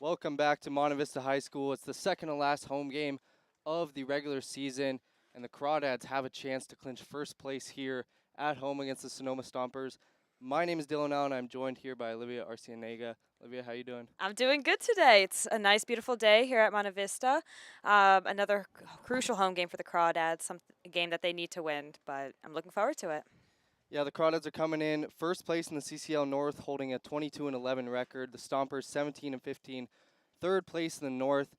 Welcome back to Monte Vista High School. It's the second to last home game of the regular season, and the Crawdads have a chance to clinch first place here at home against the Sonoma Stompers. My name is Dylan Allen. I'm joined here by Olivia Arciniega. Olivia, how you doing? I'm doing good today. It's a nice, beautiful day here at Monte Vista. Another crucial home game for the Crawdads, a game that they need to win, but I'm looking forward to it. Yeah, the Crawdads are coming in first place in the CCL North, holding a 22-11 record. The Stompers 17-15, third place in the North.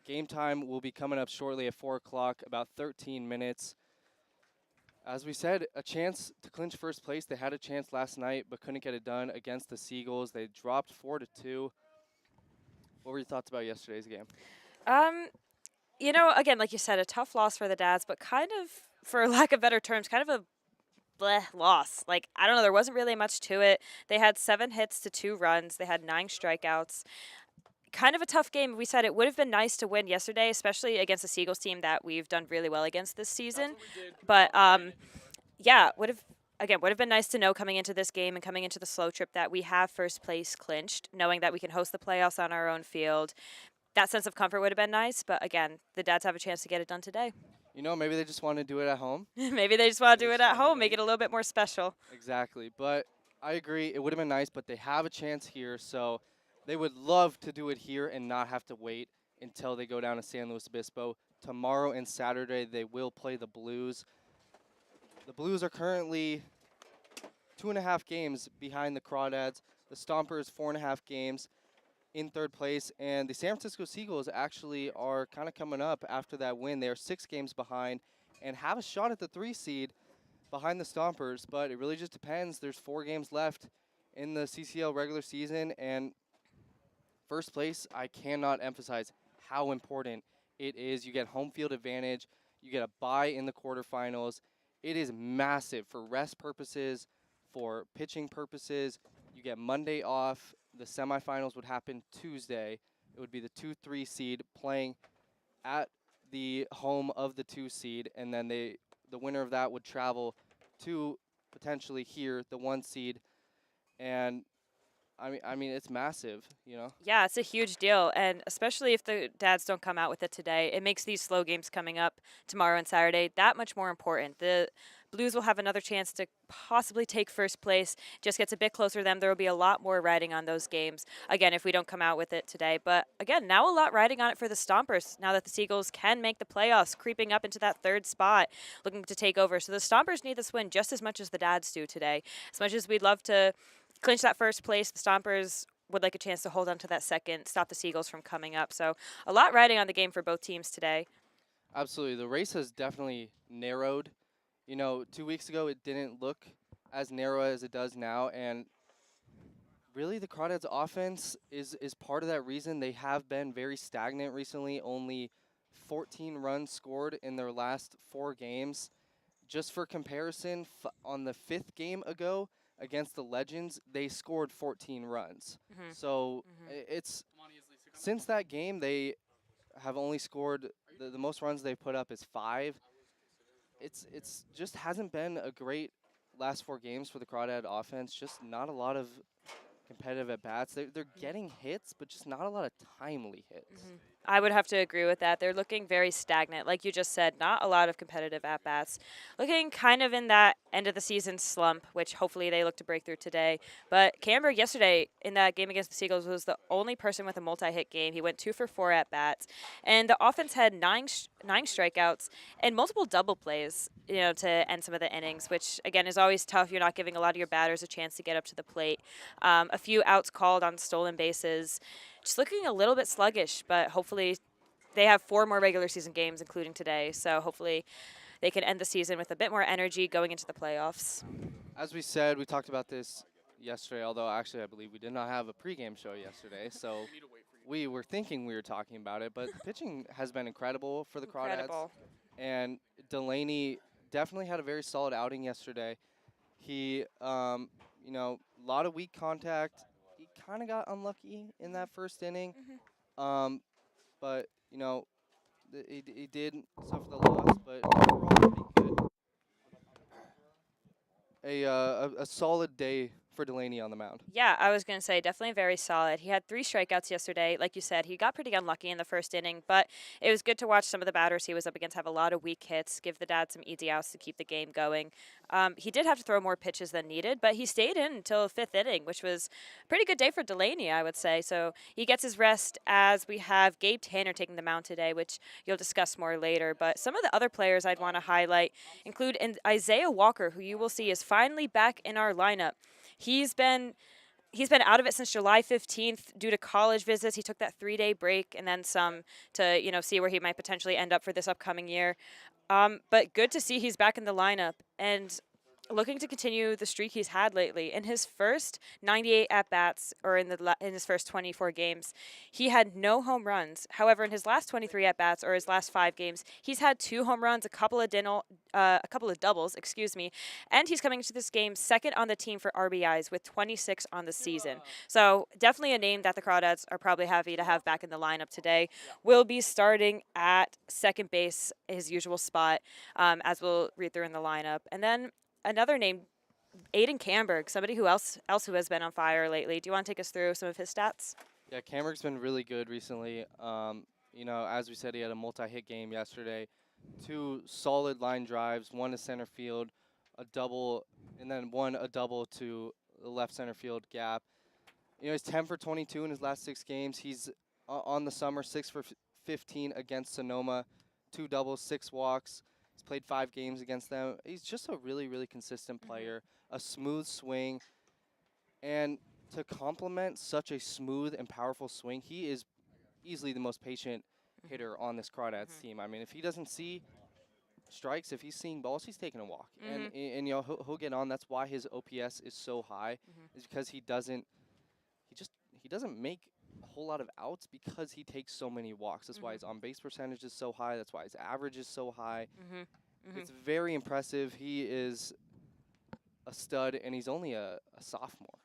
Game time will be coming up shortly at 4 o'clock, about 13 minutes. As we said, a chance to clinch first place. They had a chance last night, but couldn't get it done against the Seagulls. They dropped 4-2. What were your thoughts about yesterday's game? Um, again, like you said, a tough loss for the Dads, but kind of, for lack of better terms, kind of a bleh loss. Like, I don't know, there wasn't really much to it. They had 7 hits to 2 runs. They had 9 strikeouts. Kind of a tough game. We said it would have been nice to win yesterday, especially against the Seagulls team that we've done really well against this season. But yeah, would have been nice to know coming into this game and coming into the slow trip that we have first place clinched, knowing that we can host the playoffs on our own field. That sense of comfort would have been nice, but again, the Dads have a chance to get it done today. You know, maybe they just want to do it at home. Maybe they just want to do it at home, make it a little bit more special. Exactly. But I agree, it would have been nice, but they have a chance here, so they would love to do it here and not have to wait until they go down to San Luis Obispo. Tomorrow and Saturday, they will play the Blues. The Blues are currently 2.5 games behind the Crawdads. The Stompers 4.5 games in third place, and the San Francisco Seagulls actually are kind of coming up after that win. They are 6 games behind and have a shot at the 3 seed behind the Stompers, but it really just depends. There's 4 games left in the CCL regular season, and first place, I cannot emphasize how important it is. You get home field advantage. You get a bye in the quarterfinals. It is massive for rest purposes, for pitching purposes. You get Monday off. The semifinals would happen Tuesday. It would be the 2-3 seed playing at the home of the 2 seed, and then the winner of that would travel to potentially here, the 1 seed. And I mean, it's massive, you know? Yeah, it's a huge deal, and especially if the Dads don't come out with it today, it makes these slow games coming up tomorrow and Saturday that much more important. The Blues will have another chance to possibly take first place. Just gets a bit closer to them. There will be a lot more riding on those games, again, if we don't come out with it today. But, again, now a lot riding on it for the Stompers, now that the Seagulls can make the playoffs, creeping up into that 3rd spot, looking to take over. So the Stompers need this win just as much as the Dads do today. As much as we'd love to clinch that first place, the Stompers would like a chance to hold on to that second, stop the Seagulls from coming up. So a lot riding on the game for both teams today. Absolutely. The race has definitely narrowed. You know, 2 weeks ago, it didn't look as narrow as it does now. And really, the Crawdads offense is part of that reason. They have been very stagnant recently. Only 14 runs scored in their last 4 games. Just for comparison, on the 5th game ago, against the Legends, they scored 14 runs. So it's since that game, they have only scored the most runs they've put up is 5. It's just hasn't been a great last 4 games for the Crawdad offense. Just not a lot of competitive at bats. They're getting hits, but just not a lot of timely hits. I would have to agree with that. They're looking very stagnant. Like you just said, not a lot of competitive at-bats. Looking kind of in that end-of-the-season slump, which hopefully they look to break through today. But Camber yesterday in that game against the Seagulls was the only person with a multi-hit game. He went 2 for 4 at-bats. And the offense had 9 strikeouts and multiple double plays, to end some of the innings, which, again, is always tough. You're not giving a lot of your batters a chance to get up to the plate. A few outs called on stolen bases. Just looking a little bit sluggish, but hopefully they have 4 more regular season games, including today. So hopefully they can end the season with a bit more energy going into the playoffs. As we said, we talked about this yesterday, although actually I believe we did not have a pregame show yesterday. So we were thinking we were talking about it, but the pitching has been incredible for the Crawdads. And Delaney definitely had a very solid outing yesterday. He, a lot of weak contact. He kind of got unlucky in that first inning, but he did suffer the loss. But overall, pretty good. A solid day for Delaney on the mound. Yeah, I was going to say definitely very solid. He had 3 strikeouts yesterday. Like you said, he got pretty unlucky in the first inning, but it was good to watch some of the batters he was up against have a lot of weak hits, give the dad some easy outs to keep the game going. He did have to throw more pitches than needed, but he stayed in until the 5th inning, which was a pretty good day for Delaney, I would say. So he gets his rest as we have Gabe Tanner taking the mound today, which you'll discuss more later. But some of the other players I'd want to highlight include Isaiah Walker, who you will see is finally back in our lineup. He's been out of it since July 15th due to college visits. He took that 3-day break and then some to, see where he might potentially end up for this upcoming year. But good to see he's back in the lineup and looking to continue the streak he's had lately. In his first 98 at-bats, or in his first 24 games, he had no home runs. However, in his last 23 at-bats, or his last 5 games, he's had 2 home runs, a couple of doubles, and he's coming into this game second on the team for RBIs with 26 on the season. So definitely a name that the Crawdads are probably happy to have back in the lineup today. Will be starting at second base, his usual spot, as we'll read through in the lineup. And then another name, Aiden Camberg, somebody who who has been on fire lately. Do you want to take us through some of his stats? Yeah, Camberg's been really good recently. As we said, he had a multi-hit game yesterday. 2 solid line drives, 1 to center field, a double, and then a double to the left center field gap. He's 10 for 22 in his last 6 games. He's on the summer 6 for 15 against Sonoma, 2 doubles, 6 walks. He's played 5 games against them. He's just a really, really consistent player, a smooth swing, and to complement such a smooth and powerful swing, he is easily the most patient hitter on this Crawdads team. I mean, if he doesn't see strikes, if he's seeing balls, he's taking a walk, and he'll get on. That's why his OPS is so high, is because he doesn't make a whole lot of outs because he takes so many walks. That's why his on base percentage is so high. That's why his average is so high. It's very impressive. He is a stud, and he's only a sophomore.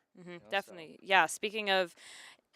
Definitely. Yeah. Speaking of,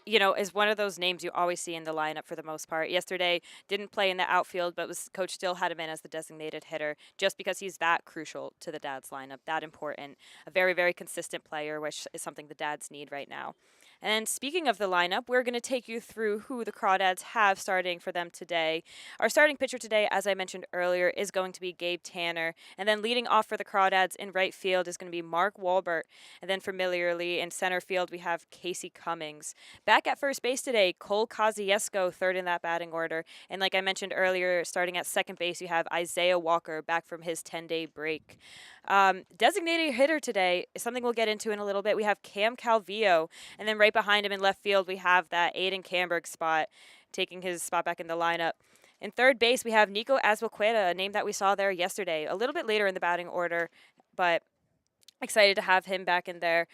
is one of those names you always see in the lineup for the most part. Yesterday, didn't play in the outfield, but coach still had him in as the designated hitter just because he's that crucial to the Dads lineup, that important. A very, very consistent player, which is something the Dads need right now. And speaking of the lineup, we're going to take you through who the Crawdads have starting for them today. Our starting pitcher today, as I mentioned earlier, is going to be Gabe Tanner. And then leading off for the Crawdads in right field is going to be Mark Walbert. And then familiarly in center field, we have Casey Cummings. Back at first base today, Cole Kosciuszko, third in that batting order. And like I mentioned earlier, starting at second base, you have Isaiah Walker back from his 10-day break. Designated hitter today is something we'll get into in a little bit. We have Cam Calvillo, and then right behind him in left field, we have that Aiden Camberg spot, taking his spot back in the lineup. In third base, we have Nico Azpilicueta, a name that we saw there yesterday, a little bit later in the batting order, but excited to have him back in there.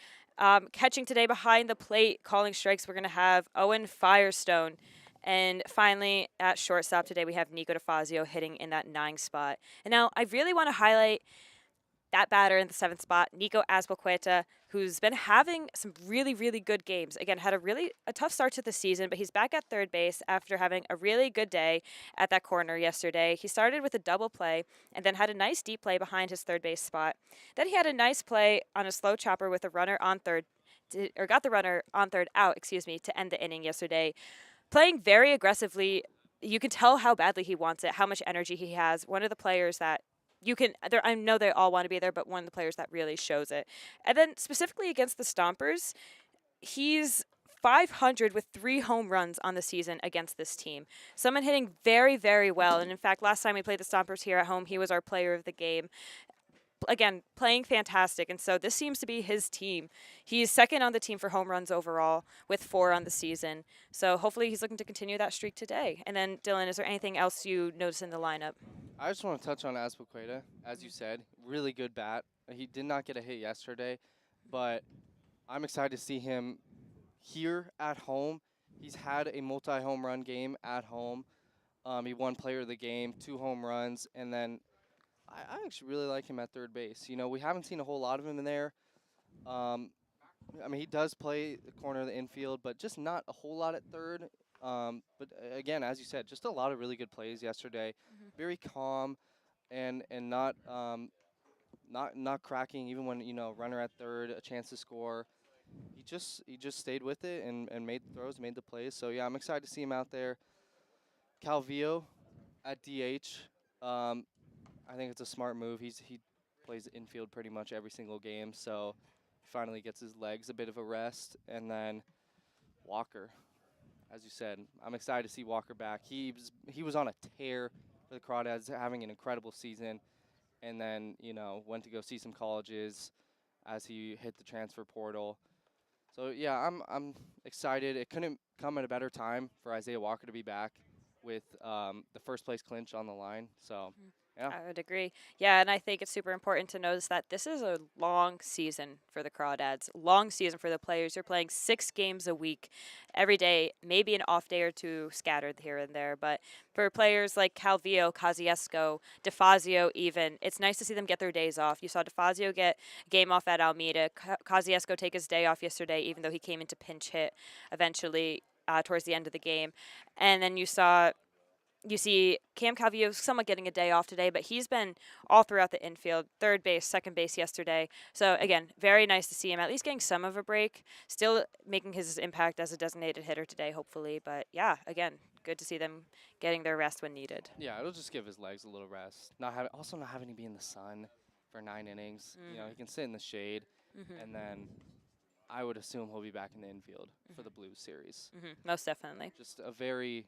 Catching today behind the plate, calling strikes, we're going to have Owen Firestone. And finally, at shortstop today, we have Nico DeFazio hitting in that 9 spot. And now I really want to highlight that batter in the 7th spot, Nico Azpilicueta, who's been having some really, really good games. Again, had a tough start to the season, but he's back at third base after having a really good day at that corner yesterday. He started with a double play and then had a nice deep play behind his third base spot. Then he had a nice play on a slow chopper with a runner on third, got the runner on third out, to end the inning yesterday. Playing very aggressively. You can tell how badly he wants it, how much energy he has. One of the players that I know they all want to be there, but one of the players that really shows it. And then specifically against the Stompers, he's 500 with 3 home runs on the season against this team. Someone hitting very, very well. And in fact, last time we played the Stompers here at home, he was our player of the game. Again, playing fantastic. And so this seems to be his team. He's second on the team for home runs overall with 4 on the season. So hopefully he's looking to continue that streak today. And then, Dylan, is there anything else you notice in the lineup? I just want to touch on Azpilicueta. As you said, really good bat. He did not get a hit yesterday, but I'm excited to see him here at home. He's had a multi-home run game at home. He won player of the game, 2 home runs, and then I actually really like him at third base. We haven't seen a whole lot of him in there. He does play the corner of the infield, but just not a whole lot at third. But again, as you said, just a lot of really good plays yesterday. Very calm and not not cracking even when runner at third, a chance to score. He just stayed with it and made the throws, made the plays. So yeah, I'm excited to see him out there. Calvillo at DH. Um, I think it's a smart move. He plays infield pretty much every single game, so he finally gets his legs a bit of a rest. And then Walker, as you said, I'm excited to see Walker back. He was on a tear for the Crawdads, having an incredible season, and then went to go see some colleges as he hit the transfer portal. So yeah, I'm excited. It couldn't come at a better time for Isaiah Walker to be back with the first place clinch on the line. So yeah, I would agree. Yeah, and I think it's super important to notice that this is a long season for the Crawdads. Long season for the players. You're playing 6 games a week, every day, maybe an off day or two scattered here and there. But for players like Calvillo, Kosciuszko, DeFazio even, it's nice to see them get their days off. You saw DeFazio get a game off at Alameda. Kosciuszko take his day off yesterday, even though he came into pinch hit eventually towards the end of the game. And then you see Cam Calvillo somewhat getting a day off today, but he's been all throughout the infield, third base, second base yesterday. So, again, very nice to see him at least getting some of a break, still making his impact as a designated hitter today, hopefully. But, yeah, again, good to see them getting their rest when needed. yeah, it'll just give his legs a little rest. Not having to be in the sun for 9 innings. He can sit in the shade, and then I would assume he'll be back in the infield for the Blues series. Most definitely. Just a very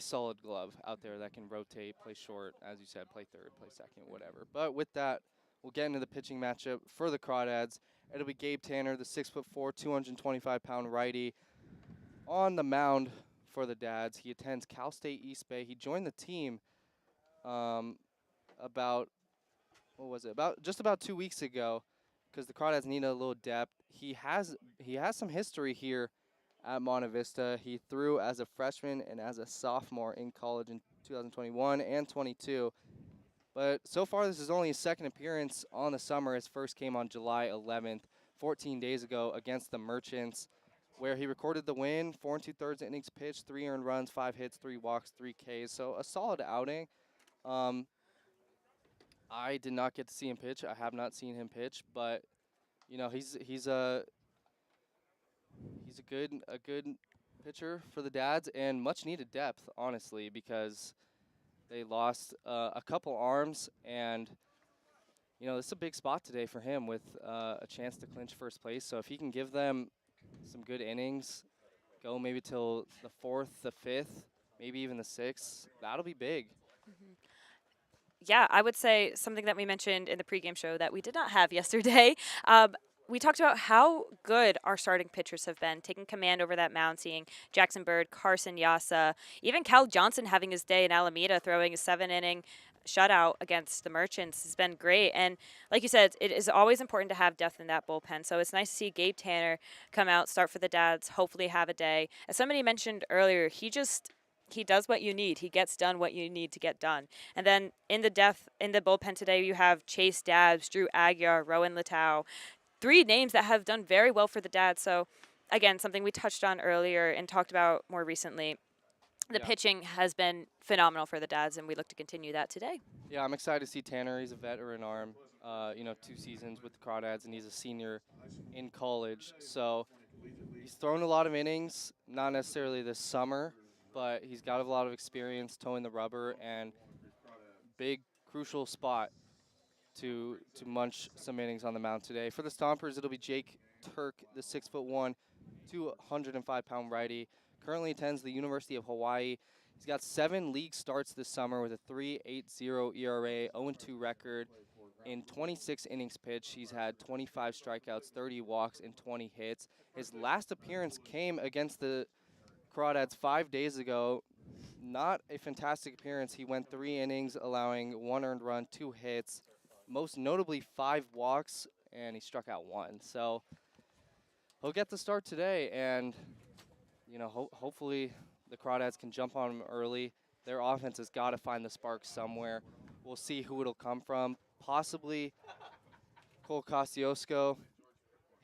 solid glove out there that can rotate, play short, as you said, play third, play second, whatever. But with that, we'll get into the pitching matchup for the Crawdads. It'll be Gabe Tanner, the 6'4", 225-pound righty, on the mound for the Dads. He attends Cal State East Bay. He joined the team about just about 2 weeks ago, because the Crawdads need a little depth. He has some history here at Monte Vista. He threw as a freshman and as a sophomore in college in 2021 and 22. But so far, this is only his second appearance on the summer. His first came on July 11th, 14 days ago, against the Merchants, where he recorded the win, 4 2/3 innings pitched, 3 earned runs, 5 hits, 3 walks, 3 Ks. So a solid outing. I did not get to see him pitch. I have not seen him pitch, but he's a good pitcher for the Dads, and much needed depth, honestly, because they lost a couple arms, and this is a big spot today for him with a chance to clinch first place. So if he can give them some good innings, go maybe till the 4th, the 5th, maybe even the 6th, that'll be big. Yeah, I would say something that we mentioned in the pregame show that we did not have yesterday. We talked about how good our starting pitchers have been, taking command over that mound, seeing Jackson Bird, Carson Yasa, even Cal Johnson having his day in Alameda, throwing a 7-inning shutout against the Merchants has been great. And like you said, it is always important to have depth in that bullpen. So it's nice to see Gabe Tanner come out, start for the Dads, hopefully have a day. As somebody mentioned earlier, he does what you need. He gets done what you need to get done. And then in the bullpen today, you have Chase Dabbs, Drew Aguiar, Rowan Litau, 3 names that have done very well for the Dads. So again, something we touched on earlier and talked about more recently. The pitching has been phenomenal for the Dads, and we look to continue that today. Yeah, I'm excited to see Tanner. He's a veteran arm, 2 seasons with the Crawdads, and he's a senior in college. So he's thrown a lot of innings, not necessarily this summer, but he's got a lot of experience towing the rubber, and big, crucial spot to munch some innings on the mound today. For the Stompers, it'll be Jake Turk, the 6'1", 205-pound righty. Currently attends the University of Hawaii. He's got 7 league starts this summer with a 3.80 ERA, 0-2 record. In 26 innings pitched, he's had 25 strikeouts, 30 walks, and 20 hits. His last appearance came against the Crawdads 5 days ago. Not a fantastic appearance. He went 3 innings, allowing 1 earned run, 2 hits, most notably 5 walks, and he struck out 1. So he'll get the start today, and hopefully the Crawdads can jump on him early. Their offense has got to find the spark somewhere. We'll see who it'll come from. Possibly Cole Kosciuszko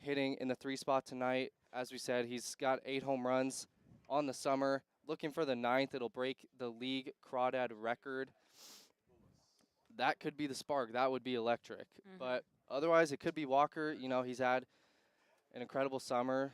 hitting in the 3 spot tonight. As we said, he's got 8 home runs on the summer. Looking for the 9th. It'll break the league Crawdad record. that could be the spark. That would be electric. Mhm. But otherwise, it could be Walker. You know, he's had an incredible summer.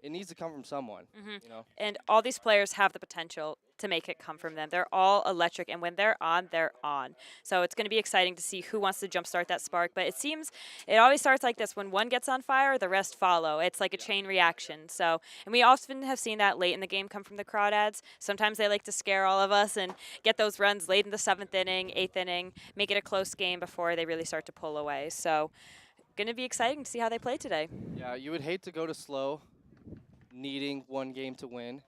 It needs to come from someone. Mhm. You know. And all these players have the potential to make it come from them. They're all electric, and when they're on, they're on. So it's going to be exciting to see who wants to jumpstart that spark. But it seems it always starts like this: when one gets on fire, the rest follow. It's like a chain reaction. So, and we often have seen that late in the game come from the Crawdads. Sometimes they like to scare all of us and get those runs late in the 7th inning, 8th inning, make it a close game before they really start to pull away. So, going to be exciting to see how they play today. Yeah, you would hate to go to slow, needing one game to win,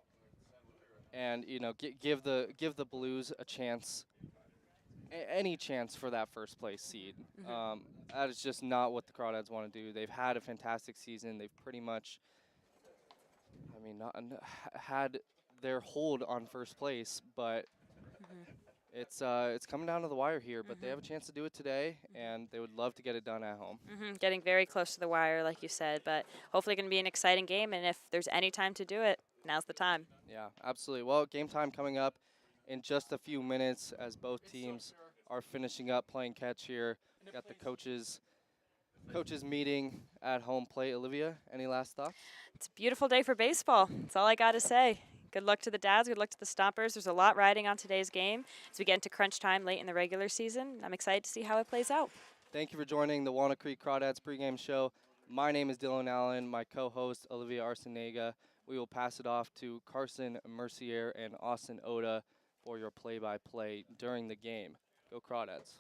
and you know give the Blues a chance, any chance for that first place seed. That is just not what the Crawdads want to do. They've had a fantastic season. They've pretty much, I mean, had their hold on first place, but it's coming down to the wire here. But they have a chance to do it today, and they would love to get it done at home. Getting very close to the wire, like you said, but hopefully going to be an exciting game. And if there's any time to do it, now's the time. Yeah, absolutely. Well, game time coming up in just a few minutes as both teams are finishing up playing catch here. Got the coaches meeting at home plate. Olivia, any last thoughts? It's a beautiful day for baseball. That's all I got to say. Good luck to the Dads. Good luck to the Stompers. There's a lot riding on today's game as we get into crunch time late in the regular season. I'm excited to see how it plays out. Thank you for joining the Walnut Creek Crawdads pregame show. My name is Dylan Allen. My co-host Olivia Arciniega. We will pass it off to Carson, Mercier, and Austin Oda for your play-by-play during the game. Go Crawdads.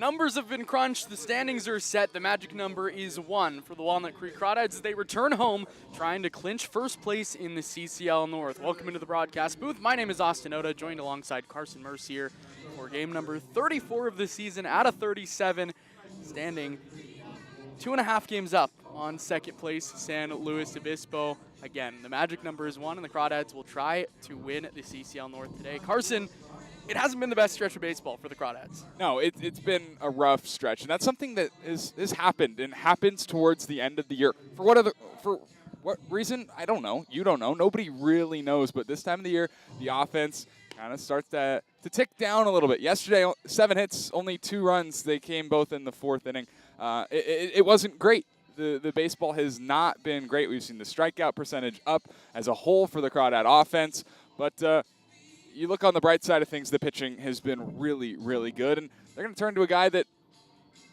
numbers have been crunched. The standings are set. The magic number is 1 for the Walnut Creek Crawdads as they return home, trying to clinch first place in the CCL North. Welcome into the broadcast booth. My name is Arciniega, joined alongside Carson Mercier for game number 34 of the season out of 37, standing 2.5 games up on second place, San Luis Obispo. Again, the magic number is 1, and the Crawdads will try to win the CCL North today. Carson, it hasn't been the best stretch of baseball for the Crawdads. No, it's been a rough stretch, and that's something that has happened and happens towards the end of the year. For what reason? I don't know. You don't know. Nobody really knows. But this time of the year, the offense kind of starts to tick down a little bit. Yesterday, 7 hits, only 2 runs. They came both in the 4th inning. It wasn't great. The baseball has not been great. We've seen the strikeout percentage up as a whole for the Crawdad offense, but you look on the bright side of things, the pitching has been really, really good, and they're going to turn to a guy that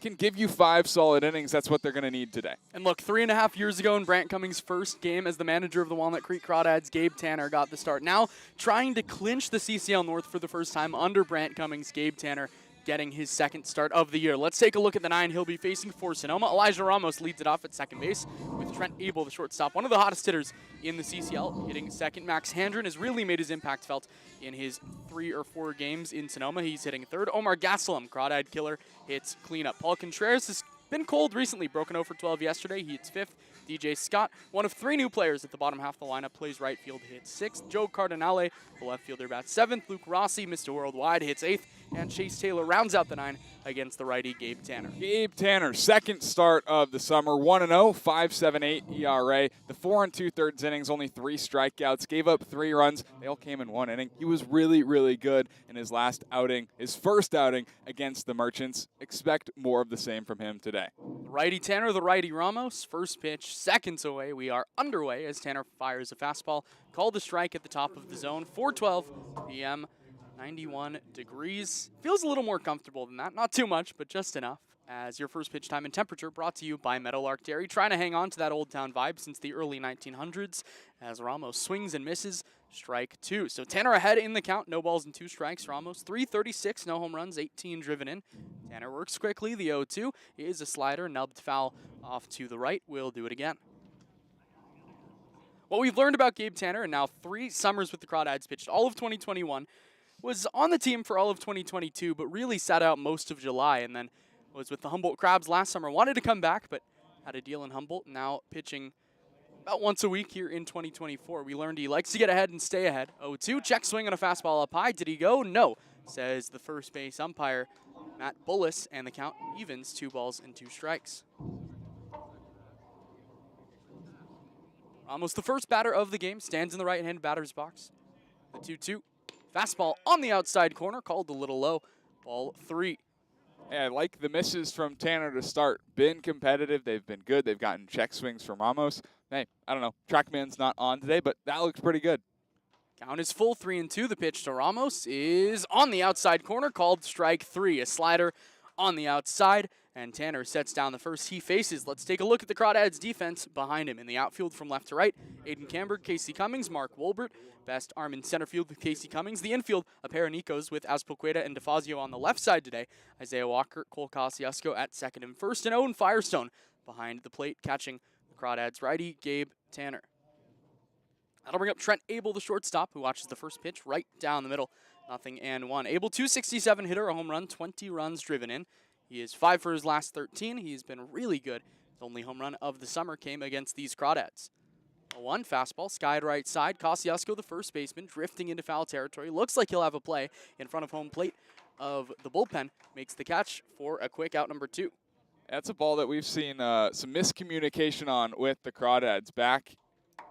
can give you 5 solid innings. That's what they're going to need today. And look, 3.5 years ago in Brant Cummings' first game as the manager of the Walnut Creek Crawdads, Gabe Tanner got the start. Now trying to clinch the CCL North for the first time under Brant Cummings, Gabe Tanner getting his 2nd start of the year. Let's take a look at the 9 he'll be facing for Sonoma. Elijah Ramos leads it off at second base with Trent Abel, the shortstop, one of the hottest hitters in the CCL, hitting second. Max Handren has really made his impact felt in his 3 or 4 games in Sonoma. He's hitting third. Omar Gastelum, Crawdad killer, hits cleanup. Paul Contreras has been cold recently, broken 0 for 12 yesterday. He hits 5th. DJ Scott, one of 3 new players at the bottom half of the lineup, plays right field, hits 6th. Joe Cardinale, the left fielder, bats 7th. Luke Rossi, Mr. Worldwide, hits 8th. And Chase Taylor rounds out the 9 against the righty Gabe Tanner. Gabe Tanner, 2nd start of the summer, 1-0, 5.78 ERA. The 4 2/3 innings, only 3 strikeouts, gave up 3 runs. They all came in 1 inning. He was really, really good in his last outing, his first outing against the Merchants. Expect more of the same from him today. The righty Tanner, the righty Ramos. First pitch, seconds away. We are underway as Tanner fires a fastball. Called a strike at the top of the zone. 4:12 p.m. 91 degrees. Feels a little more comfortable than that. Not too much, but just enough. As your first pitch time and temperature brought to you by Meadowlark Dairy. Trying to hang on to that Old Town vibe since the early 1900s as Ramos swings and misses. Strike 2. So Tanner ahead in the count. No balls and 2 strikes. Ramos 336, no home runs, 18 driven in. Tanner works quickly. The 0-2 is a slider, nubbed foul off to the right. We'll do it again. What we've learned about Gabe Tanner, and now 3 summers with the Crawdads, pitched all of 2021, was on the team for all of 2022, but really sat out most of July, and then was with the Humboldt Crabs last summer. Wanted to come back, but had a deal in Humboldt, now pitching about once a week here in 2024. We learned he likes to get ahead and stay ahead. 0-2, check swing on a fastball up high. Did he go? No, says the first base umpire, Matt Bullis, and the count evens 2 balls and 2 strikes. Ramos, the first batter of the game, stands in the right-hand batter's box. The 2-2. Fastball on the outside corner, called a little low. Ball 3. Yeah, I like the misses from Tanner to start. Been competitive. They've been good. They've gotten check swings from Ramos. Hey, I don't know. Trackman's not on today, but that looks pretty good. Count is full, 3-2. The pitch to Ramos is on the outside corner, called strike 3. A slider on the outside, and Tanner sets down the first he faces. Let's take a look at the Crawdads defense behind him. In the outfield from left to right, Aiden Camberg, Casey Cummings, Mark Wolbert. Best arm in center field with Casey Cummings. The infield, a pair of Nicos with Azpilicueta and DeFazio on the left side today. Isaiah Walker, Cole Kosciuszko at second and first, and Owen Firestone behind the plate, catching the Crawdads righty, Gabe Tanner. That'll bring up Trent Abel, the shortstop, who watches the first pitch right down the middle. 0-1. Abel, 267 hitter, a home run, 20 runs driven in. He is 5 for his last 13. He's been really good. His only home run of the summer came against these Crawdads. A 1 fastball, skied right side. Kosciuszko, the first baseman, drifting into foul territory. Looks like he'll have a play in front of home plate of the bullpen. Makes the catch for a quick out number 2. That's a ball that we've seen some miscommunication on with the Crawdads back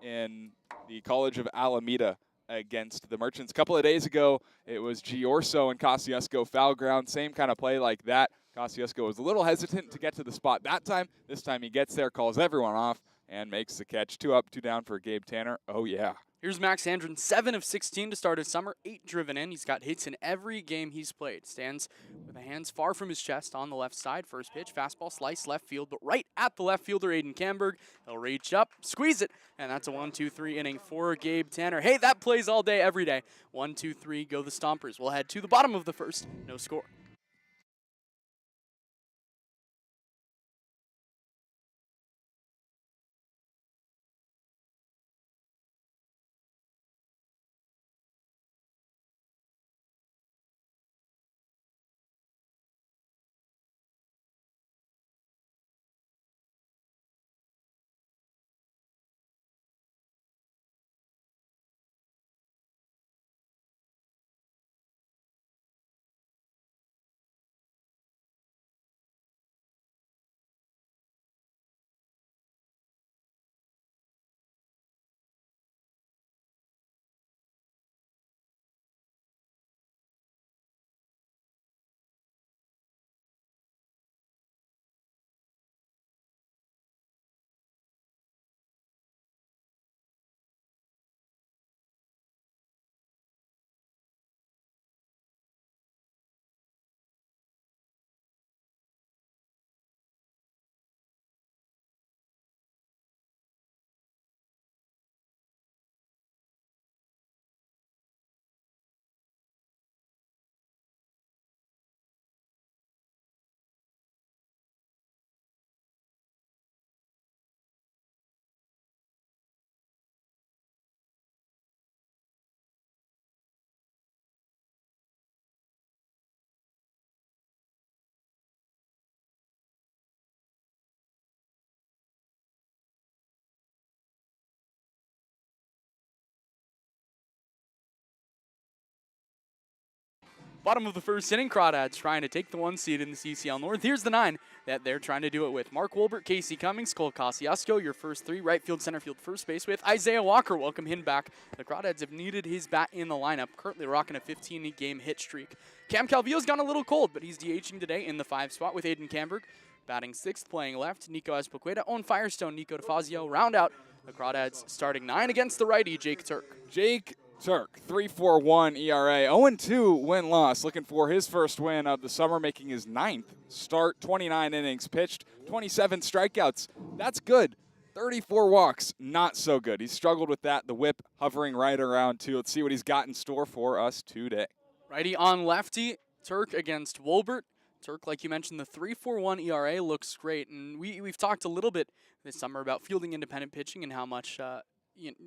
in the College of Alameda against the Merchants. A couple of days ago, it was Giorso and Kosciuszko foul ground. Same kind of play like that. Kosciuszko was a little hesitant to get to the spot that time. This time he gets there, calls everyone off, and makes the catch. 2 up, 2 down for Gabe Tanner. Oh, yeah. Here's Max Handren, 7 of 16 to start his summer, 8 driven in. He's got hits in every game he's played. Stands with the hands far from his chest on the left side. First pitch, fastball, slice left field, but right at the left fielder, Aiden Camberg. He'll reach up, squeeze it, and that's a 1-2-3 inning for Gabe Tanner. Hey, that plays all day, every day. 1-2-3, go the Stompers. We'll head to the bottom of the first. No score. Bottom of the first inning, Crawdads trying to take the 1 seed in the CCL North. Here's the 9 that they're trying to do it with. Mark Wolbert, Casey Cummings, Cole Kosciuszko, your first 3. Right field, center field, first base with Isaiah Walker. Welcome him back. The Crawdads have needed his bat in the lineup. Currently rocking a 15-game hit streak. Cam Calvillo's gone a little cold, but he's DHing today in the 5 spot with Aiden Camberg. Batting 6th, playing left, Nico Espoqueda. Owen Firestone, Nico DeFazio. Round out the Crawdads starting 9 against the righty, Jake Turk. Jake Turk, 3.41 ERA, 0-2 win-loss. Looking for his first win of the summer, making his 9th start. 29 innings pitched, 27 strikeouts. That's good. 34 walks, not so good. He's struggled with that. The whip hovering right around 2. Let's see what he's got in store for us today. Righty on lefty, Turk against Wolbert. Turk, like you mentioned, the 3.41 ERA looks great. And we've talked a little bit this summer about fielding independent pitching and how much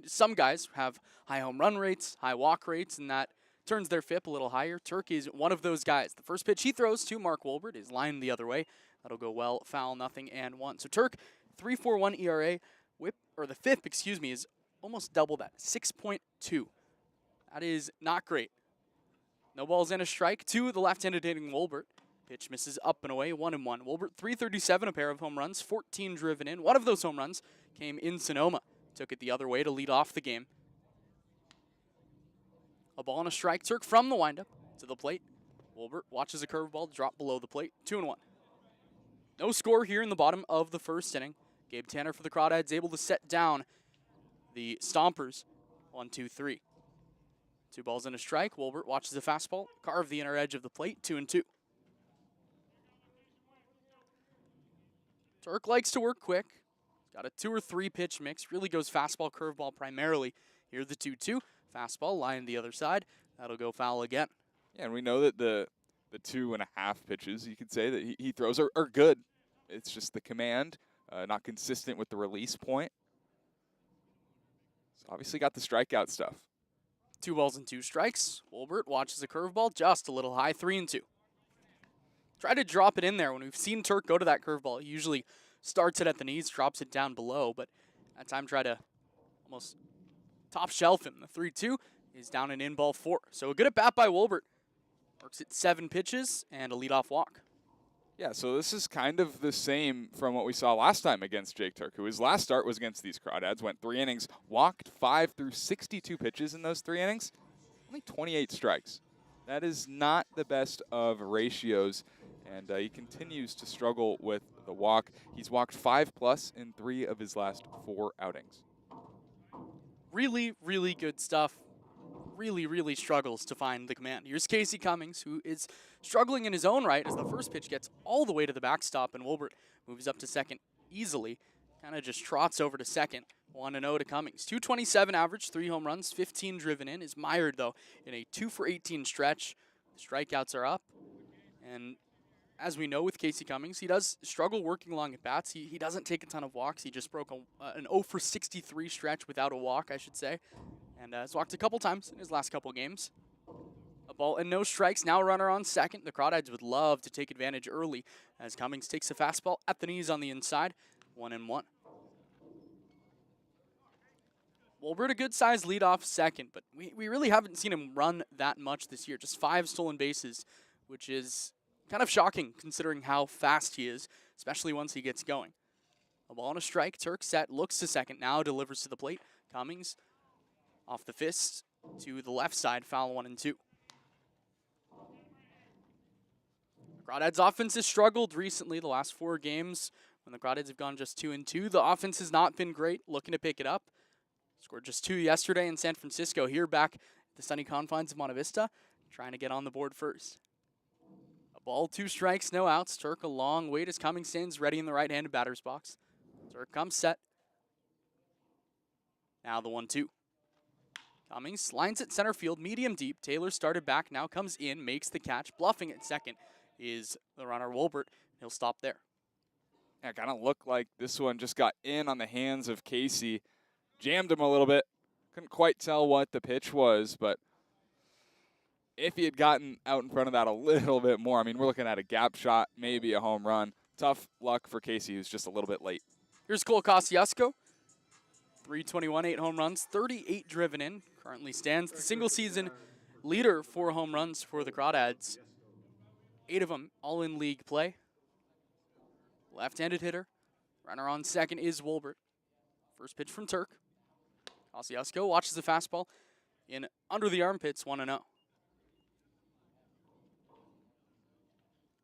some guys have high home run rates, high walk rates, and that turns their FIP a little higher. Turk is one of those guys. The first pitch he throws to Mark Wolbert is lined the other way. That'll go well, foul, nothing, and 1. So Turk, 3.41 ERA, the FIP, is almost double that, 6.2. That is not great. No balls and a strike to the left-handed hitting Wolbert. Pitch misses up and away, 1-1. Wolbert, 337, a pair of home runs, 14 driven in. One of those home runs came in Sonoma. Took it the other way to lead off the game. A ball and a strike. Turk from the windup to the plate. Wolbert watches a curveball drop below the plate. 2-1. No score here in the bottom of the first inning. Gabe Tanner for the Crawdads able to set down the Stompers. 1-2-3. 2 balls and a strike. Wolbert watches a fastball. Carve the inner edge of the plate. 2-2. Turk likes to work quick. Got a 2 or 3 pitch mix. Really goes fastball, curveball primarily. Here the 2-2. Fastball, line the other side. That'll go foul again. Yeah, and we know that the 2.5 pitches, you could say, that he throws are good. It's just the command, not consistent with the release point. So obviously got the strikeout stuff. 2 balls and 2 strikes. Wolbert watches a curveball just a little high, 3-2. Try to drop it in there. When we've seen Turk go to that curveball, he usually starts it at the knees, drops it down below, but that time try to almost top shelf him. The 3-2 is down and in ball 4. So a good at bat by Wolbert. Works at 7 pitches and a leadoff walk. Yeah, so this is kind of the same from what we saw last time against Jake Turk, who his last start was against these Crawdads, went 3 innings, walked 5 through 62 pitches in those 3 innings, only 28 strikes. That is not the best of ratios. And he continues to struggle with the walk. He's walked 5+ in 3 of his last 4 outings. Really, really good stuff. Really, really struggles to find the command. Here's Casey Cummings, who is struggling in his own right as the first pitch gets all the way to the backstop, and Wolbert moves up to second easily. Kind of just trots over to second. 1-0 to Cummings. 227 average, 3 home runs, 15 driven in. Is mired, though, in a 2-for-18 stretch. The strikeouts are up. And as we know with Casey Cummings, he does struggle working along at bats. He doesn't take a ton of walks. He just broke an 0-for-63 stretch without a walk, I should say. And has walked a couple times in his last couple games. A ball and no strikes. Now a runner on second. The Crawdads would love to take advantage early as Cummings takes a fastball at the knees on the inside. 1-1. Wolbert, a good-sized leadoff second, but we really haven't seen him run that much this year. Just 5 stolen bases, which is kind of shocking considering how fast he is, especially once he gets going. A ball and a strike. Turk set, looks to second, now delivers to the plate. Cummings off the fist to the left side, foul 1-2. Crawdads offense has struggled recently the last 4 games. When the Crawdads have gone just 2-2, the offense has not been great, looking to pick it up. Scored just 2 yesterday in San Francisco. Here back at the sunny confines of Monte Vista, trying to get on the board first. Ball, 2 strikes, no outs. Turk a long wait as Cummings stands ready in the right-handed batter's box. Turk comes set. Now the 1-2. Cummings lines at center field, medium deep. Taylor started back, now comes in, makes the catch. Bluffing at second is the runner Wolbert. He'll stop there. Yeah, kind of looked like this one just got in on the hands of Casey. Jammed him a little bit. Couldn't quite tell what the pitch was, but if he had gotten out in front of that a little bit more, I mean, we're looking at a gap shot, maybe a home run. Tough luck for Casey, who's just a little bit late. Here's Cole Kosciuszko. 321, 8 home runs, 38 driven in. Currently stands the single season leader for home runs for the Crawdads. 8 of them all in league play. Left-handed hitter. Runner on second is Wolbert. First pitch from Turk. Kosciuszko watches the fastball in under the armpits, 1-0.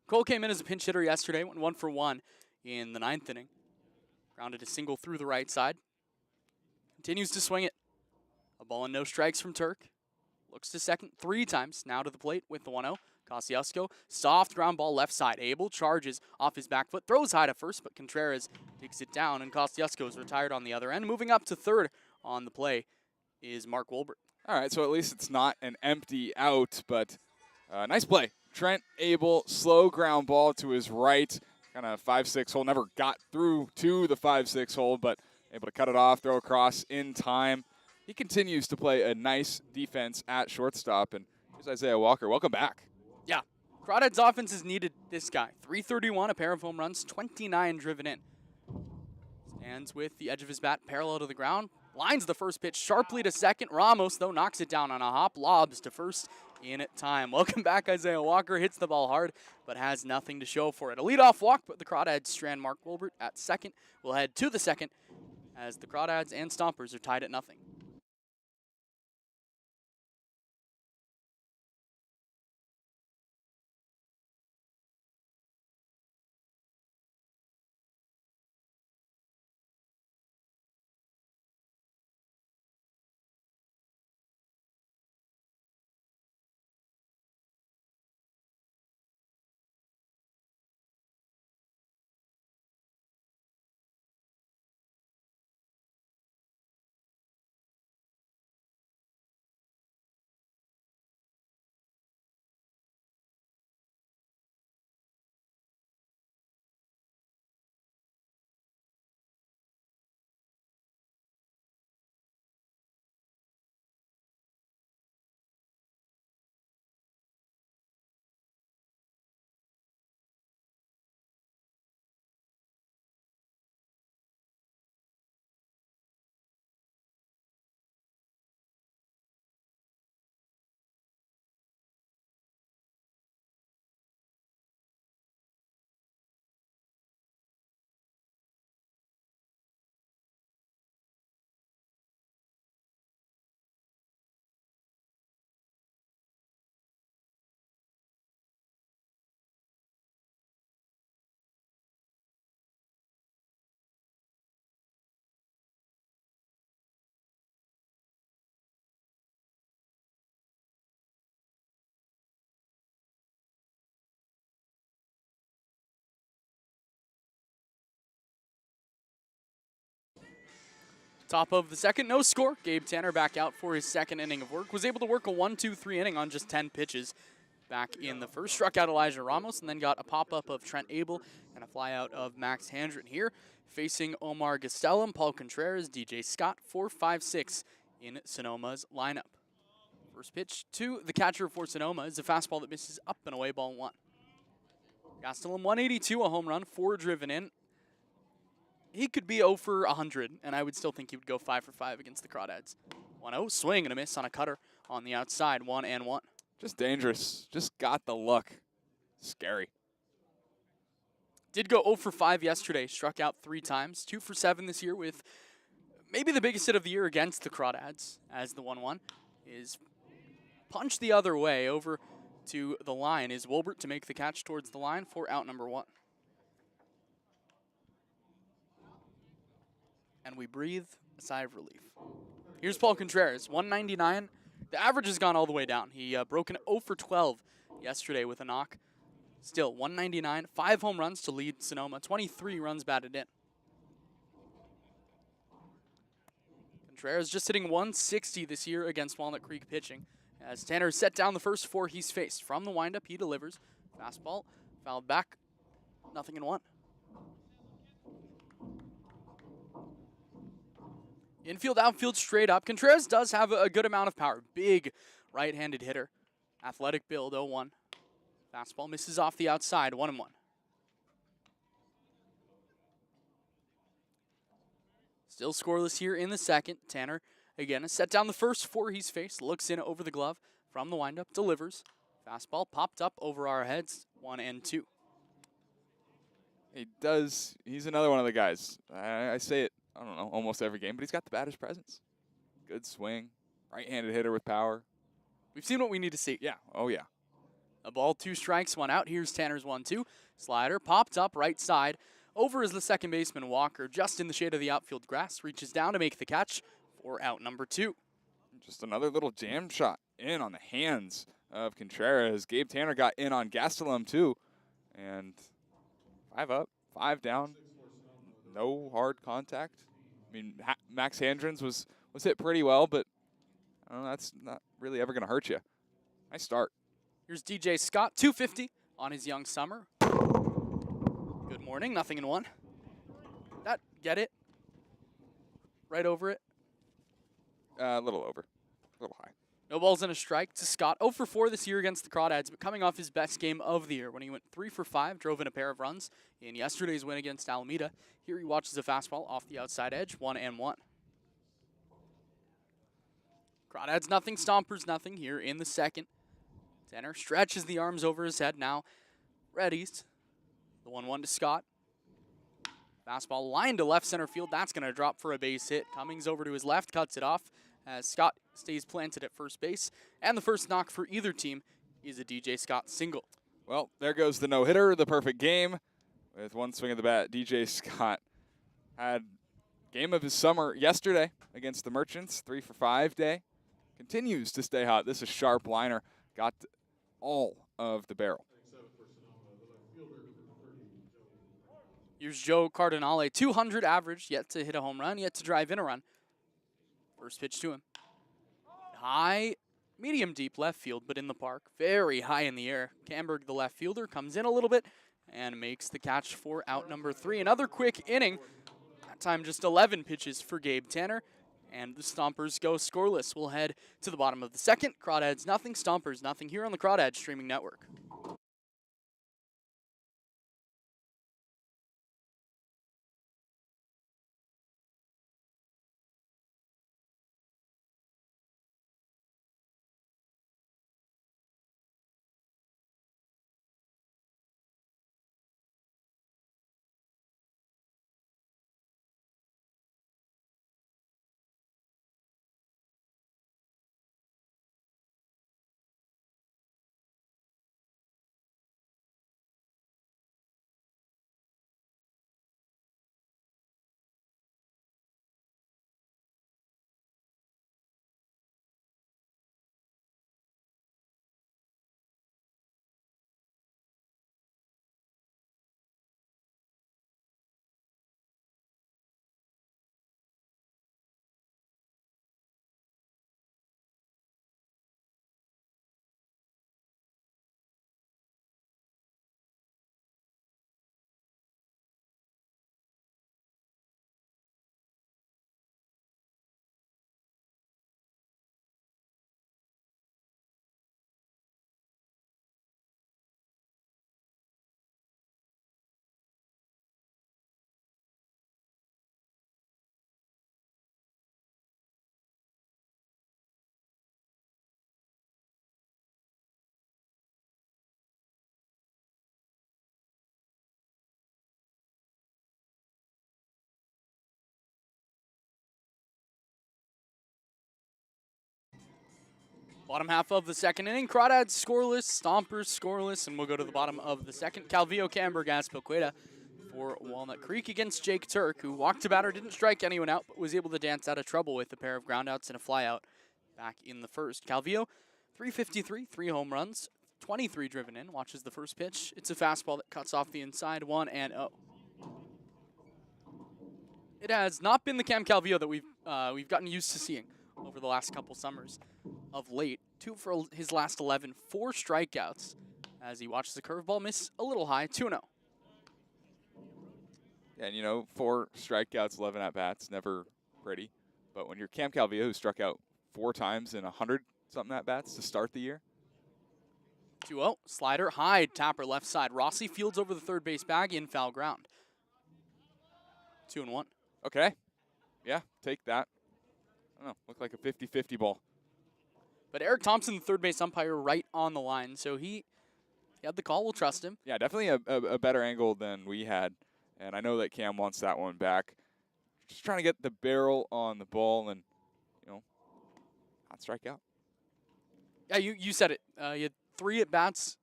Cole came in as a pinch hitter yesterday, went 1 for 1 in the 9th inning. Grounded a single through the right side. Continues to swing it. A ball and no strikes from Turk. Looks to second 3 times, now to the plate with the 1-0. Kosciuszko, soft ground ball left side. Abel charges off his back foot, throws high to first, but Contreras digs it down, and Kosciuszko is retired on the other end. Moving up to third on the play is Mark Wolbert. All right, so at least it's not an empty out, but nice play. Trent Abel, slow ground ball to his right, kind of 5-6 hole. Never got through to the 5-6 hole, but able to cut it off, throw across in time. He continues to play a nice defense at shortstop, and here's Isaiah Walker. Welcome back. Yeah, Crawdads offense has needed this guy. 331, a pair of home runs, 29 driven in. Stands with the edge of his bat parallel to the ground. Lines the first pitch sharply to second. Ramos, though, knocks it down on a hop. Lobs to first in time. Welcome back, Isaiah Walker. Hits the ball hard, but has nothing to show for it. A leadoff walk, but the Crawdads strand Mark Wolbert at second. We'll head to the second as the Crawdads and Stompers are tied at 0. Top of the second, no score. Gabe Tanner back out for his second inning of work. Was able to work a 1-2-3 inning on just 10 pitches. Back in the first, struck out Elijah Ramos and then got a pop-up of Trent Abel and a fly-out of Max Handren here. Facing Omar Gastelum, Paul Contreras, DJ Scott, 4-5-6 in Sonoma's lineup. First pitch to the catcher for Sonoma is a fastball that misses up and away, ball 1. Gastelum, 182, a home run, 4 driven in. He could be 0 for 100, and I would still think he would go 5 for 5 against the Crawdads. 1-0, swing and a miss on a cutter on the outside, 1-1. Just dangerous. Just got the luck. Scary. Did go 0 for 5 yesterday, struck out 3 times, 2 for 7 this year with maybe the biggest hit of the year against the Crawdads, as the 1-1 is punched the other way over to the line. Is Wolbert to make the catch towards the line for out number 1. And we breathe a sigh of relief. Here's Paul Contreras, 199. The average has gone all the way down. He broke an 0 for 12 yesterday with a knock. Still, 199, 5 home runs to lead Sonoma, 23 runs batted in. Contreras just hitting 160 this year against Walnut Creek pitching. As Tanner set down the first 4 he's faced. From the windup, he delivers. Fastball, fouled back, 0-1. Infield, outfield, straight up. Contreras does have a good amount of power. Big right-handed hitter. Athletic build, 0-1. Fastball misses off the outside, 1-1. Still scoreless here in the second. Tanner, again, has set down the first 4 he's faced. Looks in over the glove from the windup, delivers. Fastball popped up over our heads, 1-2. He's another one of the guys. I say it, I don't know, almost every game, but he's got the batter's presence. Good swing, right-handed hitter with power. We've seen what we need to see. Yeah, oh yeah. A ball, 2 strikes, 1 out. Here's Tanner's 1-2. Slider popped up right side. Over is the second baseman, Walker, just in the shade of the outfield grass. Reaches down to make the catch for out number 2. Just another little jam shot in on the hands of Contreras. Gabe Tanner got in on Gastelum too. And 5 up, 5 down. No hard contact. I mean, Max Handrens was hit pretty well, but I don't know, that's not really ever going to hurt you. Nice start. Here's DJ Scott, 250 on his young summer. Good morning, nothing in 1. That, get it? Right over it. A little over, a little high. No balls and a strike to Scott. 0 for 4 this year against the Crawdads, but coming off his best game of the year when he went 3 for 5, drove in a pair of runs in yesterday's win against Alameda. Here he watches a fastball off the outside edge, 1-1. Crawdads nothing, Stompers nothing here in the second. Tanner stretches the arms over his head now. Readies. The 1-1 to Scott. Fastball line to left center field. That's going to drop for a base hit. Cummings over to his left, cuts it off as Scott stays planted at first base. And the first knock for either team is a DJ Scott single. Well, there goes the no-hitter, the perfect game. With one swing of the bat, DJ Scott had game of his summer yesterday against the Merchants, 3 for 5 day. Continues to stay hot. This is sharp liner. Got all of the barrel. Here's Joe Cardinale, 200 average, yet to hit a home run, yet to drive in a run. First pitch to him. High, medium deep left field, but in the park. Very high in the air. Camberg, the left fielder, comes in a little bit and makes the catch for out number 3. Another quick inning. That time just 11 pitches for Gabe Tanner. And the Stompers go scoreless. We'll head to the bottom of the second. Crawdads nothing, Stompers nothing here on the Crawdads streaming network. Bottom half of the second inning, Crawdads scoreless, Stompers scoreless, and we'll go to the bottom of the second. Calvillo, Camberg, Aspilcueta for Walnut Creek against Jake Turk, who walked to batter, didn't strike anyone out, but was able to dance out of trouble with a pair of groundouts and a flyout back in the first. Calvillo, 353, 3 home runs, 23 driven in, watches the first pitch. It's a fastball that cuts off the inside, 1-0. It has not been the Cam Calvillo that we've gotten used to seeing over the last couple summers. Of late, 2 for his last 11, 4 strikeouts as he watches the curveball miss a little high, 2-0. And, you know, 4 strikeouts, 11 at-bats, never pretty. But when you're Cam Calvillo, who struck out 4 times in 100-something at-bats to start the year. 2-0, slider, high, tapper left side. Rossi fields over the third base bag in foul ground. 2-1. Okay. Yeah, take that. I don't know, looked like a 50-50 ball. But Eric Thompson, the third base umpire, right on the line. So he had the call. We'll trust him. Yeah, definitely a better angle than we had. And I know that Cam wants that one back. Just trying to get the barrel on the ball and, not strike out. Yeah, you said it. You had 3 at-bats,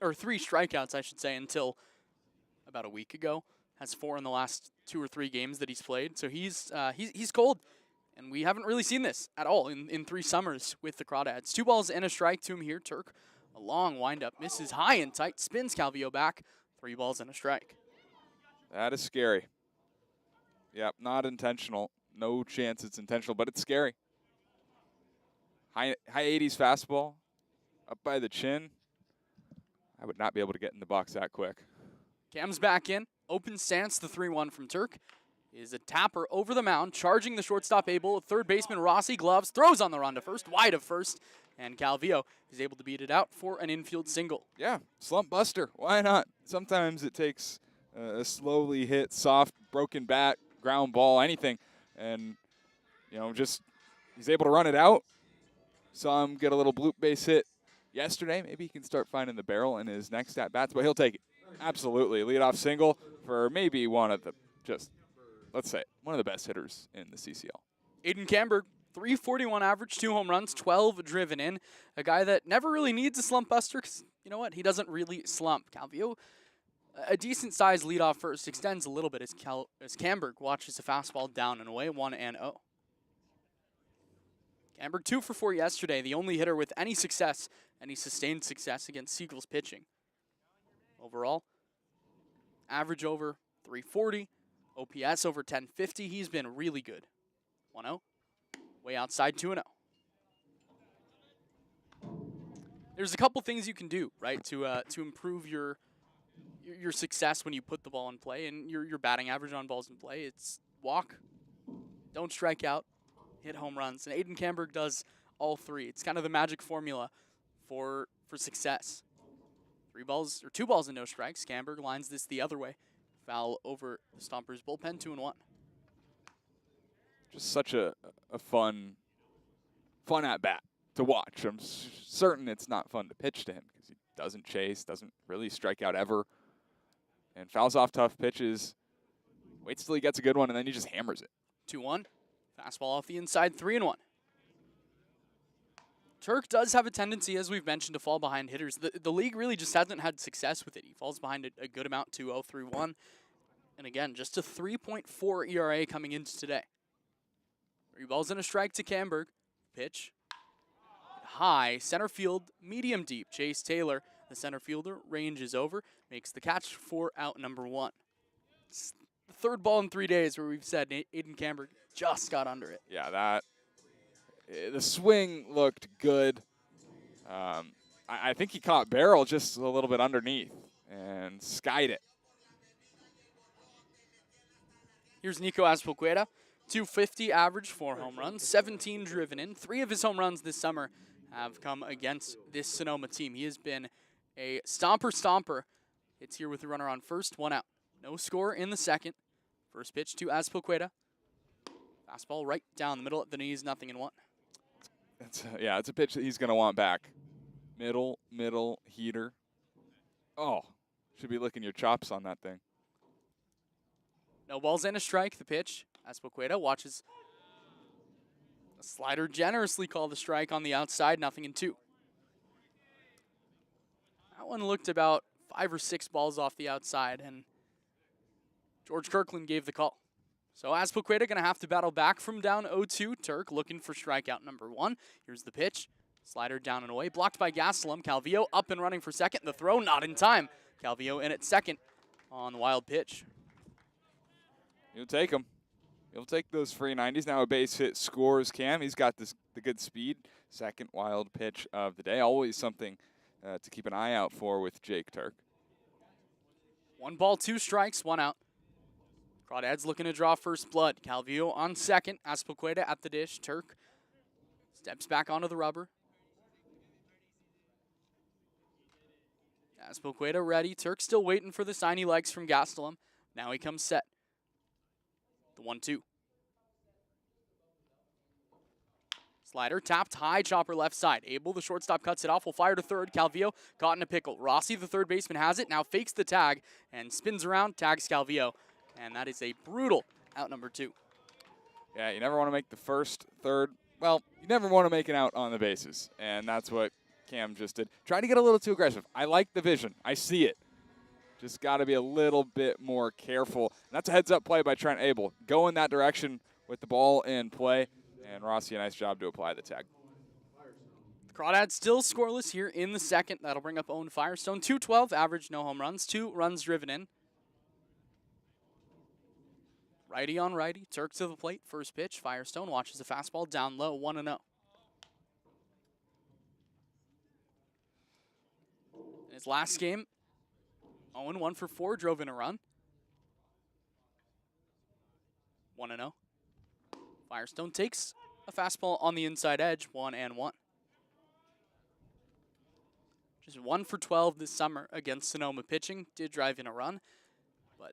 or 3 strikeouts, I should say, until about a week ago. Has 4 in the last 2 or 3 games that he's played. So he's cold. And we haven't really seen this at all in 3 summers with the Crawdads. 2 balls and a strike to him here. Turk, a long windup, misses high and tight, spins Calvillo back. 3 balls and a strike. That is scary. Yep, not intentional. No chance it's intentional, but it's scary. High 80s fastball, up by the chin. I would not be able to get in the box that quick. Cam's back in. Open stance, the 3-1 from Turk. Is a tapper over the mound, charging the shortstop Abel. Third baseman Rossi gloves, throws on the run to first, wide of first. And Calvillo is able to beat it out for an infield single. Yeah, slump buster. Why not? Sometimes it takes a slowly hit, soft, broken bat, ground ball, anything. And, just he's able to run it out. Saw him get a little bloop base hit yesterday. Maybe he can start finding the barrel in his next at-bats, but he'll take it. Absolutely. Leadoff single for maybe one of the, let's say, one of the best hitters in the CCL. Aiden Camberg, 341 average, 2 home runs, 12 driven in. A guy that never really needs a slump buster because, you know what, he doesn't really slump. Calvillo, a decent-sized leadoff first, extends a little bit as Camberg watches a fastball down and away, 1-0. Camberg 2 for 4 yesterday, the only hitter with any success, any sustained success against Seagull's pitching. Overall, average over 340, OPS over 1050. He's been really good. 1-0, way outside 2-0. There's a couple things you can do, right, to improve your success when you put the ball in play and your batting average on balls in play. It's walk, don't strike out, hit home runs. And Aiden Camberg does all 3. It's kind of the magic formula for success. 2 balls and no strikes. Camberg lines this the other way. Foul over the Stompers bullpen, 2-1. Just such a fun at bat to watch. I'm certain it's not fun to pitch to him because he doesn't chase, doesn't really strike out ever, and fouls off tough pitches. Waits till he gets a good one, and then he just hammers it. 2-1. Fastball off the inside, 3-1. Turk does have a tendency, as we've mentioned, to fall behind hitters. The league really just hasn't had success with it. He falls behind a good amount, 2-0, 3-1. And again, just a 3.4 ERA coming into today. 3 balls and a strike to Camberg. Pitch. High, center field, medium deep. Chase Taylor, the center fielder, ranges over, makes the catch for out number 1. It's the 3rd ball in 3 days where we've said Aiden Camberg just got under it. Yeah, the swing looked good. I think he caught barrel just a little bit underneath and skied it. Here's Nico Azpilicueta, 250 average, 4 home runs, 17 driven in. 3 of his home runs this summer have come against this Sonoma team. He has been a stomper. It's here with the runner on first, 1 out. No score in the second. First pitch to Azpilicueta. Fastball right down the middle at the knees, 0-1. It's a pitch that he's going to want back. Middle heater. Oh, should be licking your chops on that thing. No balls and a strike, the pitch. Azpilicueta watches a slider generously called the strike on the outside, 0-2. That one looked about 5 or 6 balls off the outside, and George Kirkland gave the call. So Azpilicueta going to have to battle back from down 0-2. Turk looking for strikeout number 1. Here's the pitch. Slider down and away. Blocked by Gastelum. Calvillo up and running for second. The throw not in time. Calvillo in at second on the wild pitch. He'll take them. He'll take those free 90s. Now a base hit scores Cam. He's got the good speed. Second wild pitch of the day. Always something to keep an eye out for with Jake Turk. 1 ball, 2 strikes, 1 out. Crawdads looking to draw first blood. Calvillo on second. Azpilicueta at the dish. Turk steps back onto the rubber. Azpilicueta ready. Turk still waiting for the sign he likes from Gastelum. Now he comes set. The 1-2. Slider tapped high, chopper left side. Abel, the shortstop, cuts it off. Will fire to third. Calvillo caught in a pickle. Rossi, the third baseman, has it. Now fakes the tag and spins around, tags Calvillo. And that is a brutal out number 2. Yeah, you never want to make the first, third. Well, you never want to make an out on the bases. And that's what Cam just did. Tried to get a little too aggressive. I like the vision. I see it. Just got to be a little bit more careful. And that's a heads-up play by Trent Abel. Go in that direction with the ball in play. And Rossi, a nice job to apply the tag. The Crawdads still scoreless here in the second. That'll bring up Owen Firestone. 212, average, no home runs. 2 runs driven in. Righty on righty. Turk to the plate. First pitch. Firestone watches the fastball down low. 1-0. In his last game, Owen 1 for 4, drove in a run. 1-0. Firestone takes a fastball on the inside edge, 1-1. Just 1 for 12 this summer against Sonoma pitching. Did drive in a run, but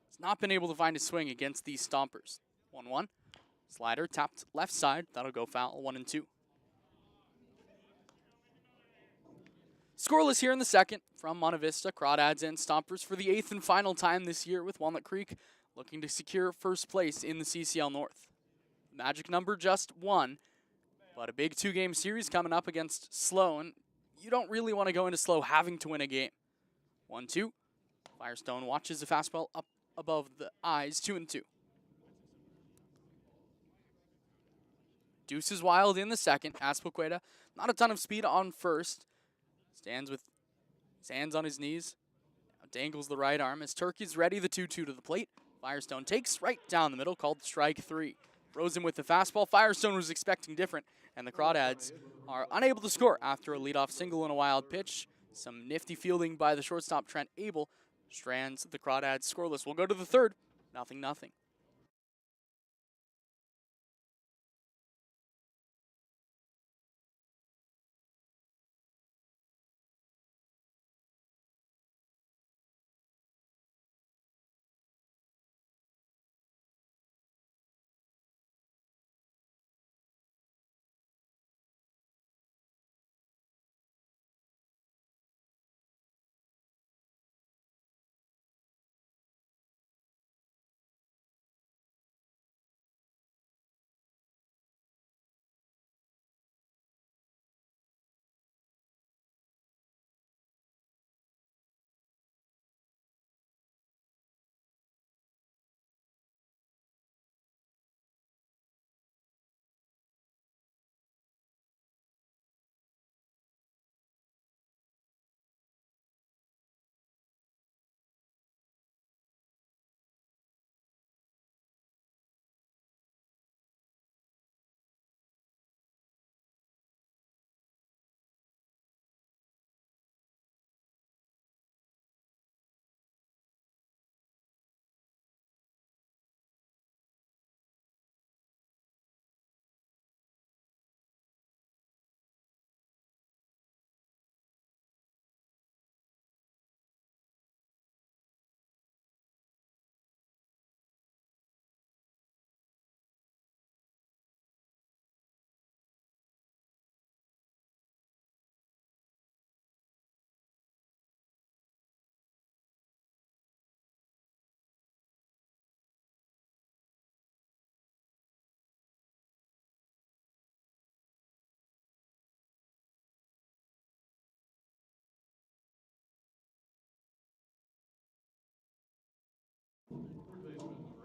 has not been able to find a swing against these Stompers. 1-1. Slider tapped left side. That'll go foul, 1-2. Scoreless here in the second from Monte Vista, Crawdads and Stompers for the 8th and final time this year, with Walnut Creek looking to secure first place in the CCL North. Magic number just 1, but a big 2-game series coming up against Slow, and you don't really want to go into Slow having to win a game. 1-2. Firestone watches the fastball up above the eyes, 2-2. Deuce is wild in the second. Aspoqueta, not a ton of speed on first. Stands with his hands on his knees. Now dangles the right arm as Turkey's ready, the 2-2 to the plate. Firestone takes right down the middle, called strike 3. Rosen with the fastball. Firestone was expecting different, and the Crawdads are unable to score after a leadoff single and a wild pitch. Some nifty fielding by the shortstop, Trent Abel, strands the Crawdads scoreless. We'll go to the third. 0-0.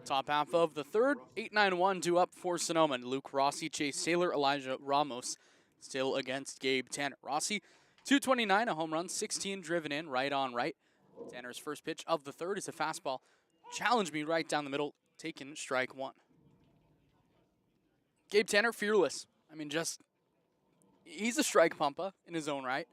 Top half of the third, 8-9-1, 2 up for Sonoma. Luke Rossi, Chase Taylor, Elijah Ramos still against Gabe Tanner. Rossi, 229, a home run, 16 driven in, right on right. Tanner's first pitch of the third is a fastball. Challenge me right down the middle, taken strike 1. Gabe Tanner, fearless. I mean, he's a strike pumper in his own right.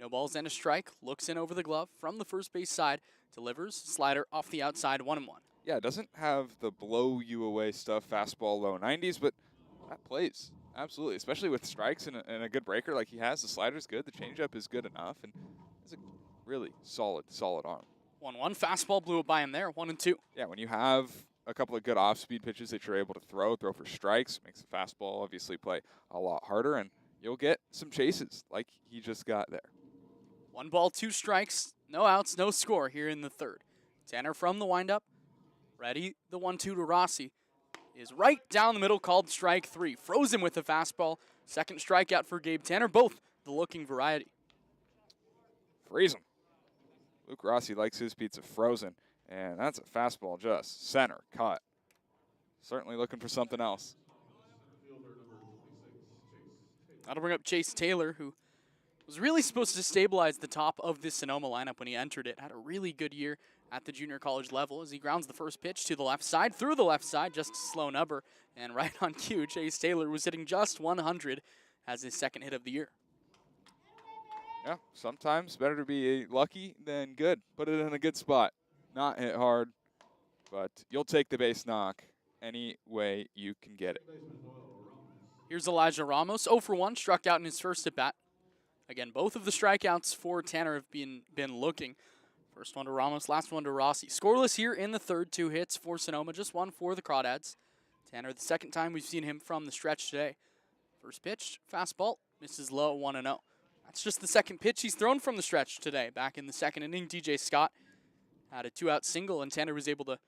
No balls and a strike, looks in over the glove from the first base side, delivers, slider off the outside, 1-1. Yeah, it doesn't have the blow you away stuff, fastball low 90s, but that plays. Absolutely, especially with strikes and a good breaker like he has. The slider's good, the changeup is good enough, and it's a really solid arm. 1-1, fastball blew it by him there, 1-2. Yeah, when you have a couple of good off-speed pitches that you're able to throw for strikes. Makes the fastball obviously play a lot harder, and you'll get some chases like he just got there. 1 ball, 2 strikes, no outs, no score here in the third. Tanner from the windup, ready, the 1-2 to Rossi. Is right down the middle, called strike 3. Frozen with the fastball. Second strikeout for Gabe Tanner, both the looking variety. Freeze him. Luke Rossi likes his pizza frozen, and that's a fastball just center cut. Certainly looking for something else. That'll bring up Chase Taylor, who was really supposed to stabilize the top of this Sonoma lineup when he entered it. Had a really good year at the junior college level as he grounds the first pitch to the left side, through the left side, just a slow number. And right on cue, Chase Taylor was hitting just 100 as his second hit of the year. Yeah, sometimes better to be lucky than good. Put it in a good spot. Not hit hard, but you'll take the base knock any way you can get it. Here's Elijah Ramos, 0 for 1, struck out in his first at bat. Again, both of the strikeouts for Tanner have been looking. First one to Ramos, last one to Rossi. Scoreless here in the third, 2 hits for Sonoma, just 1 for the Crawdads. Tanner, the second time we've seen him from the stretch today. First pitch, fastball, misses low, 1-0. That's just the second pitch he's thrown from the stretch today. Back in the second inning, DJ Scott had a 2-out single, and Tanner was able to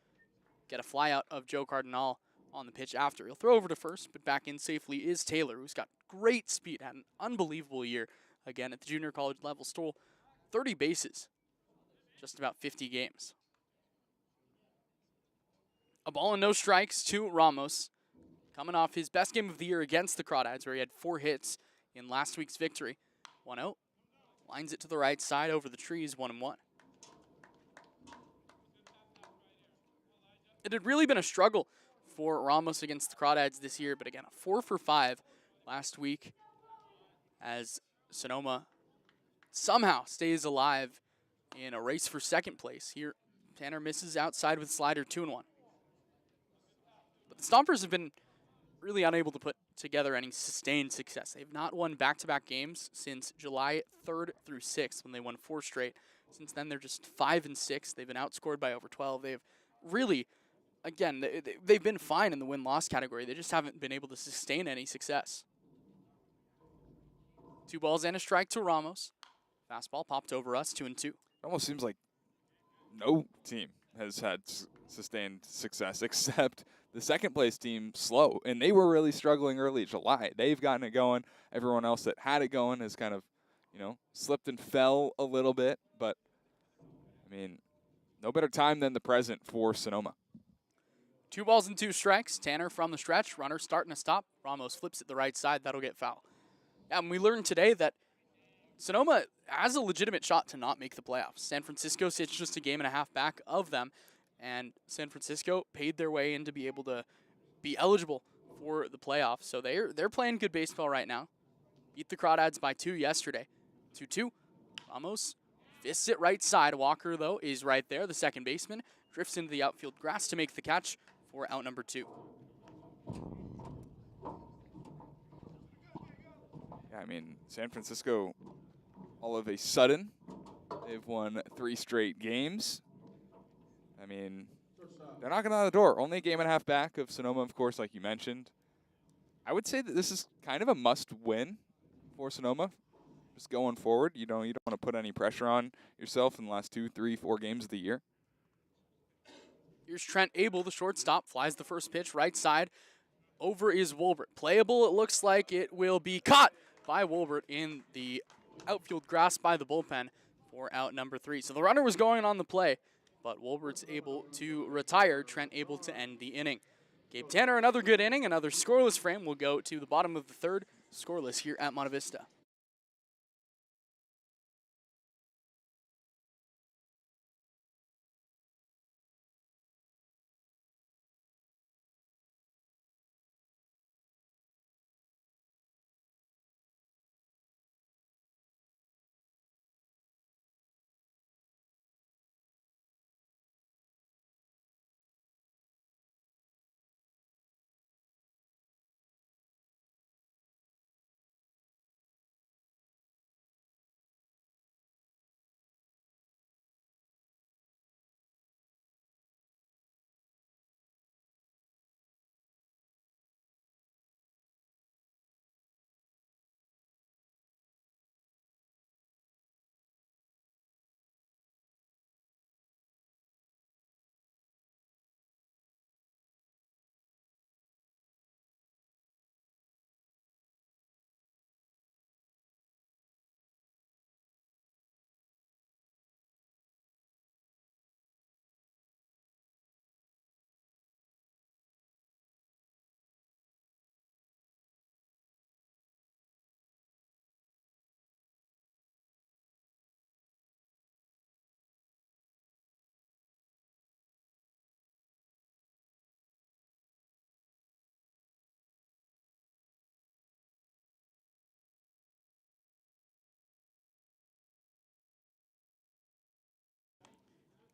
get a flyout of Joe Cardinal on the pitch after. He'll throw over to first, but back in safely is Taylor, who's got great speed, had an unbelievable year. Again, at the junior college level, stole 30 bases, just about 50 games. A ball and no strikes to Ramos, coming off his best game of the year against the Crawdads, where he had 4 hits in last week's victory. 1-0, lines it to the right side over the trees, 1-1. It had really been a struggle for Ramos against the Crawdads this year, but again, a 4 for 5 last week as Sonoma somehow stays alive in a race for second place. Here, Tanner misses outside with slider, 2-1. But the Stompers have been really unable to put together any sustained success. They've not won back-to-back games since July 3rd through 6th when they won 4 straight. Since then, they're just 5-6. They've been outscored by over 12. They've really, again, they've been fine in the win-loss category. They just haven't been able to sustain any success. 2 balls and a strike to Ramos. Fastball popped over us, 2-2. It almost seems like no team has had sustained success except the second place team, Slow, and they were really struggling early July. They've gotten it going. Everyone else that had it going has kind of, slipped and fell a little bit, but I mean, no better time than the present for Sonoma. 2 balls and 2 strikes. Tanner from the stretch. Runner starting to stop. Ramos flips it the right side. That'll get foul. And we learned today that Sonoma has a legitimate shot to not make the playoffs. San Francisco sits just a game and a half back of them, and San Francisco paid their way in to be able to be eligible for the playoffs. So they're playing good baseball right now. Beat the Crawdads by 2 yesterday. 2-2. Ramos fists it right side. Walker, though, is right there. The second baseman drifts into the outfield grass to make the catch for out number 2. Yeah, I mean, San Francisco, all of a sudden, they've won 3 straight games. I mean, they're knocking on the door. Only a game and a half back of Sonoma, of course, like you mentioned. I would say that this is kind of a must-win for Sonoma. Just going forward, you don't want to put any pressure on yourself in the last 2, 3, 4 games of the year. Here's Trent Abel, the shortstop, flies the first pitch right side. Over is Wolbert. Playable, it looks like it will be caught by Wolbert in the outfield grass by the bullpen for out number 3. So the runner was going on the play, but Wolbert's able to retire. Trent able to end the inning. Gabe Tanner, another good inning, another scoreless frame. Will go to the bottom of the third, scoreless here at Monte Vista.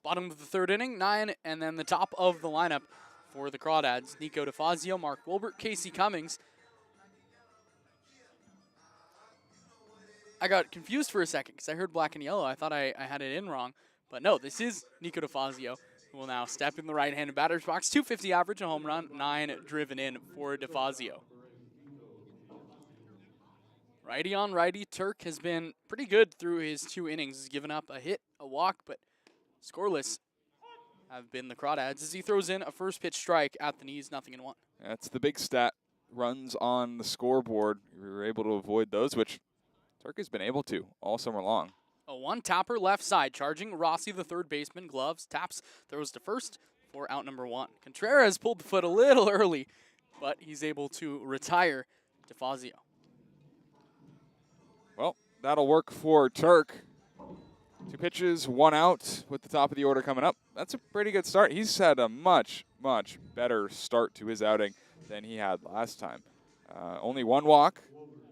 Bottom of the third inning, 9, and then the top of the lineup for the Crawdads. Nico DeFazio, Mark Wilbert, Casey Cummings. I got confused for a second because I heard black and yellow. I thought I had it in wrong. But no, this is Nico DeFazio, who will now step in the right-handed batter's box. 250 average, a home run, 9 driven in for DeFazio. Righty on righty, Turk has been pretty good through his 2 innings. He's given up a hit, a walk, but scoreless have been the Crawdads as he throws in a first pitch strike at the knees, 0-1. That's the big stat. Runs on the scoreboard. We were able to avoid those, which Turk has been able to all summer long. A one-tapper left side, charging Rossi, the third baseman, gloves, taps, throws to first for out number 1. Contreras pulled the foot a little early, but he's able to retire DeFazio. Well, that'll work for Turk. 2 pitches, 1 out with the top of the order coming up. That's a pretty good start. He's had a much, much better start to his outing than he had last time. Only 1 walk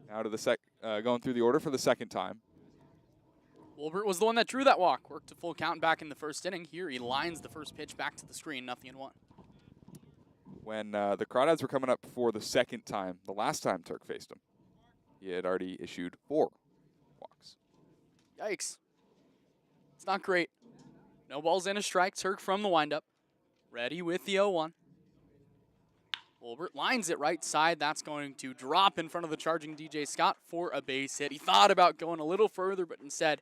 now to the going through the order for the second time. Wilbert was the one that drew that walk. Worked a full count back in the first inning. Here he lines the first pitch back to the screen, 0-1. When the Crawdads were coming up for the second time, the last time Turk faced him, he had already issued 4 walks. Yikes. It's not great. No balls in a strike. Turk from the windup. Ready with the 0-1. Wilbert lines it right side. That's going to drop in front of the charging DJ Scott for a base hit. He thought about going a little further, but instead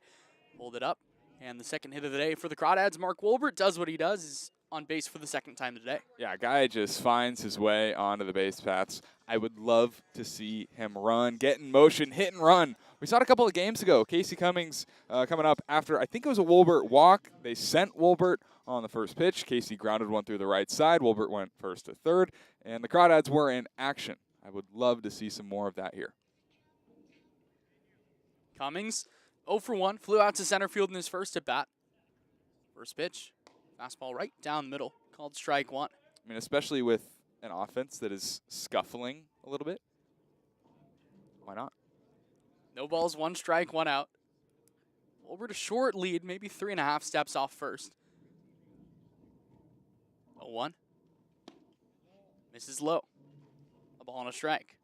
pulled it up. And the second hit of the day for the Crawdads, Mark Wilbert does what he does, is on base for the second time today. Yeah, guy just finds his way onto the base paths. I would love to see him run, get in motion, hit and run. We saw it a couple of games ago. Casey Cummings coming up after, I think it was a Wilbert walk. They sent Wilbert on the first pitch. Casey grounded one through the right side. Wilbert went first to third, and the Crawdads were in action. I would love to see some more of that here. Cummings, 0 for 1, flew out to center field in his first at bat. First pitch, fastball right down the middle, called strike 1. I mean, especially with an offense that is scuffling a little bit. Why not? No balls, 1 strike, 1 out. Wilbert a short lead, maybe 3.5 steps off first. 0-1. Misses low. A ball and a strike.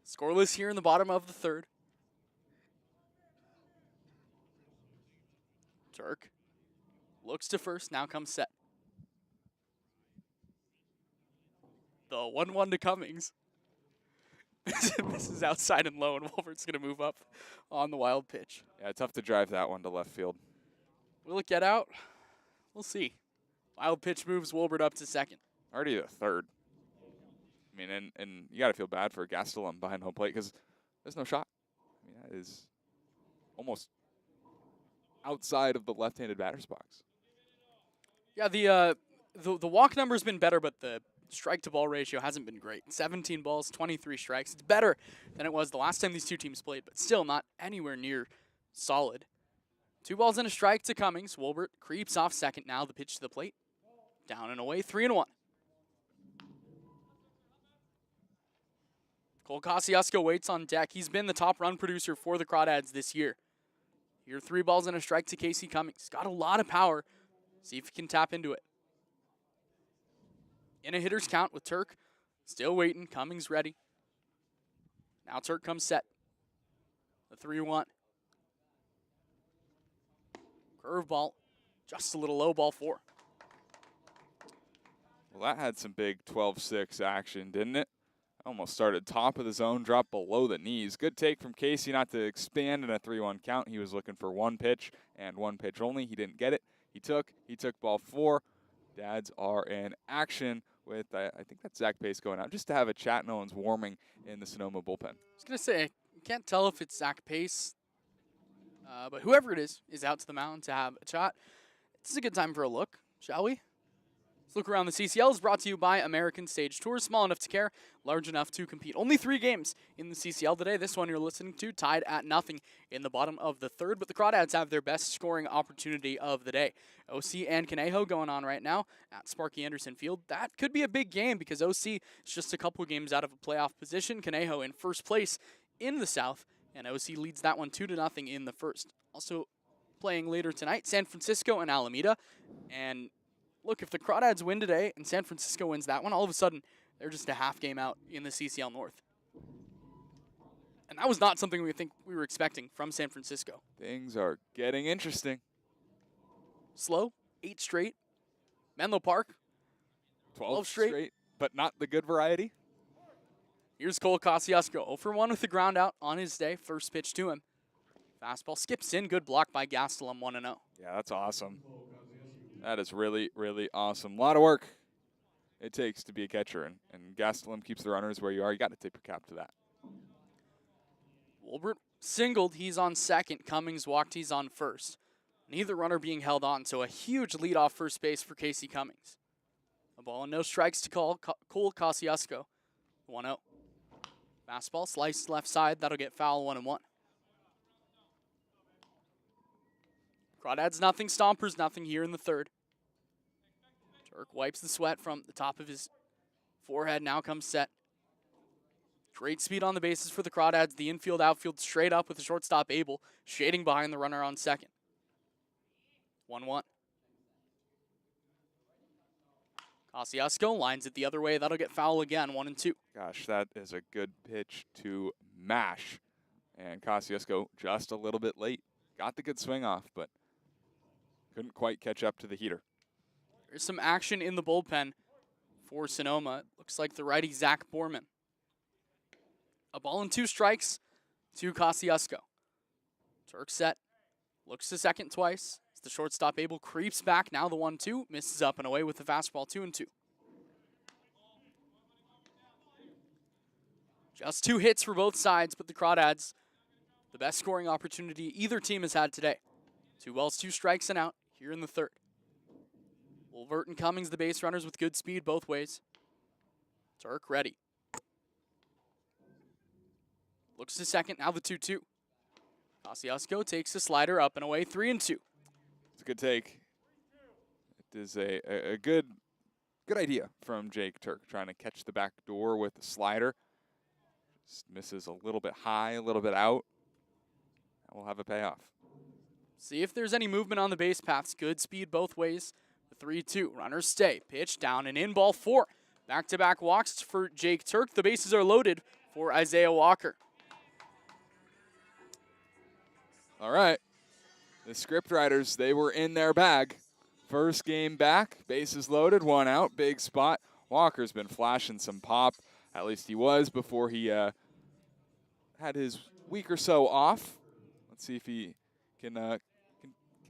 Scoreless here in the bottom of the third. Turk looks to first, now comes set. The 1-1 to Cummings. This is outside and low, and Wilbert's going to move up on the wild pitch. Yeah, tough to drive that one to left field. Will it get out? We'll see. Wild pitch moves Wilbert up to second. Already at third. I mean, and you got to feel bad for Gastelum behind home plate because there's no shot. I mean, that is almost outside of the left-handed batter's box. Yeah, the walk number's been better, but the strike-to-ball ratio hasn't been great. 17 balls, 23 strikes. It's better than it was the last time these two teams played, but still not anywhere near solid. 2 balls and a strike to Cummings. Wilbert creeps off second now. The pitch to the plate. Down and away, 3-1. Cole Kosciuszko waits on deck. He's been the top run producer for the Crawdads this year. Here, 3 balls and a strike to Casey Cummings. Got a lot of power. See if he can tap into it. In a hitter's count with Turk. Still waiting. Cummings ready. Now Turk comes set. The 3-1. Curveball. Just a little low, ball 4. Well, that had some big 12-6 action, didn't it? Almost started top of the zone, dropped below the knees. Good take from Casey not to expand in a 3-1 count. He was looking for 1 pitch and 1 pitch only. He didn't get it. He took ball 4. Dads are in action with, I think that's Zach Pace going out, just to have a chat. No one's warming in the Sonoma bullpen. I was going to say, you can't tell if it's Zach Pace, but whoever it is out to the mound to have a chat. This is a good time for a look, shall we? Let's look around. The CCL is brought to you by American Stage Tours. Small enough to care, large enough to compete. Only 3 games in the CCL today. This one you're listening to tied at 0 in the bottom of the third, but the Crawdads have their best scoring opportunity of the day. OC and Conejo going on right now at Sparky Anderson Field. That could be a big game because OC is just a couple games out of a playoff position. Conejo in first place in the South, and OC leads that one 2-0 in the first. Also playing later tonight, San Francisco and Alameda. And look, if the Crawdads win today and San Francisco wins that one, all of a sudden they're just a half game out in the CCL North. And that was not something we were expecting from San Francisco. Things are getting interesting. Slow, 8 straight. Menlo Park, 12 straight. But not the good variety. Here's Cole Kosciuszko, 0 for 1 with the ground out on his day. First pitch to him. Fastball skips in, good block by Gastelum, 1-0. Yeah, that's awesome. That is really, really awesome. A lot of work it takes to be a catcher, and Gastelum keeps the runners where you are. You got to tip your cap to that. Wolbert singled, he's on second. Cummings walked, he's on first. Neither runner being held on, so a huge lead off first base for Casey Cummings. A ball and no strikes to call. Cole Kosciuszko, 1-0. Fastball sliced left side, that'll get foul, 1-1. Crawdads nothing, Stompers nothing here in the third. Turk wipes the sweat from the top of his forehead, now comes set. Great speed on the bases for the Crawdads. The infield, outfield straight up with the shortstop Abel, shading behind the runner on second. 1-1. Kosciuszko lines it the other way. That'll get foul again, 1-2. Gosh, that is a good pitch to mash. And Kosciuszko just a little bit late. Got the good swing off, but couldn't quite catch up to the heater. There's some action in the bullpen for Sonoma. Looks like the righty Zach Borman. A ball and 2 strikes to Kosciuszko. Turk set. Looks to second twice. As the shortstop Abel creeps back. Now the 1-2. Misses up and away with the fastball, 2-2. Just 2 hits for both sides, but the Crawdads, the best scoring opportunity either team has had today. 2 balls, 2 strikes and out here in the third. Wolvert and Cummings, the base runners with good speed both ways. Turk ready. Looks to second, now the 2-2. Kosciuszko takes the slider up and away, 3-2. It's a good take. It is a good idea from Jake Turk, trying to catch the back door with the slider. Just misses a little bit high, a little bit out. That will have a payoff. See if there's any movement on the base paths. Good speed both ways. The 3-2. Runners stay. Pitch down and in. Ball 4. Back-to-back walks for Jake Turk. The bases are loaded for Isaiah Walker. All right. The script writers, they were in their bag. First game back. Bases loaded. 1 out. Big spot. Walker's been flashing some pop. At least he was before he had his week or so off. Let's see if he can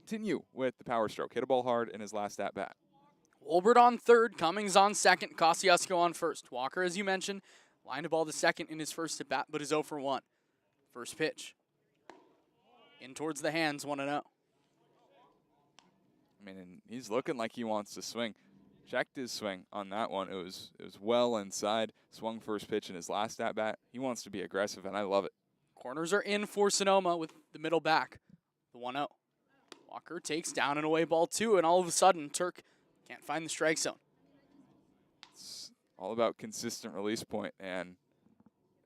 continue with the power stroke. Hit a ball hard in his last at-bat. Wolbert on third, Cummings on second, Kosciuszko on first. Walker, as you mentioned, lined a ball to second in his first at-bat, but is 0 for 1. First pitch. In towards the hands, 1-0. I mean, and he's looking like he wants to swing. Checked his swing on that one. It was well inside. Swung first pitch in his last at-bat. He wants to be aggressive, and I love it. Corners are in for Sonoma with the middle back. The 1-0. Walker takes down and away ball 2, and all of a sudden, Turk can't find the strike zone. It's all about consistent release point, and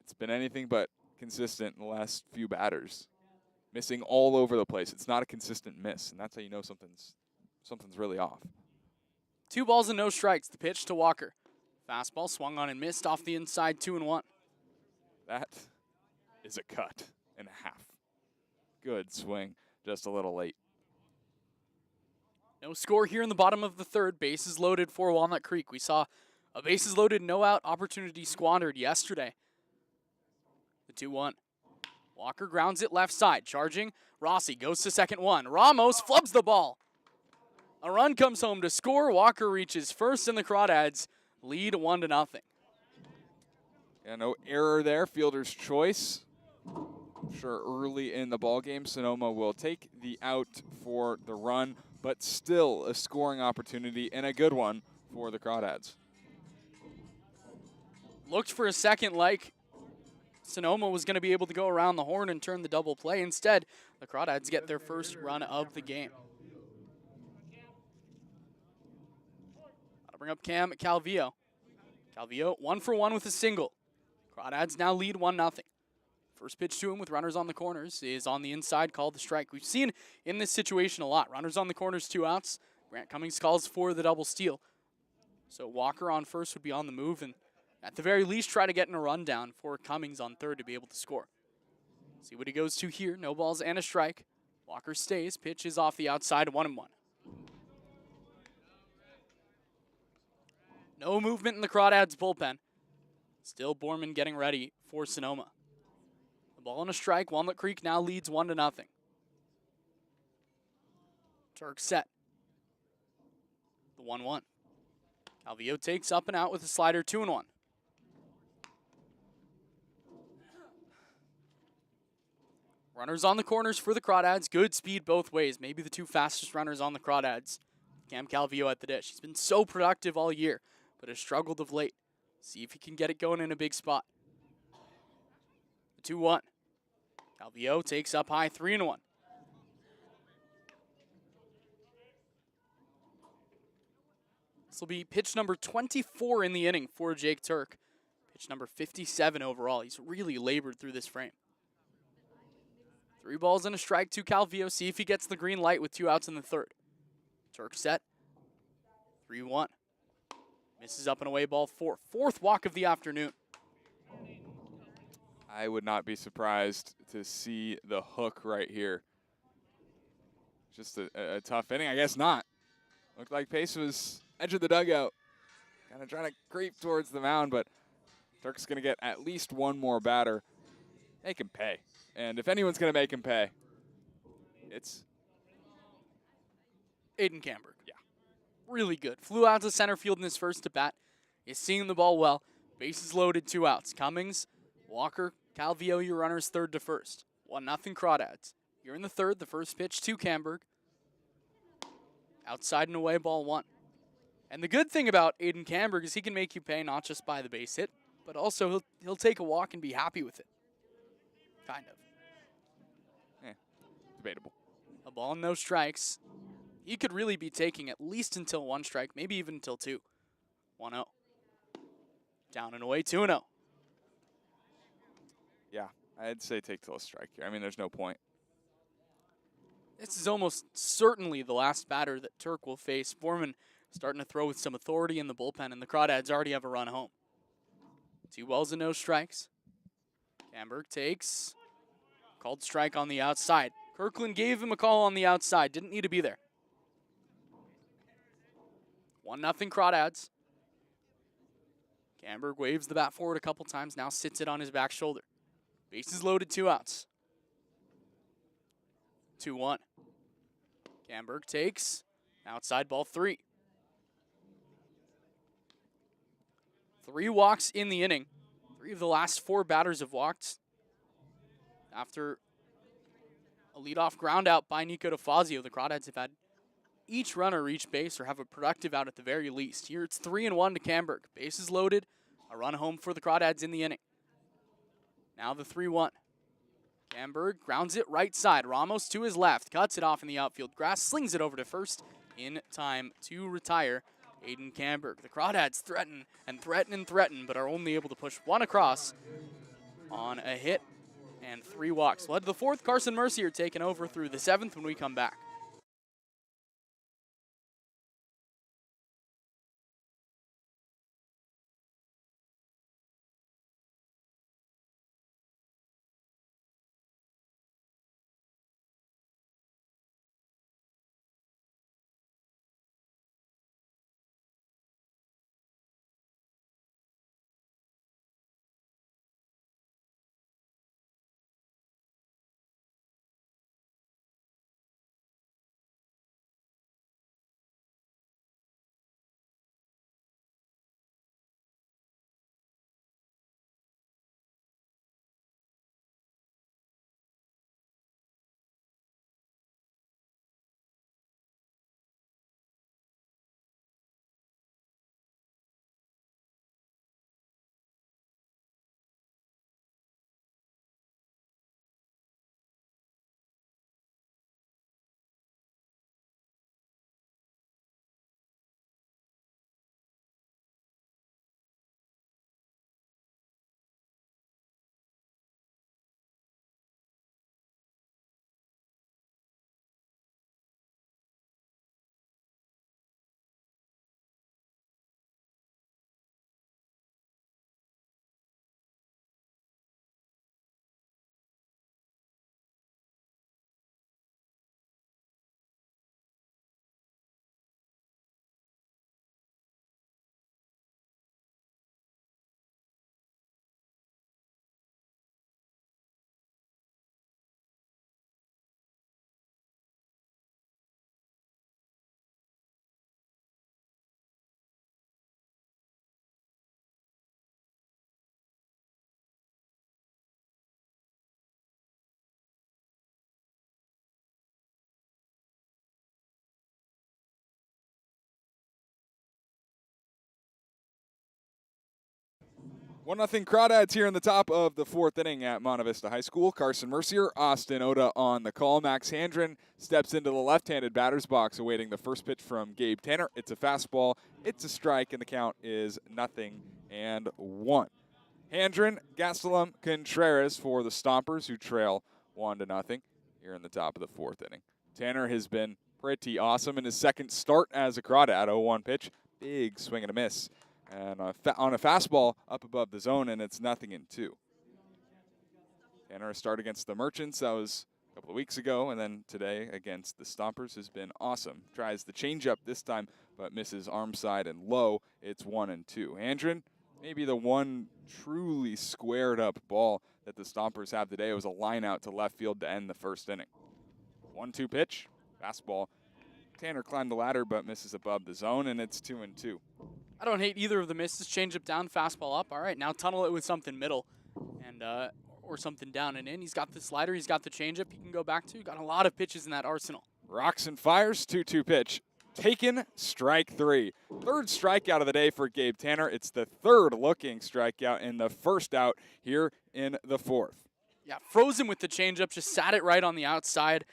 it's been anything but consistent in the last few batters. Missing all over the place. It's not a consistent miss, and that's how you know something's really off. 2 balls and no strikes. The pitch to Walker. Fastball swung on and missed off the inside, 2-1. That is a cut and a half. Good swing, just a little late. No score here in the bottom of the third. Bases loaded for Walnut Creek. We saw a bases loaded, no out opportunity squandered yesterday. The 2-1. Walker grounds it left side. Charging. Rossi goes to second 1. Ramos flubs the ball. A run comes home to score. Walker reaches first, and the Crawdads lead 1-0. Yeah, no error there. Fielder's choice. I'm sure early in the ballgame, Sonoma will take the out for the run, but still a scoring opportunity and a good one for the Crawdads. Looked for a second like Sonoma was going to be able to go around the horn and turn the double play. Instead, the Crawdads get their first run of the game. I'll bring up Cam Calvillo. Calvillo 1 for 1 with a single. Crawdads now lead 1-0. First pitch to him with runners on the corners is on the inside, called the strike. We've seen in this situation a lot. Runners on the corners, 2 outs. Grant Cummings calls for the double steal. So Walker on first would be on the move and at the very least try to get in a rundown for Cummings on third to be able to score. See what he goes to here. No balls and a strike. Walker stays. Pitch is off the outside, 1-1. No movement in the Crawdads bullpen. Still Borman getting ready for Sonoma. The ball and a strike. Walnut Creek now leads 1-0. Turk set. The 1-1. Calvillo takes up and out with a slider, 2-1. Runners on the corners for the Crawdads. Good speed both ways. Maybe the 2 fastest runners on the Crawdads. Cam Calvillo at the dish. He's been so productive all year, but has struggled of late. See if he can get it going in a big spot. The 2-1. Calvillo takes up high, 3-1. This will be pitch number 24 in the inning for Jake Turk. Pitch number 57 overall. He's really labored through this frame. 3 balls and a strike to Calvillo. See if he gets the green light with 2 outs in the third. Turk set. 3-1. Misses up and away, ball 4. 4th walk of the afternoon. I would not be surprised to see the hook right here. Just a tough inning. I guess not. Looked like Pace was edge of the dugout. Kind of trying to creep towards the mound, but Turk's going to get at least one more batter. Make him pay. And if anyone's going to make him pay, it's Aiden Camberg. Yeah. Really good. Flew out to center field in his first at bat. Is seeing the ball well. Bases loaded, 2 outs. Cummings, Walker, Calvillo, your runners third to first. 1-0 Crawdads. You're in the third. The first pitch to Camberg. Outside and away, ball 1. And the good thing about Aiden Camberg is he can make you pay not just by the base hit, but also he'll take a walk and be happy with it. Kind of. debatable. A ball and no strikes. He could really be taking at least until 1 strike, maybe even until 2. 1-0. Down and away, 2-0. Yeah, I'd say take till a strike here. I mean, there's no point. This is almost certainly the last batter that Turk will face. Borman starting to throw with some authority in the bullpen, and the Crawdads already have a run home. 2 balls and no strikes. Camberg takes. Called strike on the outside. Kirkland gave him a call on the outside. Didn't need to be there. 1-0 Crawdads. Camberg waves the bat forward a couple times. Now sits it on his back shoulder. Bases loaded, 2 outs. 2-1. Camberg takes. Outside ball 3. 3 walks in the inning. 3 of the last 4 batters have walked after a leadoff ground out by Nico DeFazio. The Crawdads have had each runner reach base or have a productive out at the very least. Here it's 3-1 to Camberg. Bases loaded. A run home for the Crawdads in the inning. Now the 3-1. Camberg grounds it right side. Ramos to his left. Cuts it off in the outfield grass. Slings it over to first in time to retire Aiden Camberg. The Crawdads threaten and threaten and threaten, but are only able to push 1 across on a hit and 3 walks. Led to the 4th, Carson Mercier taking over through the 7th when we come back. 1-0 Crawdads here in the top of the 4th inning at Monte Vista High School. Carson Mercier, Austin Oda on the call. Max Handren steps into the left-handed batter's box awaiting the first pitch from Gabe Tanner. It's a fastball, it's a strike, and the count is 0-1. Handren, Gastelum, Contreras for the Stompers, who trail 1-0 here in the top of the 4th inning. Tanner has been pretty awesome in his second start as a Crawdad. 0-1 pitch, big swing and a miss. And on a fastball up above the zone, and it's 0-2. Tanner started against the Merchants. That was a couple of weeks ago, and then today against the Stompers has been awesome. Tries the changeup this time, but misses arm side and low. It's 1-2. Handren, maybe the one truly squared up ball that the Stompers have today. It was a line out to left field to end the first inning. 1-2 pitch, fastball. Tanner climbed the ladder, but misses above the zone, and it's 2-2. I don't hate either of the misses. Changeup down, fastball up. All right, now tunnel it with something middle, and or something down and in. He's got the slider. He's got the changeup. He can go back to. Got a lot of pitches in that arsenal. Rocks and fires. 2-2 pitch. Taken. Strike 3. Third strikeout of the day for Gabe Tanner. It's the third looking strikeout and the first out here in the 4th. Yeah, frozen with the changeup. Just sat it right on the outside.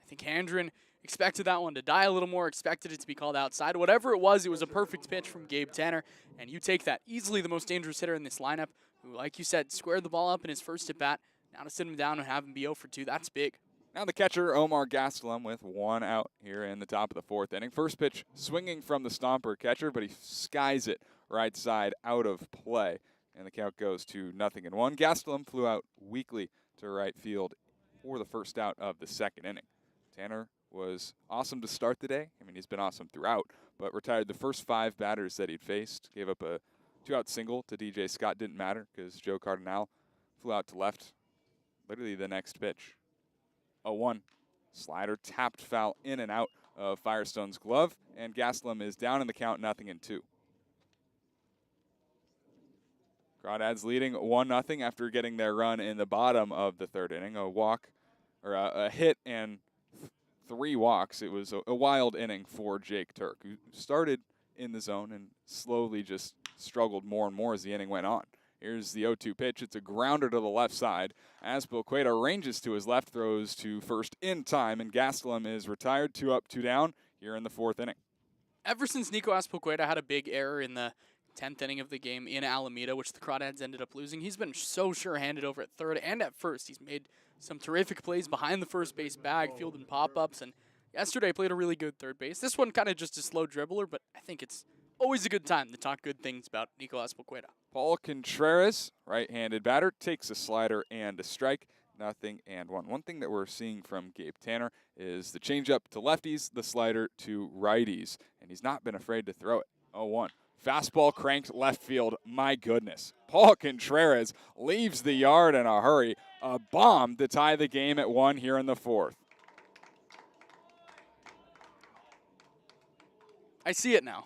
I think Handren expected that one to die a little more, expected it to be called outside. Whatever it was a perfect pitch from Gabe Tanner, and you take that. Easily the most dangerous hitter in this lineup, who, like you said, squared the ball up in his first at-bat. Now to sit him down and have him be 0 for 2, that's big. Now the catcher, Omar Gastelum, with 1 out here in the top of the 4th inning. First pitch swinging from the Stomper catcher, but he skies it right side out of play, and the count goes to 0-1. Gastelum flew out weakly to right field for the first out of the 2nd inning. Tanner was awesome to start the day. I mean, he's been awesome throughout, but retired the first 5 batters that he'd faced. Gave up a 2-out single to DJ Scott. Didn't matter because Joe Cardinale flew out to left literally the next pitch. 0-1. Slider tapped foul in and out of Firestone's glove, and Gastelum is down in the count 0-2. Crawdads leading 1-0 after getting their run in the bottom of the 3rd inning. A walk, or a hit and 3 walks. It was a wild inning for Jake Turk, who started in the zone and slowly just struggled more and more as the inning went on. Here's the 0-2 pitch. It's a grounder to the left side. As Bilqueda ranges to his left, throws to first in time, and Gastelum is retired. 2 up, 2 down here in the 4th inning. Ever since Nico Aspilcueta had a big error in the 10th inning of the game in Alameda, which the Crawdads ended up losing, he's been so sure-handed over at third and at first. He's made some terrific plays behind the first base bag, fielding pop-ups, and yesterday played a really good third base. This one kind of just a slow dribbler, but I think it's always a good time to talk good things about Nico Aspilcueta. Paul Contreras, right-handed batter, takes a slider and a strike. 0-1. One thing that we're seeing from Gabe Tanner is the changeup to lefties, the slider to righties, and he's not been afraid to throw it. 0-1. Fastball cranked left field. My goodness. Paul Contreras leaves the yard in a hurry. A bomb to tie the game at 1 here in the 4th. I see it now.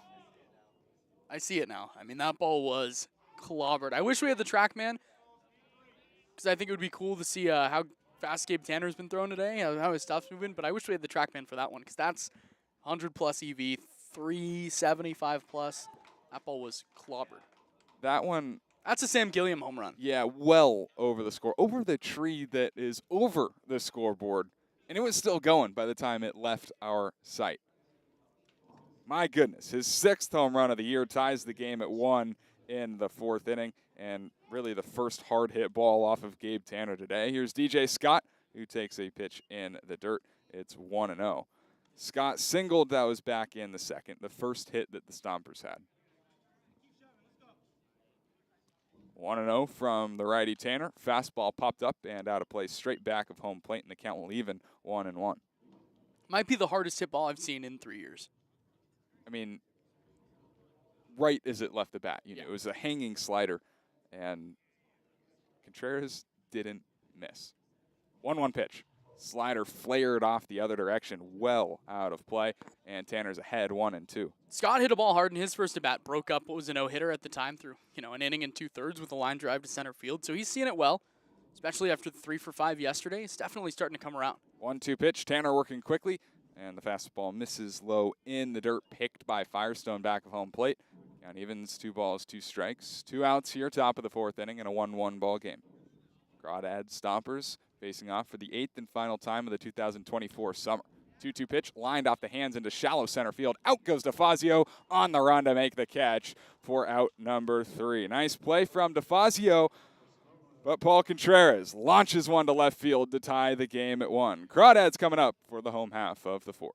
I mean, that ball was clobbered. I wish we had the TrackMan, because I think it would be cool to see how fast Gabe Tanner's been throwing today, how his stuff's moving, but I wish we had the TrackMan for that one, because that's 100-plus EV, 375-plus. That ball was clobbered. That one. That's a Sam Gilliam home run. Yeah, well over the score. Over the tree that is over the scoreboard. And it was still going by the time it left our sight. My goodness. His 6th home run of the year ties the game at 1 in the 4th inning. And really the first hard hit ball off of Gabe Tanner today. Here's DJ Scott, who takes a pitch in the dirt. It's 1-0. Scott singled, that was back in the 2nd. The first hit that the Stompers had. 1-0 from the righty Tanner. Fastball popped up and out of play straight back of home plate, and the count will even 1-1. Might be the hardest hit ball I've seen in 3 years. I mean, right as it left the bat. You know, it was a hanging slider, and Contreras didn't miss. 1-1 pitch. Slider flared off the other direction, well out of play, and Tanner's ahead 1-2. Scott hit a ball hard in his first at-bat, broke up what was a no-hitter at the time through, an inning and 2/3 with a line drive to center field. So he's seeing it well, especially after the 3 for 5 yesterday. It's definitely starting to come around. 1-2 pitch. Tanner working quickly, and the fastball misses low in the dirt, picked by Firestone back of home plate. Count evens, 2 balls, 2 strikes. 2 outs here, top of the 4th inning, in a 1-1 ball game. Crawdads Stompers facing off for the 8th and final time of the 2024 summer. 2-2 pitch lined off the hands into shallow center field. Out goes DeFazio on the run to make the catch for out number 3. Nice play from DeFazio, but Paul Contreras launches one to left field to tie the game at 1. Crawdads coming up for the home half of the 4th.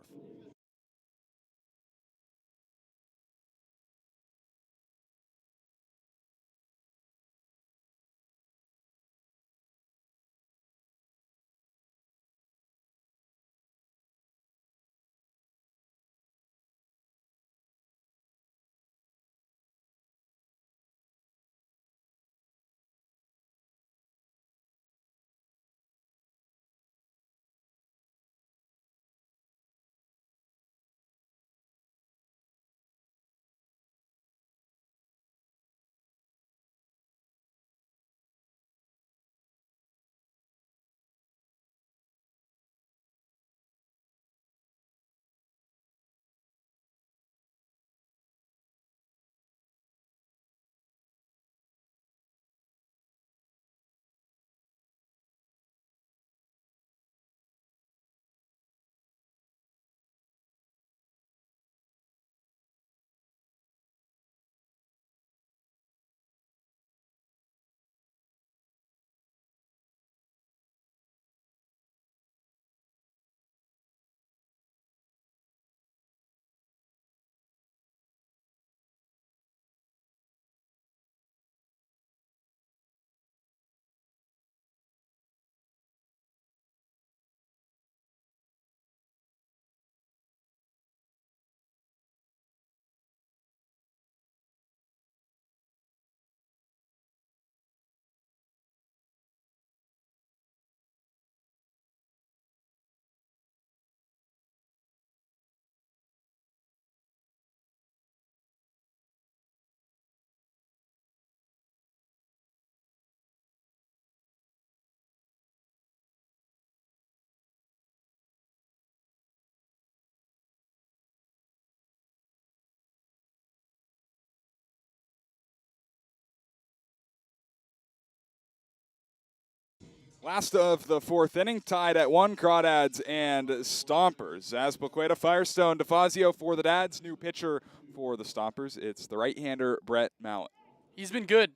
Last of the 4th inning, tied at 1, Crawdads and Stompers. Azpilicueta, Firestone, DeFazio for the Dads. New pitcher for the Stompers. It's the right-hander, Brett Mallett. He's been good.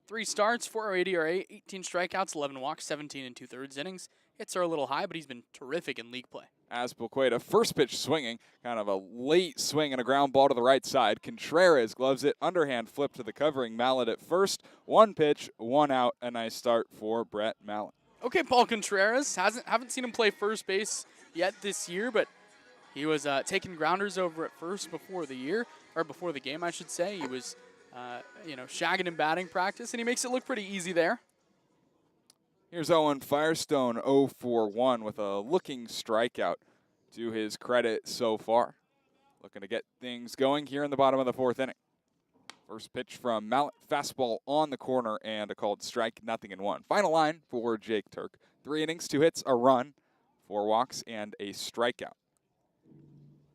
3 starts, 4.08 ERA, 18 strikeouts, 11 walks, 17 and 2/3 innings. Hits are a little high, but he's been terrific in league play. Azpilicueta, first pitch swinging, kind of a late swing and a ground ball to the right side. Contreras gloves it, underhand flip to the covering Mallett at first. 1 pitch, 1 out. A nice start for Brett Mallett. Okay, Paul Contreras. Haven't seen him play first base yet this year, but he was taking grounders over at first before the game, I should say. He was, shagging in batting practice, and he makes it look pretty easy there. Here's Owen Firestone, 0-for-1 with a looking strikeout to his credit so far. Looking to get things going here in the bottom of the 4th inning. First pitch from Mallett, fastball on the corner, and a called strike, 0-1. Final line for Jake Turk. 3 innings, 2 hits, a run, 4 walks, and a strikeout.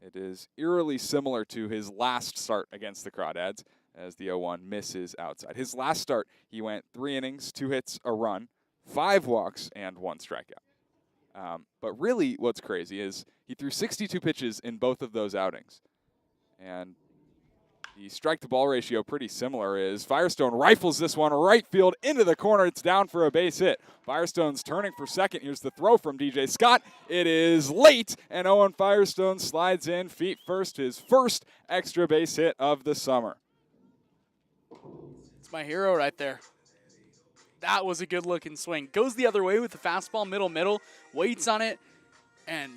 It is eerily similar to his last start against the Crawdads, as the 0-1 misses outside. His last start, he went 3 innings, 2 hits, a run, 5 walks, and 1 strikeout. But really what's crazy is he threw 62 pitches in both of those outings. And the strike-to-ball ratio pretty similar is Firestone rifles this one right field into the corner. It's down for a base hit. Firestone's turning for second. Here's the throw from DJ Scott. It is late, and Owen Firestone slides in feet first, his first extra base hit of the summer. It's my hero right there. That was a good-looking swing. Goes the other way with the fastball, middle, waits on it, and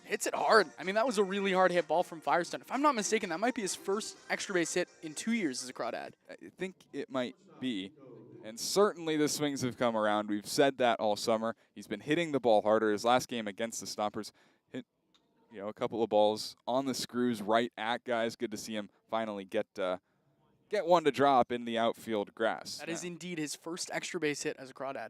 hits it hard. I mean, that was a really hard hit ball from Firestone. If I'm not mistaken, that might be his first extra base hit in 2 years as a Crawdad. I think it might be. And certainly the swings have come around. We've said that all summer. He's been hitting the ball harder. His last game against the Stompers hit, a couple of balls on the screws right at guys. Good to see him finally get one to drop in the outfield grass. That is indeed his first extra base hit as a Crawdad.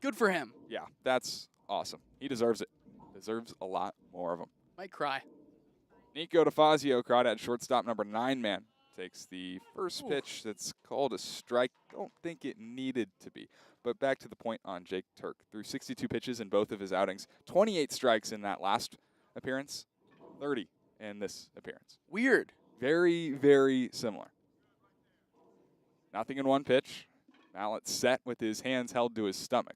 Good for him. Yeah, that's awesome. He deserves it. Deserves a lot more of them. Might cry. Nico DeFazio, Crawdad shortstop number 9 man, takes the first pitch that's called a strike. Don't think it needed to be. But back to the point on Jake Turk. Threw 62 pitches in both of his outings, 28 strikes in that last appearance, 30 in this appearance. Weird. Very, very similar. Nothing in one pitch. Mallet set with his hands held to his stomach.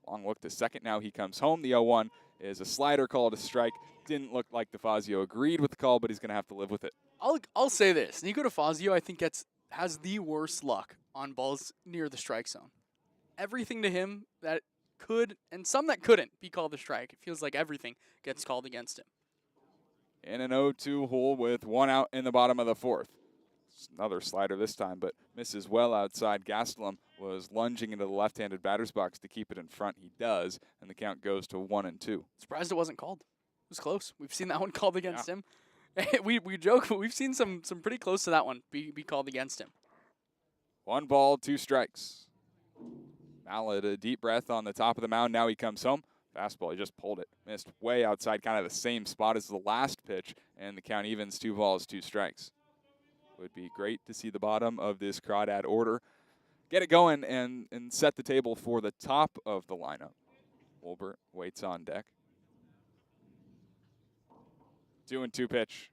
Long look to second. Now he comes home. The 0-1 is a slider called a strike. Didn't look like DeFazio agreed with the call, but he's going to have to live with it. I'll say this. Nico DeFazio, I think, has the worst luck on balls near the strike zone. Everything to him that could, and some that couldn't, be called a strike. It feels like everything gets called against him. In an 0-2 hole with 1 out in the bottom of the 4th. Another slider this time, but misses well outside. Gastelum was lunging into the left-handed batter's box to keep it in front. He does, and the count goes to 1-2. Surprised it wasn't called. It was close. We've seen that one called against him. we joke, but we've seen some pretty close to that one be called against him. 1 ball, 2 strikes. Mallet, a deep breath on the top of the mound. Now he comes home. Fastball, he just pulled it. Missed way outside, kind of the same spot as the last pitch, and the count evens 2 balls, 2 strikes. Would be great to see the bottom of this Crawdad order get it going and set the table for the top of the lineup. Wolbert waits on deck. 2-2 pitch.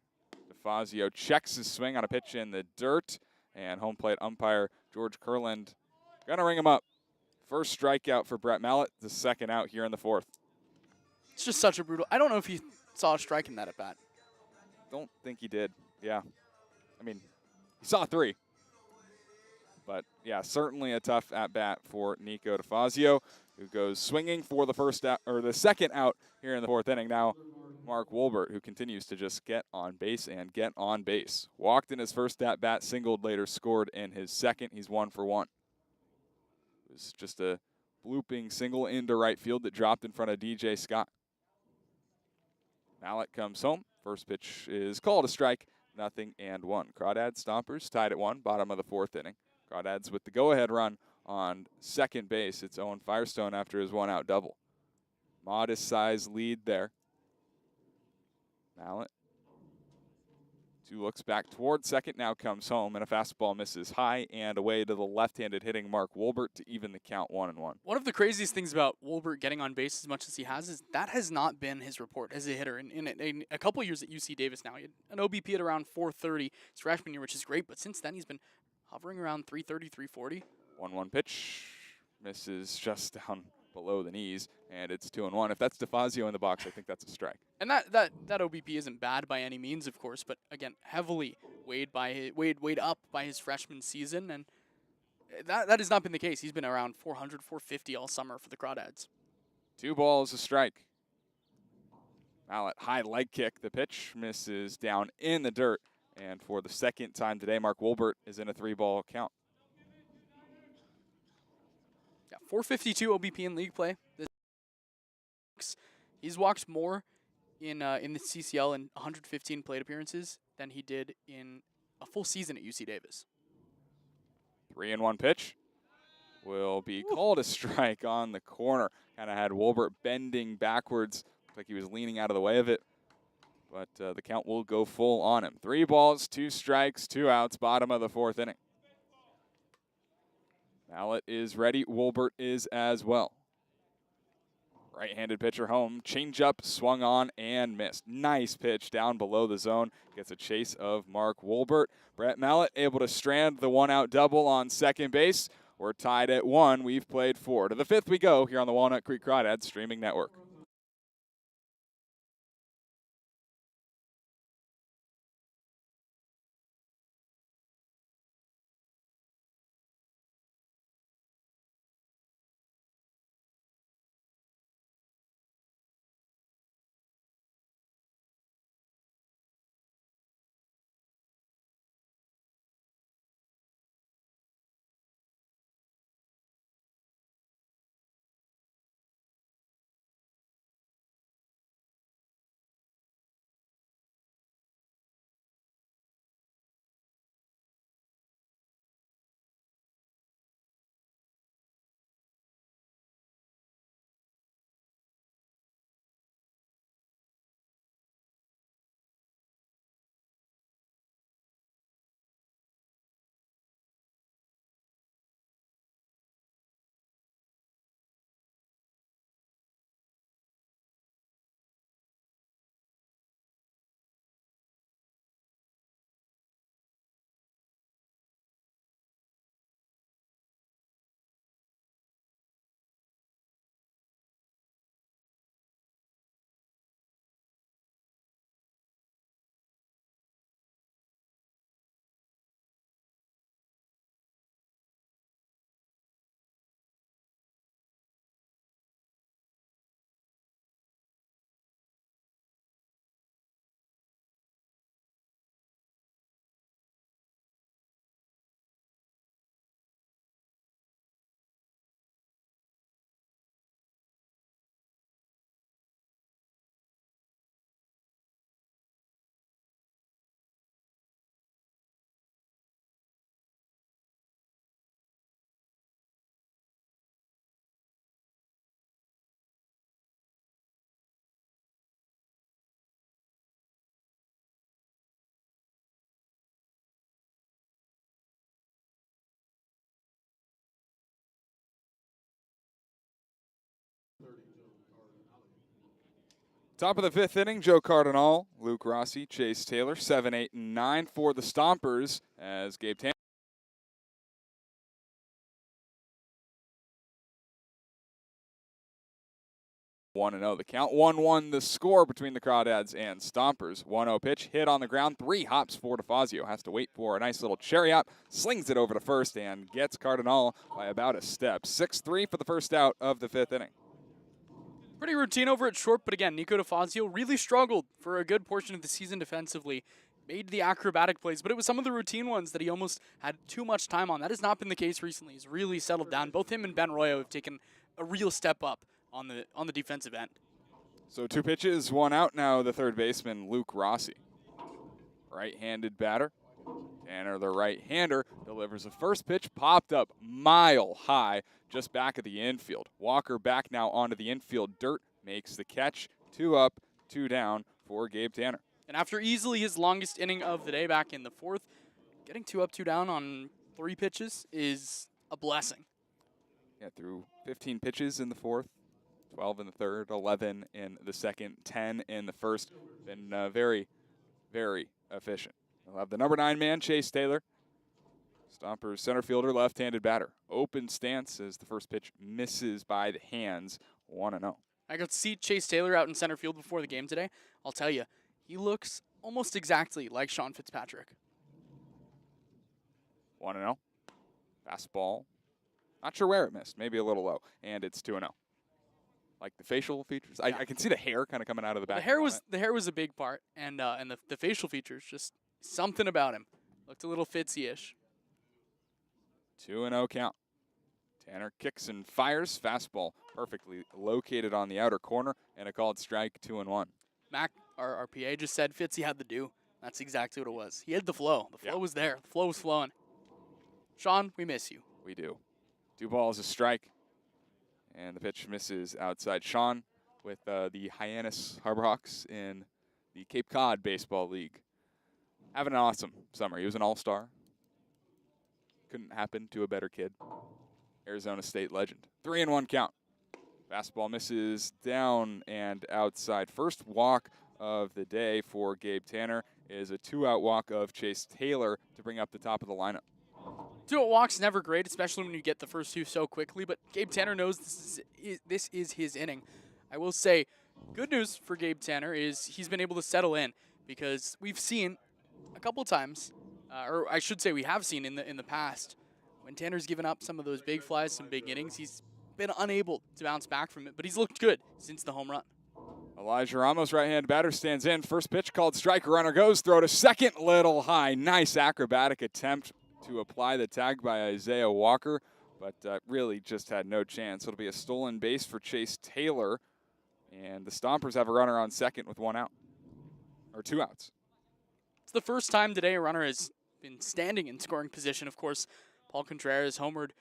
DeFazio checks his swing on a pitch in the dirt, and home plate umpire George Kurland gonna ring him up. First strikeout for Brett Mallet, the second out here in the 4th. It's just such a brutal. I don't know if he saw a strike in that at bat. Don't think he did. Yeah. I mean, he saw 3. But, yeah, certainly a tough at-bat for Nico DeFazio, who goes swinging for the first out, or the second out here in the 4th inning. Now, Mark Wolbert, who continues to just get on base and get on base. Walked in his first at-bat, singled later, scored in his second. He's 1 for 1. It was just a blooping single into right field that dropped in front of DJ Scott. Mallet comes home. First pitch is called a strike. 0-1. Crawdads Stompers tied at 1, bottom of the 4th inning. Crawdads with the go-ahead run on second base. It's Owen Firestone after his 1-out double. Modest size lead there. Mallet. 2 looks back toward second, now comes home, and a fastball misses high and away to the left-handed hitting Mark Wolbert to even the count 1-1. One of the craziest things about Wolbert getting on base as much as he has is that has not been his report as a hitter in a couple years at UC Davis now. He had an OBP at around 430 his freshman year, which is great, but since then he's been hovering around 330, 340. 1-1 pitch. Misses just down below the knees, and it's 2-1. If that's DeFazio in the box, I think that's a strike. And that OBP isn't bad by any means, of course, but again, heavily weighed up by his freshman season, and that has not been the case. He's been around 400, 450 all summer for the Crawdads. 2 balls, a strike. Mallet, high leg kick. The pitch misses down in the dirt, and for the second time today, Mark Wolbert is in a 3-ball count. Yeah, 452 OBP in league play. He's walked more in the CCL in 115 plate appearances than he did in a full season at UC Davis. 3-1 pitch will be called a strike on the corner. Kind of had Wolbert bending backwards. Looked like he was leaning out of the way of it. But the count will go full on him. 3 balls, 2 strikes, 2 outs, bottom of the 4th inning. Mallet is ready. Wolbert is as well. Right-handed pitcher home. Changeup swung on and missed. Nice pitch down below the zone. Gets a chase of Mark Wolbert. Brett Mallet able to strand the 1-out double on second base. We're tied at 1. We've played 4. To the 5th we go here on the Walnut Creek Crawdads streaming network. Top of the 5th inning, Joe Cardinal, Luke Rossi, Chase Taylor, 7, 8, and 9 for the Stompers as Gabe Tanner. 1-0 the count. 1-1 the score between the Crawdads and Stompers. 1-0 pitch, hit on the ground, 3 hops for DeFazio. Has to wait for a nice little cherry hop, slings it over to first, and gets Cardinal by about a step. 6-3 for the first out of the 5th inning. Pretty routine over at short, but again, Nico DeFazio really struggled for a good portion of the season defensively. Made the acrobatic plays, but it was some of the routine ones that he almost had too much time on. That has not been the case recently. He's really settled down. Both him and Ben Royo have taken a real step up on the defensive end. So 2 pitches, 1 out now, the third baseman, Luke Rossi. Right-handed batter. Tanner, the right-hander, delivers a first pitch, popped up mile high, just back of the infield. Walker back now onto the infield dirt, makes the catch. 2 up, 2 down for Gabe Tanner. And after easily his longest inning of the day back in the 4th, getting 2 up, 2 down on 3 pitches is a blessing. Yeah, through 15 pitches in the 4th, 12 in the 3rd, 11 in the 2nd, 10 in the 1st. Been very, very efficient. We'll have the number 9 man, Chase Taylor. Stompers center fielder, left-handed batter. Open stance as the first pitch misses by the hands, 1-0. I got to see Chase Taylor out in center field before the game today. I'll tell you, he looks almost exactly like Sean Fitzpatrick. 1-0. Fastball. Not sure where it missed. Maybe a little low. And it's 2-0. Like the facial features. Yeah. I can see the hair kind of coming out of the back. The hair was a big part, and the facial features, just something about him. Looked a little Fitzy-ish. 2-0 count. Tanner kicks and fires. Fastball perfectly located on the outer corner, and a called strike, 2-1. Mac, our PA, just said Fitzy had the do. That's exactly what it was. He had the flow. The flow was there. The flow was flowing. Sean, we miss you. We do. 2 balls, a strike. And the pitch misses outside. Sean with the Hyannis Harborhawks in the Cape Cod Baseball League. Having an awesome summer. He was an all-star. Couldn't happen to a better kid. Arizona State legend. 3-1 count. Fastball misses down and outside. First walk of the day for Gabe Tanner is a 2-out walk of Chase Taylor to bring up the top of the lineup. 2-out walks never great, especially when you get the first 2 so quickly, but Gabe Tanner knows this is his inning. I will say, good news for Gabe Tanner is he's been able to settle in, because we've seen a couple times, or I should say we have seen in the past, when Tanner's given up some of those big flies, some big innings, he's been unable to bounce back from it, but he's looked good since the home run. Elijah Ramos, right-hand batter, stands in. First pitch called strike. Runner goes. Throw to second. Little high. Nice acrobatic attempt to apply the tag by Isaiah Walker, but really just had no chance. It'll be a stolen base for Chase Taylor, and the Stompers have a runner on second with 1 out, or 2 outs. It's the first time today a runner has been standing in scoring position. Of course, Paul Contreras homered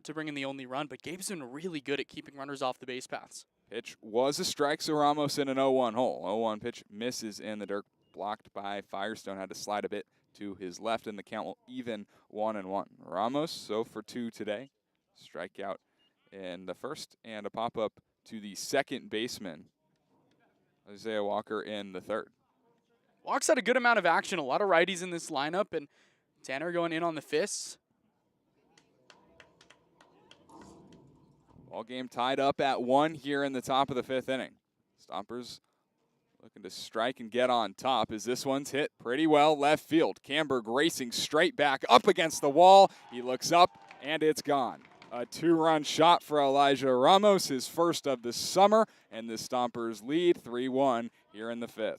to bring in the only run, but Gabe's been really good at keeping runners off the base paths. Pitch was a strike, so Ramos in an 0-1 hole. 0-1 pitch misses in the dirt, blocked by Firestone. Had to slide a bit to his left, and the count will even 1-1. Ramos, so for 2 today. Strikeout in the first, and a pop-up to the second baseman, Isaiah Walker, in the 3rd. Walks had a good amount of action, a lot of righties in this lineup, and Tanner going in on the fists. Ball game tied up at 1 here in the top of the 5th inning. Stompers looking to strike and get on top as this one's hit pretty well left field. Camberg racing straight back up against the wall. He looks up, and it's gone. A 2-run shot for Elijah Ramos, his first of the summer, and the Stompers lead 3-1 here in the 5th.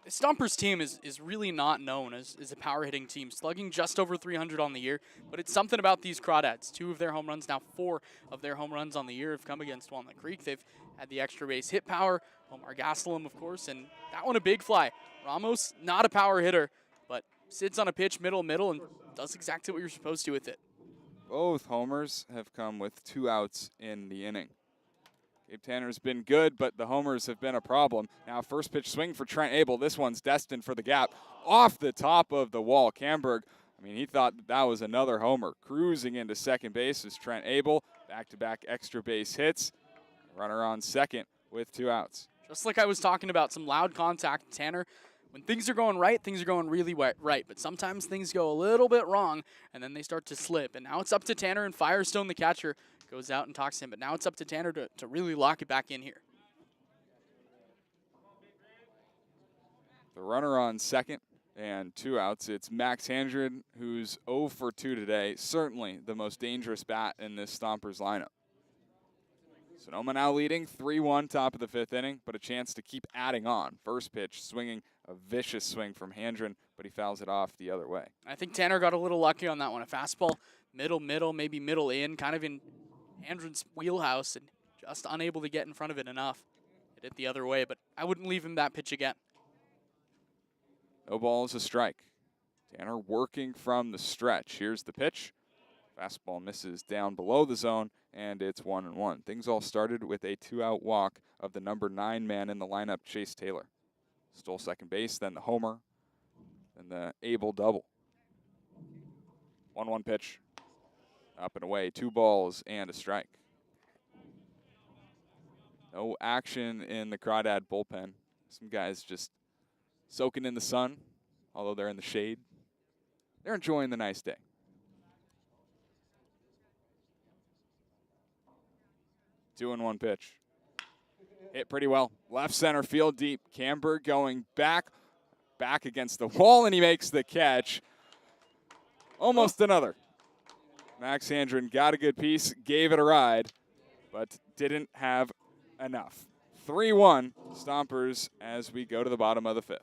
The Stompers team is really not known as a power hitting team, slugging just over 300 on the year, but it's something about these Crawdads. 2 of their home runs, now 4 of their home runs on the year have come against Walnut Creek. They've had the extra base hit power, Omar Gastelum, of course, and that one a big fly. Ramos, not a power hitter, but sits on a pitch middle, and does exactly what you're supposed to with it. Both homers have come with 2 outs in the inning. Gabe Tanner's been good, but the homers have been a problem. Now first pitch swing for Trent Abel. This one's destined for the gap. Off the top of the wall. Camberg, he thought that was another homer. Cruising into second base is Trent Abel. Back-to-back extra base hits. Runner on second with 2 outs. Just like I was talking about, some loud contact, Tanner. When things are going right, things are going really right. But sometimes things go a little bit wrong, and then they start to slip. And now it's up to Tanner, and Firestone, the catcher, goes out and talks to him. But now it's up to Tanner to really lock it back in here. The runner on second and 2 outs. It's Max Handren, who's 0 for 2 today. Certainly the most dangerous bat in this Stompers lineup. Sonoma now leading 3-1, top of the 5th inning, but a chance to keep adding on. First pitch, swinging a vicious swing from Handren, but he fouls it off the other way. I think Tanner got a little lucky on that one. A fastball, middle, maybe middle in, kind of in Handren's wheelhouse, and just unable to get in front of it enough. Hit it the other way, but I wouldn't leave him that pitch again. No balls, a strike. Tanner working from the stretch. Here's the pitch. Fastball misses down below the zone, and it's 1-1. Things all started with a 2-out walk of the number 9 man in the lineup, Chase Taylor. Stole second base, then the homer, then the able double. 1-1 pitch. Up and away, 2 balls and a strike. No action in the Crawdad bullpen. Some guys just soaking in the sun, although they're in the shade. They're enjoying the nice day. Two and 1 pitch. Hit pretty well. Left center field deep. Camber going back against the wall, and he makes the catch. Almost another. Max Handren got a good piece, gave it a ride, but didn't have enough. 3-1 Stompers as we go to the bottom of the 5th.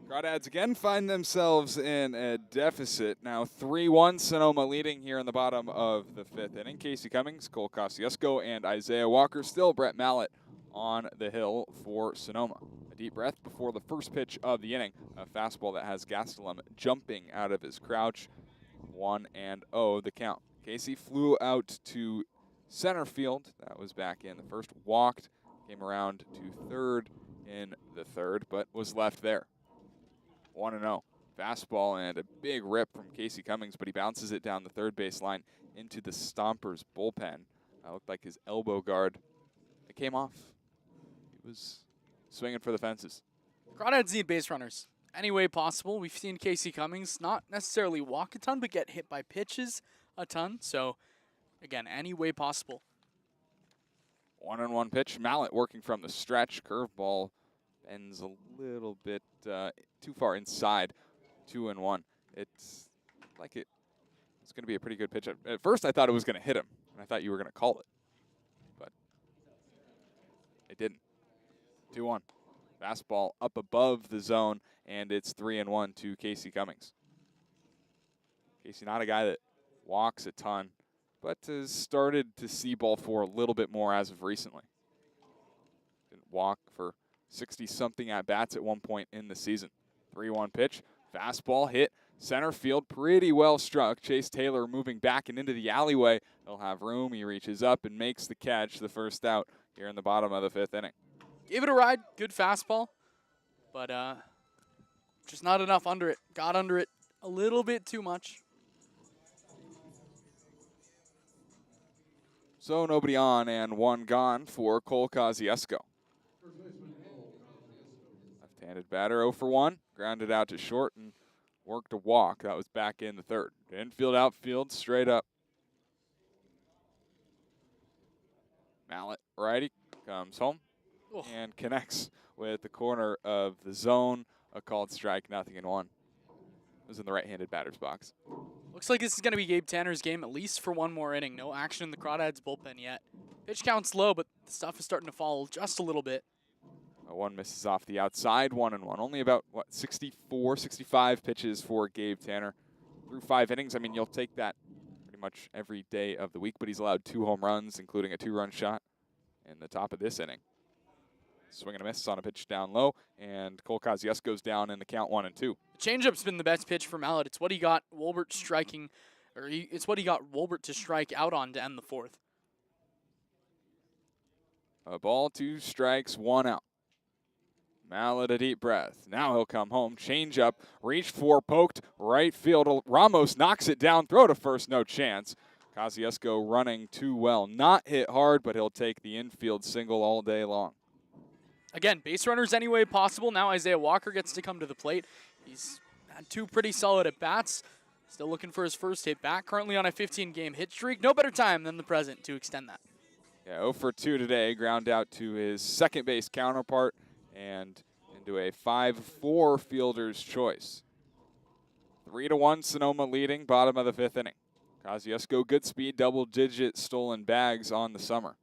Crawdads again find themselves in a deficit. Now 3-1 Sonoma leading here in the bottom of the 5th inning. Casey Cummings, Cole Kosciuszko, and Isaiah Walker. Still Brett Mallett on the hill for Sonoma. A deep breath before the first pitch of the inning. A fastball that has Gastelum jumping out of his crouch. 1-0 the count. Casey flew out to center field. That was back in the first. Walked, came around to third in the third, but was left there. 1-0. Fastball and a big rip from Casey Cummings, but he bounces it down the third base line into the Stompers bullpen. That looked like his elbow guard. It came off. He was swinging for the fences. Crawdads need base runners any way possible. We've seen Casey Cummings not necessarily walk a ton, but get hit by pitches a ton. So, again, any way possible. 1-1 pitch. Mallett working from the stretch. Curveball bends a little bit too far inside. 2-1. It's like it's going to be a pretty good pitch. At first, I thought it was going to hit him, and I thought you were going to call it. But it didn't. 2-1. Fastball up above the zone, and it's 3-1 to Casey Cummings. Casey, not a guy that walks a ton, but has started to see ball four a little bit more as of recently. Didn't walk for 60-something at-bats at one point in the season. 3-1 pitch, fastball hit, center field, pretty well struck. Chase Taylor moving back and into the alleyway. He'll have room. He reaches up and makes the catch, the first out here in the bottom of the 5th inning. Gave it a ride, good fastball, but just not enough under it. Got under it a little bit too much. So nobody on and one gone for Cole Kosciuszko. Left-handed batter, 0 for 1. Grounded out to short and worked a walk. That was back in the 3rd. Infield, outfield, straight up. Mallet, righty, comes home and connects with the corner of the zone. A called strike, 0-1. It was in the right-handed batter's box. Looks like this is going to be Gabe Tanner's game, at least for one more inning. No action in the Crawdads bullpen yet. Pitch count's low, but the stuff is starting to fall just a little bit. One misses off the outside, 1-1. Only about, 64, 65 pitches for Gabe Tanner. Through 5 innings, I mean, you'll take that pretty much every day of the week, but he's allowed 2 home runs, including a 2-run shot in the top of this inning. Swing and a miss on a pitch down low, and Cole Kosciuszko goes down in the count 1-2. The changeup's been the best pitch for Mallet. It's what he got Wolbert striking, it's what he got Wolbert to strike out on to end the 4th. A ball, 2 strikes, 1 out. Mallet a deep breath. Now he'll come home. Change up. Reach for, poked. Right field. Ramos knocks it down. Throw to first. No chance. Kosciuszko running too well. Not hit hard, but he'll take the infield single all day long. Again, base runners any way possible. Now Isaiah Walker gets to come to the plate. He's had 2 pretty solid at-bats. Still looking for his first hit back. Currently on a 15-game hit streak. No better time than the present to extend that. Yeah, 0 for 2 today. Ground out to his second base counterpart and into a 5-4 fielder's choice. 3-1 Sonoma leading, bottom of the 5th inning. Kosciuszko, good speed, double-digit stolen bags on the summer.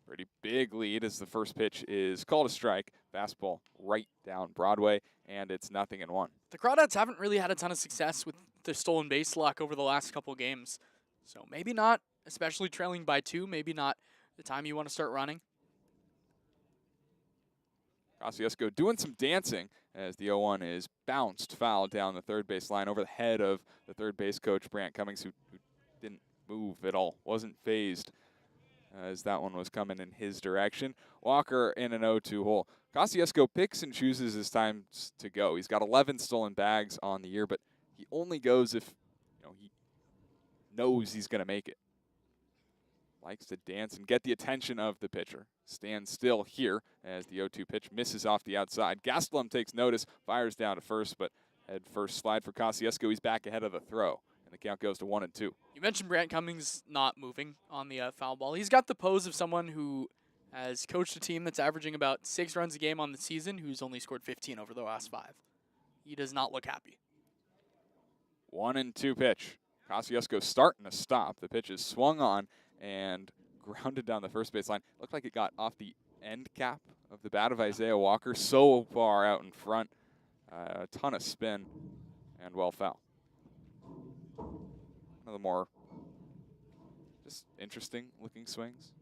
Pretty big lead as the first pitch is called a strike. Fastball right down Broadway, and it's 0-1. The Crawdads haven't really had a ton of success with their stolen base luck over the last couple games. So maybe not, especially trailing by 2, maybe not the time you want to start running. Kosciuszko doing some dancing as the 0-1 is bounced foul down the third base line over the head of the third base coach, Brant Cummings, who didn't move at all, wasn't phased as that one was coming in his direction. Walker in an 0-2 hole. Kosciuszko picks and chooses his times to go. He's got 11 stolen bags on the year, but he only goes if he knows he's going to make it. Likes to dance and get the attention of the pitcher. Stands still here as the 0-2 pitch misses off the outside. Gastelum takes notice, fires down to first, but head first slide for Kosciuszko. He's back ahead of the throw, and the count goes to 1-2. You mentioned Brant Cummings not moving on the foul ball. He's got the pose of someone who has coached a team that's averaging about 6 runs a game on the season, who's only scored 15 over the last 5. He does not look happy. 1-2 pitch. Kosciuszko starting to stop. The pitch is swung on and grounded down the first base line. Looked like it got off the end cap of the bat of Isaiah Walker, so far out in front. A ton of spin and well foul. One of the more just interesting looking swings.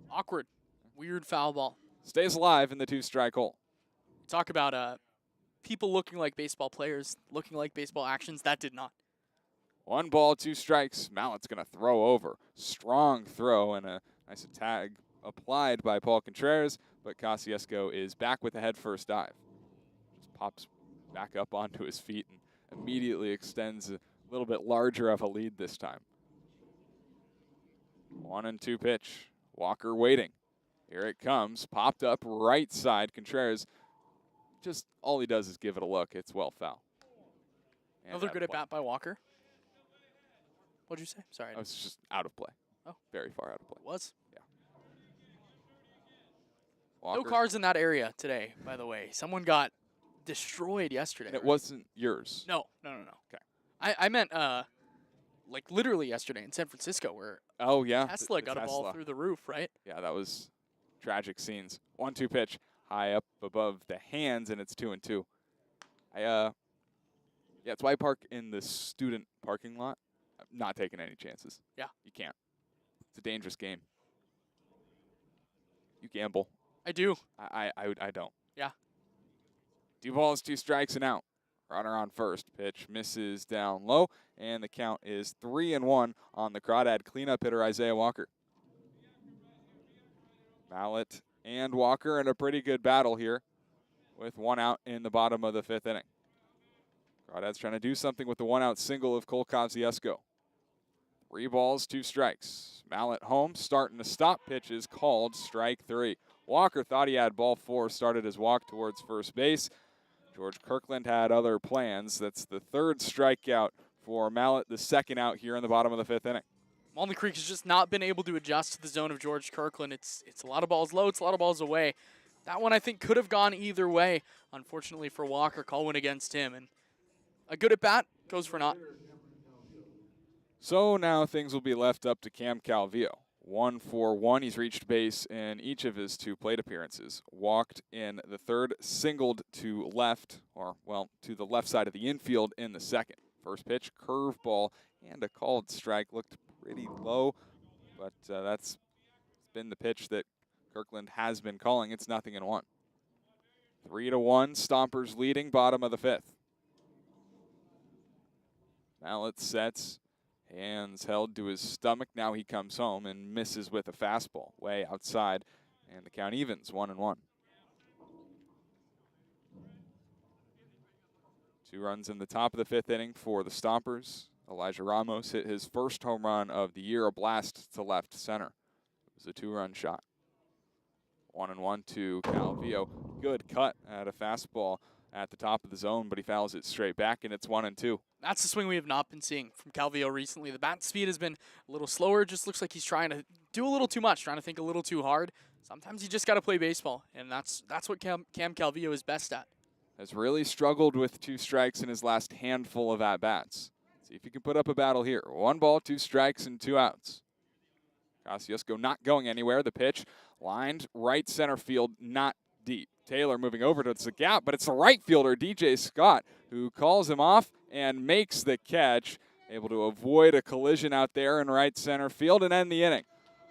Awkward. Weird foul ball. Stays alive in the 2-strike hole. Talk about people looking like baseball players, looking like baseball actions. That did not. 1 ball, 2 strikes. Mallet's going to throw over. Strong throw and a nice tag applied by Paul Contreras, but Kosciuszko is back with a head-first dive. Just pops back up onto his feet and immediately extends a little bit larger of a lead this time. 1-2 pitch. Walker waiting. Here it comes. Popped up right side. Contreras, just all he does is give it a look. It's well foul. And Another good out of play. at-bat by Walker. What'd you say? Sorry. Oh, it's just out of play. Oh. Very far out of play. It was? Yeah. Walker. No cars in that area today, by the way. Someone got destroyed yesterday. And it right? wasn't yours. No. Okay. I meant like literally yesterday in San Francisco, where Oh, yeah. Tesla the got a ball Tesla. through the roof, right? Yeah, that was tragic scenes. 1-2 pitch, high up above the hands, and it's 2-2. Yeah, it's why I park in the student parking lot. I'm not taking any chances. Yeah. You can't. It's a dangerous game. You gamble. I do. I don't. Yeah. 2 balls, 2 strikes, and out. Runner on first. Pitch misses down low, and the count is 3-1 on the Crawdad cleanup hitter Isaiah Walker. Mallet and Walker in a pretty good battle here with 1 out in the bottom of the 5th inning. Crawdads trying to do something with the 1-out single of Cole Kosciuszko. 3 balls, 2 strikes. Mallet home, starting to stop. Pitch is called, strike 3. Walker thought he had ball 4, started his walk towards first base. George Kirkland had other plans. That's the 3rd strikeout for Mallet, the 2nd out here in the bottom of the 5th inning. Walnut Creek has just not been able to adjust to the zone of George Kirkland. It's a lot of balls low, it's a lot of balls away. That one I think could have gone either way. Unfortunately for Walker, call went against him, and a good at bat goes for naught. So now things will be left up to Cam Calvillo. 1 for 1. He's reached base in each of his 2 plate appearances. Walked in the 3rd, singled to left, or, well, to the left side of the infield in the 2nd. First pitch, curveball, and a called strike. Looked pretty low, but that's been the pitch that Kirkland has been calling. It's 0-1. 3-1, Stompers leading, bottom of the 5th. Mallet sets. Hands held to his stomach. Now he comes home and misses with a fastball way outside, and the count evens 1-1. 2 runs in the top of the 5th inning for the Stompers. Elijah Ramos hit his first home run of the year, a blast to left center. It was a 2-run shot. 1-1 to Calvillo. Good cut at a fastball at the top of the zone, but he fouls it straight back, and it's 1-2. That's the swing we have not been seeing from Calvillo recently. The bat speed has been a little slower. It just looks like he's trying to do a little too much, trying to think a little too hard. Sometimes you just got to play baseball, and that's what Cam Calvillo is best at. Has really struggled with 2 strikes in his last handful of at-bats. See if he can put up a battle here. 1 ball, 2 strikes, and 2 outs. Kosciuszko not going anywhere. The pitch lined right center field, not deep. Taylor moving over to the gap, but it's the right fielder, DJ Scott, who calls him off and makes the catch. Able to avoid a collision out there in right center field and end the inning.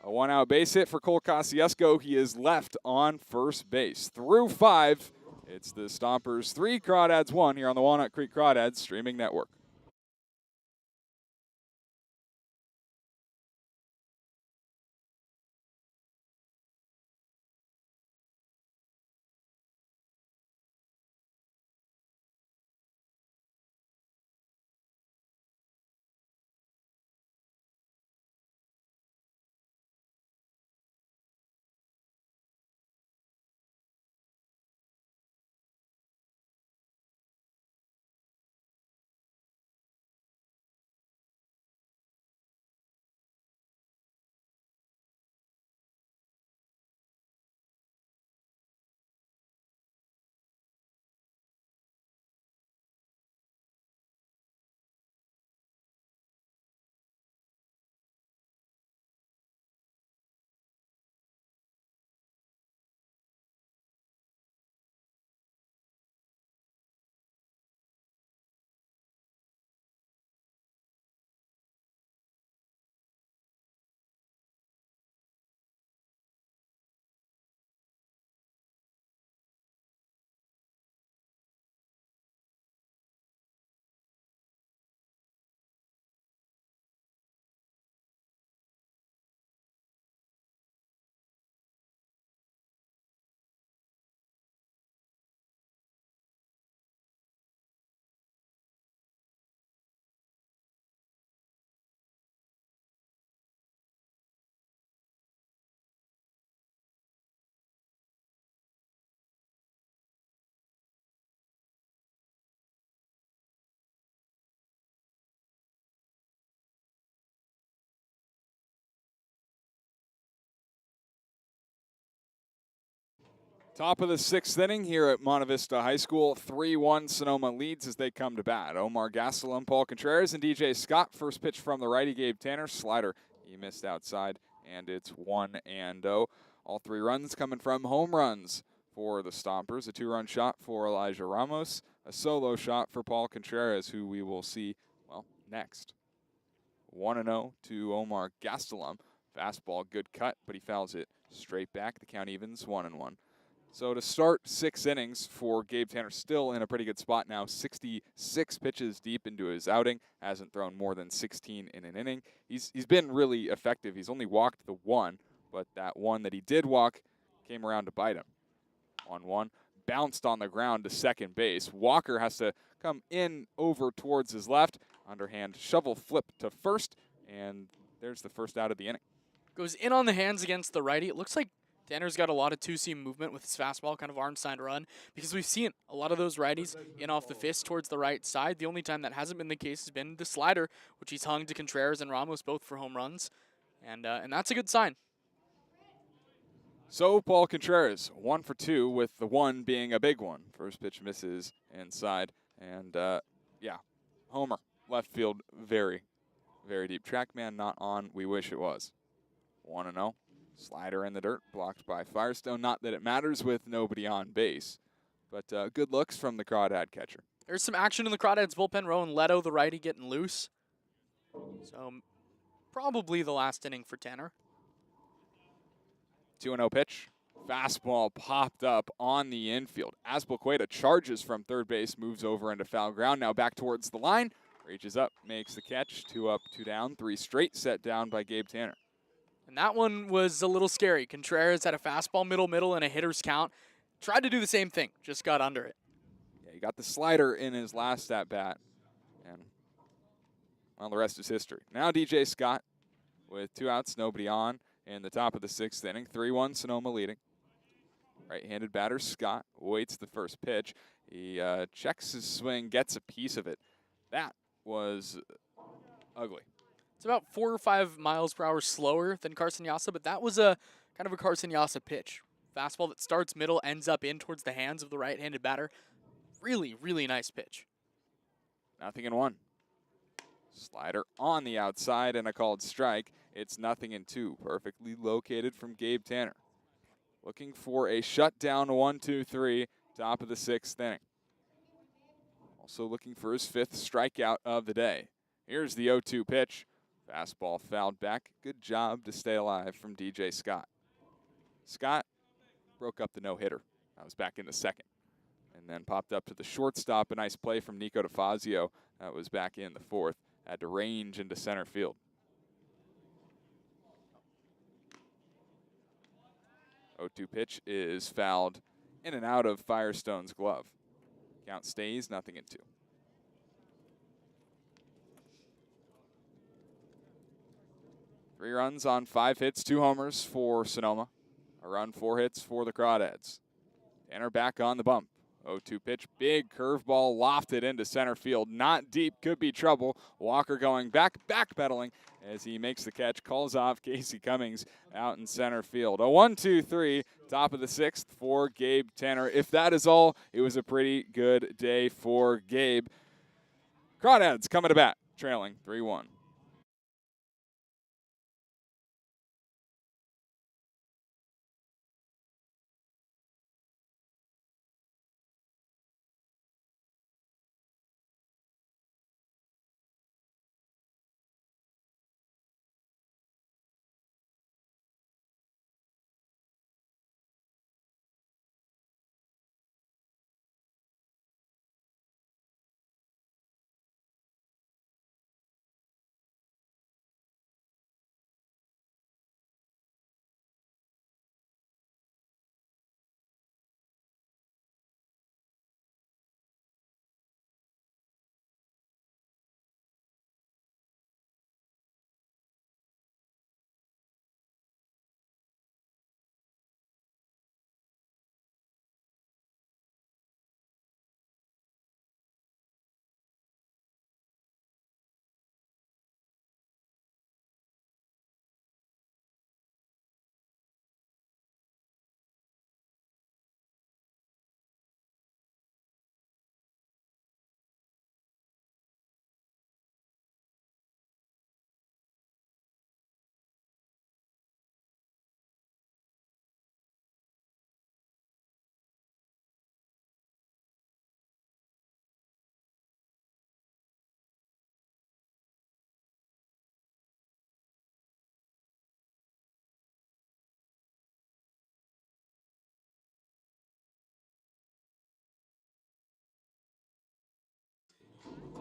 A 1-out base hit for Cole Kosciuszko. He is left on first base. Through 5, it's the Stompers 3, Crawdads 1 here on the Walnut Creek Crawdads streaming network. Top of the 6th inning here at Monte Vista High School. 3-1 Sonoma leads as they come to bat. Omar Gastelum, Paul Contreras, and DJ Scott. First pitch from the righty, Gabe Tanner. Slider, he missed outside, and it's 1-0. All 3 runs coming from home runs for the Stompers. A 2-run shot for Elijah Ramos. A solo shot for Paul Contreras, who we will see, well, next. 1-0 to Omar Gastelum. Fastball, good cut, but he fouls it straight back. The count evens 1-1. So to start 6 innings for Gabe Tanner, still in a pretty good spot now. 66 pitches deep into his outing. Hasn't thrown more than 16 in an inning. He's been really effective. He's only walked the 1, but that 1 that he did walk came around to bite him. 1-1. Bounced on the ground to second base. Walker has to come in over towards his left. Underhand shovel flip to first, and there's the first out of the inning. Goes in on the hands against the righty. It looks like Tanner's got a lot of two-seam movement with his fastball, kind of arm side run, because we've seen a lot of those righties in off the fist towards the right side. The only time that hasn't been the case has been the slider, which he's hung to Contreras and Ramos both for home runs, and that's a good sign. So Paul Contreras, 1 for 2, with the 1 being a big one. First pitch misses inside, and yeah, homer. Left field, very, very deep. Trackman not on. We wish it was. 1-0. Slider in the dirt, blocked by Firestone. Not that it matters with nobody on base, but good looks from the Crawdad catcher. There's some action in the Crawdads bullpen. Rowan Leto, the righty, getting loose. So probably the last inning for Tanner. 2-0 pitch. Fastball popped up on the infield. Azpilicueta charges from third base, moves over into foul ground. Now back towards the line. Reaches up, makes the catch. 2 up, 2 down. 3 straight set down by Gabe Tanner. And that one was a little scary. Contreras had a fastball middle, and a hitter's count. Tried to do the same thing, just got under it. Yeah, he got the slider in his last at-bat. And, well, the rest is history. Now DJ Scott with 2 outs, nobody on in the top of the 6th inning. 3-1 Sonoma leading. Right-handed batter Scott waits the first pitch. He checks his swing, gets a piece of it. That was ugly. It's about 4 or 5 miles per hour slower than Carson Yasa, but that was a kind of a Carson Yasa pitch. Fastball that starts middle, ends up in towards the hands of the right-handed batter. Really, really nice pitch. 0-1. Slider on the outside and a called strike. It's 0-2. Perfectly located from Gabe Tanner. Looking for a shutdown 1-2-3, top of the 6th inning. Also looking for his 5th strikeout of the day. Here's the 0-2 pitch. Fastball fouled back. Good job to stay alive from DJ Scott. Scott broke up the no-hitter. That was back in the 2nd. And then popped up to the shortstop. A nice play from Nico DeFazio. That was back in the 4th. Had to range into center field. 0-2 pitch is fouled in and out of Firestone's glove. Count stays 0-2. 3 runs on 5 hits, 2 homers for Sonoma. A run, 4 hits for the Crawdads. Tanner back on the bump. 0-2 pitch, big curveball lofted into center field. Not deep, could be trouble. Walker going backpedaling as he makes the catch. Calls off Casey Cummings out in center field. A 1-2-3, top of the 6th for Gabe Tanner. If that is all, it was a pretty good day for Gabe. Crawdads coming to bat, trailing 3-1.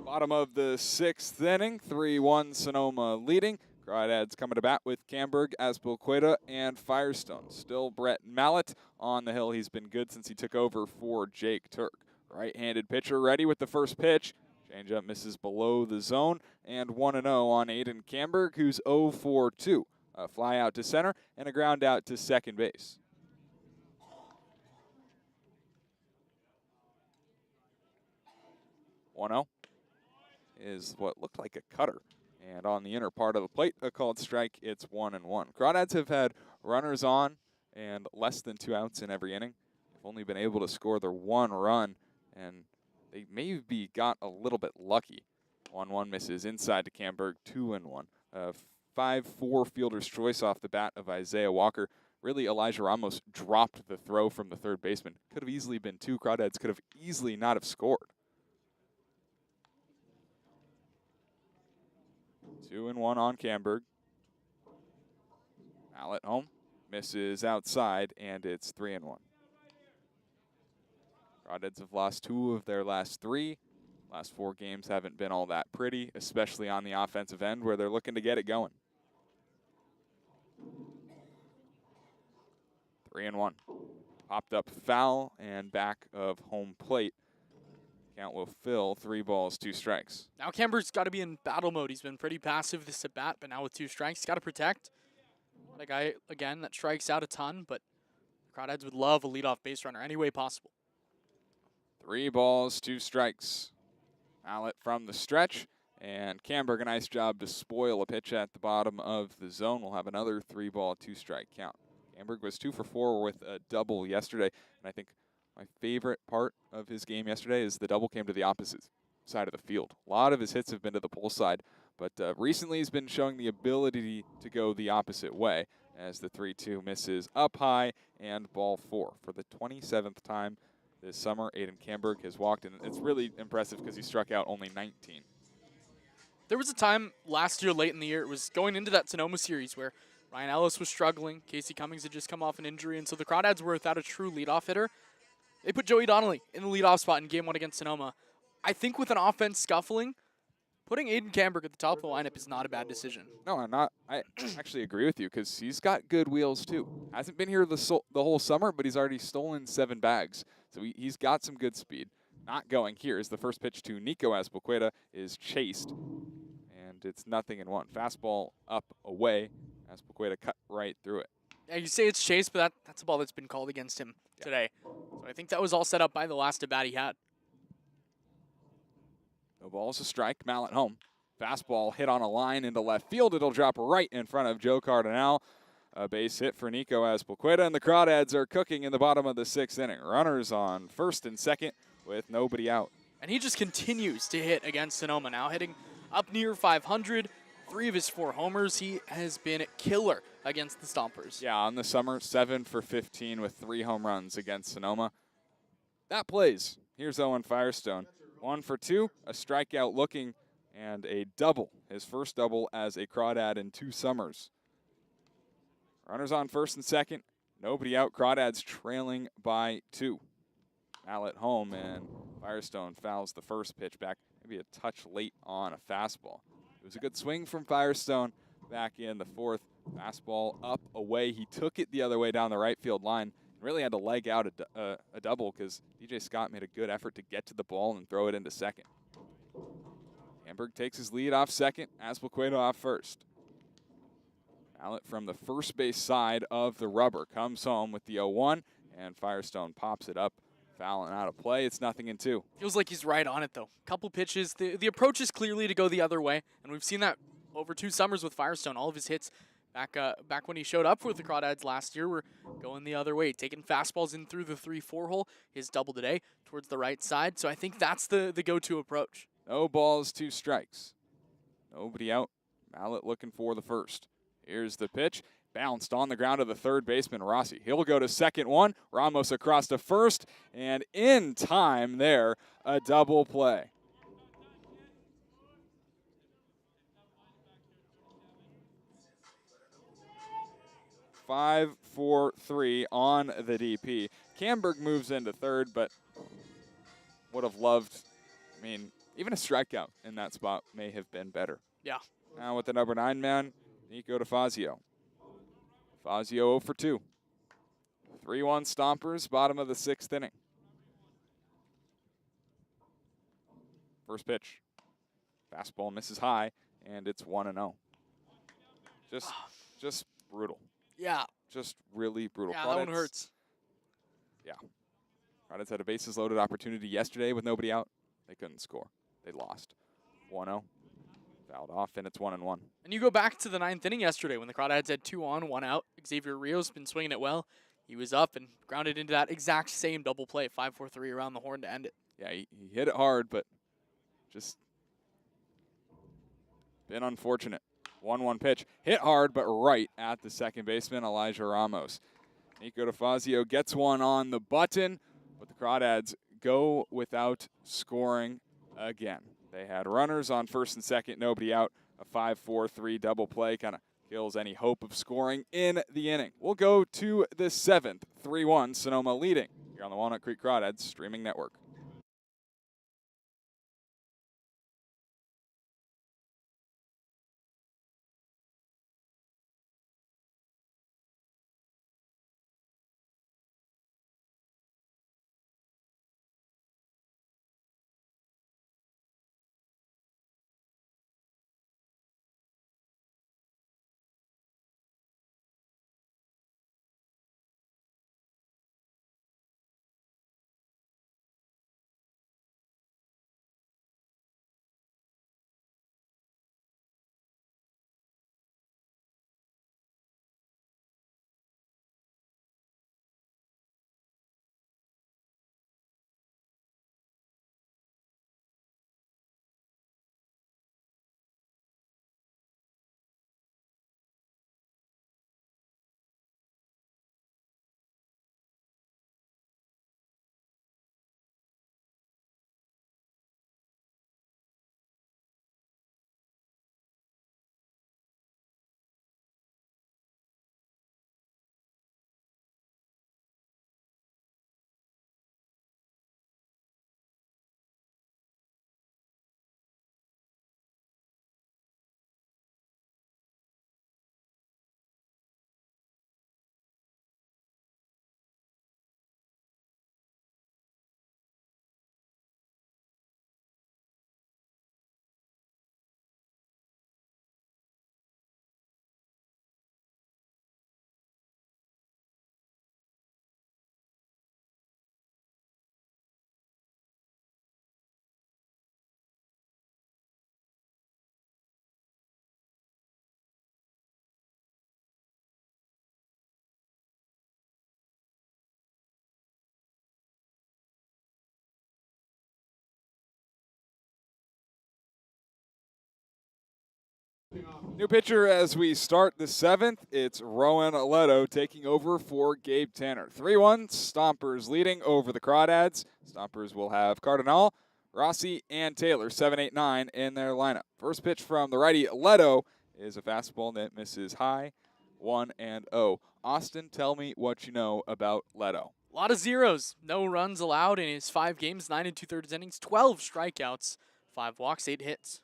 Bottom of the 6th inning, 3-1 Sonoma leading. Crawdads coming to bat with Camberg, Azpilicueta, and Firestone. Still Brett Mallett on the hill. He's been good since he took over for Jake Turk. Right-handed pitcher ready with the first pitch. Changeup misses below the zone, and 1-0 on Aiden Camberg, who's 0 for 2. A fly out to center and a ground out to second base. Is what looked like a cutter. And on the inner part of the plate, a called strike. It's 1-1. Crawdads have had runners on and less than 2 outs in every inning. They've only been able to score their 1 run, and they maybe got a little bit lucky. 1-1 misses inside to Camberg, 2-1. 5-4 fielder's choice off the bat of Isaiah Walker. Really, Elijah Ramos dropped the throw from the third baseman. Could have easily been 2. Crawdads could have easily not have scored. 2-1 on Camberg. Mallett home, misses outside, and it's 3-1. Crawdads have lost 2 of their last 3. Last 4 games haven't been all that pretty, especially on the offensive end where they're looking to get it going. 3-1. Popped up foul and back of home plate. Count will fill 3 balls, 2 strikes. Now Camberg's got to be in battle mode. He's been pretty passive this at bat, but now with 2 strikes, he's got to protect. A guy, again, that strikes out a ton, but Crawdads would love a leadoff base runner any way possible. 3 balls, 2 strikes. Mallett from the stretch, and Camberg, a nice job to spoil a pitch at the bottom of the zone. We'll have another 3-ball, 2-strike count. Camberg was 2 for 4 with a double yesterday, and I think my favorite part of his game yesterday is the double came to the opposite side of the field. A lot of his hits have been to the pull side, but recently he's been showing the ability to go the opposite way as the 3-2 misses up high and ball 4. For the 27th time this summer, Aiden Camberg has walked, and it's really impressive because he struck out only 19. There was a time last year, late in the year, it was going into that Sonoma series where Ryan Ellis was struggling. Casey Cummings had just come off an injury, and so the Crawdads were without a true leadoff hitter. They put Joey Donnelly in the leadoff spot in Game 1 against Sonoma. I think with an offense scuffling, putting Aiden Camberg at the top of the lineup is not a bad decision. No, I'm not. I actually agree with you because he's got good wheels too. Hasn't been here the whole summer, but he's already stolen 7 bags. So he's got some good speed. Not going here is the first pitch to Nico Azpilicueta is chased, and it's 0-1. Fastball up away. Azpilicueta cut right through it. Yeah, you say it's chased, but that's a ball that's been called against him today. So I think that was all set up by the last at bat he had. No ball's a strike. Mallett home. Fastball hit on a line into left field. It'll drop right in front of Joe Cardinal. A base hit for Nico Azpilicueta, and the Crawdads are cooking in the bottom of the 6th inning. Runners on first and second with nobody out. And he just continues to hit against Sonoma now, hitting up near 500. 3 of his 4 homers. He has been killer against the Stompers. Yeah, on the summer, 7 for 15 with 3 home runs against Sonoma. That plays. Here's Owen Firestone. 1 for 2, a strikeout looking, and a double. His first double as a Crawdad in 2 summers. Runners on first and second. Nobody out. Crawdads trailing by 2. Mallett home, and Firestone fouls the first pitch back. Maybe a touch late on a fastball. It was a good swing from Firestone back in the 4th. Fastball up away. He took it the other way down the right field line. Really had to leg out a double because DJ Scott made a good effort to get to the ball and throw it into second. Camberg takes his lead off second. Azpilicueta off first. Mallett from the first base side of the rubber comes home with the 0-1, and Firestone pops it up. Fouling out of play. It's 0-2. Feels like he's right on it, though. Couple pitches. The approach is clearly to go the other way, and we've seen that over 2 summers with Firestone. All of his hits back when he showed up with the Crawdads last year were going the other way, taking fastballs in through the 3-4 hole. His double today towards the right side, so I think that's the go-to approach. No balls, 2 strikes. Nobody out. Mallett looking for the first. Here's the pitch. Bounced on the ground of the third baseman, Rossi. He'll go to second one. Ramos across to first. And in time there, a double play. Five, 4, 3 on the DP. Camberg moves into third, but would have loved, even a strikeout in that spot may have been better. Yeah. Now with the number 9 man, Nico DeFazio. Fazio 0 for 2. 3-1 Stompers, bottom of the 6th inning. First pitch. Fastball misses high, and it's 1-0. Just brutal. Yeah. Just really brutal. Yeah, that one hurts. Yeah. Crawdads had a bases loaded opportunity yesterday with nobody out. They couldn't score. They lost. 1-0. Fouled off, and it's 1-1. And you go back to the 9th inning yesterday when the Crawdads had 2 on, 1 out. Xavier Rios been swinging it well. He was up and grounded into that exact same double play, 5-4-3 around the horn to end it. Yeah, he hit it hard, but just been unfortunate. 1-1 pitch. Hit hard, but right at the second baseman, Elijah Ramos. Nico DeFazio gets one on the button, but the Crawdads go without scoring again. They had runners on first and second, nobody out. A 5-4-3 double play kind of kills any hope of scoring in the inning. We'll go to the 7th, 3-1, Sonoma leading here on the Walnut Creek Crawdads streaming network. New pitcher as we start the 7th. It's Rowan Leto taking over for Gabe Tanner. 3-1, Stompers leading over the Crawdads. Stompers will have Cardinal, Rossi, and Taylor, 7, 8, 9 in their lineup. First pitch from the righty, Leto, is a fastball that misses high, 1-0. Austin, tell me what you know about Leto. A lot of zeros. No runs allowed in his 5 games, 9 2/3 innings, 12 strikeouts, 5 walks, 8 hits.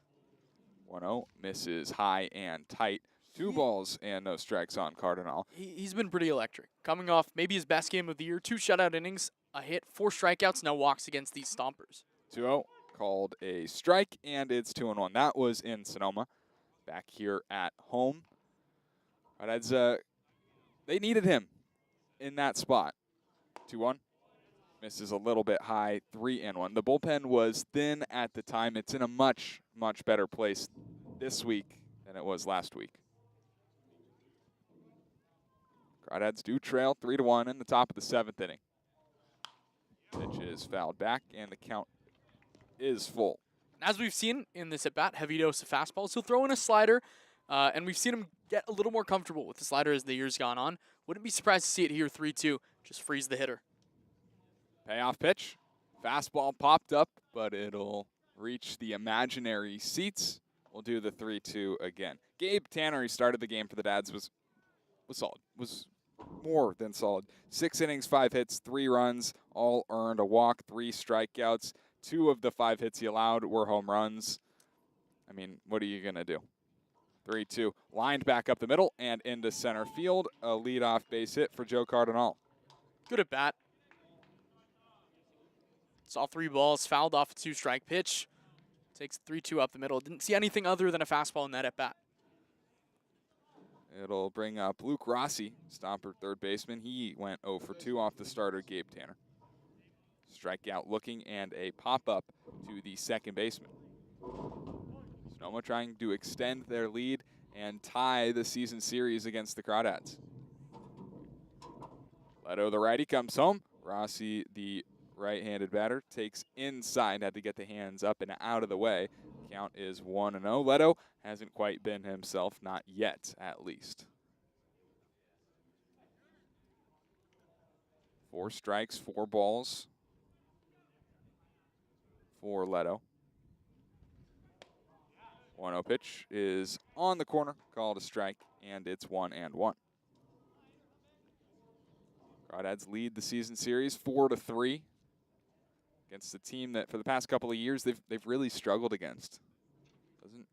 1-0, misses high and tight. 2 balls and no strikes on Cardinal. He's been pretty electric. Coming off maybe his best game of the year, 2 shutout innings, a hit, 4 strikeouts, no walks against these Stompers. 2-0, called a strike, and it's 2-1. That was in Sonoma. Back here at home. Crawdads, they needed him in that spot. 2-1. Misses a little bit high, 3-1. The bullpen was thin at the time. It's in a much, much better place this week than it was last week. Crawdads do trail 3-1 in the top of the 7th inning. Pitch is fouled back, and the count is full. As we've seen in this at-bat, heavy dose of fastballs. He'll throw in a slider, and we've seen him get a little more comfortable with the slider as the year's gone on. Wouldn't be surprised to see it here 3-2. Just freeze the hitter. Payoff pitch. Fastball popped up, but it'll reach the imaginary seats. We'll do the 3-2 again. Gabe Tanner, he started the game for the Dads, was solid. Was more than solid. 6 innings, 5 hits, 3 runs, all earned, a walk, 3 strikeouts. 2 of the 5 hits he allowed were home runs. I mean, what are you going to do? 3-2. Lined back up the middle and into center field. A leadoff base hit for Joe Cardinal. Good at bat. Saw 3 balls, fouled off a 2-strike pitch. Takes 3-2 up the middle. Didn't see anything other than a fastball in that at bat. It'll bring up Luke Rossi, Stomper third baseman. He went 0 for 2 off the starter, Gabe Tanner. Strikeout looking and a pop-up to the second baseman. Sonoma trying to extend their lead and tie the season series against the Crawdads. Leto, the righty, comes home. Rossi, the right-handed batter, takes inside, had to get the hands up and out of the way. Count is 1-0. Leto hasn't quite been himself, not yet, at least. 4 strikes, 4 balls for Leto. 1-0 pitch is on the corner, called a strike, and it's 1-1. Crawdads lead the season series 4-3 against the team that for the past couple of years they've really struggled against. Doesn't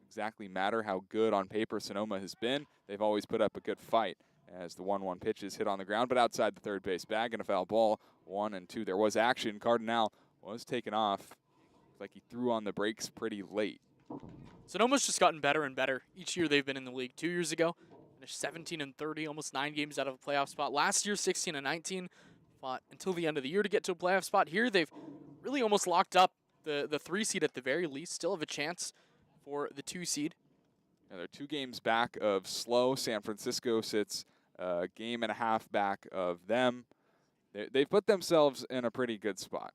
exactly matter how good on paper Sonoma has been. They've always put up a good fight as the 1-1 pitch is hit on the ground, but outside the third base bag and a foul ball. 1-2. There was action. Cardinal was taken off. Looks like he threw on the brakes pretty late. Sonoma's just gotten better and better each year they've been in the league. 2 years ago, finished 17-30, almost 9 games out of a playoff spot. Last year, 16-19, fought until the end of the year to get to a playoff spot. Here, they've really almost locked up the 3 seed at the very least. Still have a chance for the 2 seed. Yeah, they're 2 games back of slow. San Francisco sits a game and a half back of them. They've put themselves in a pretty good spot.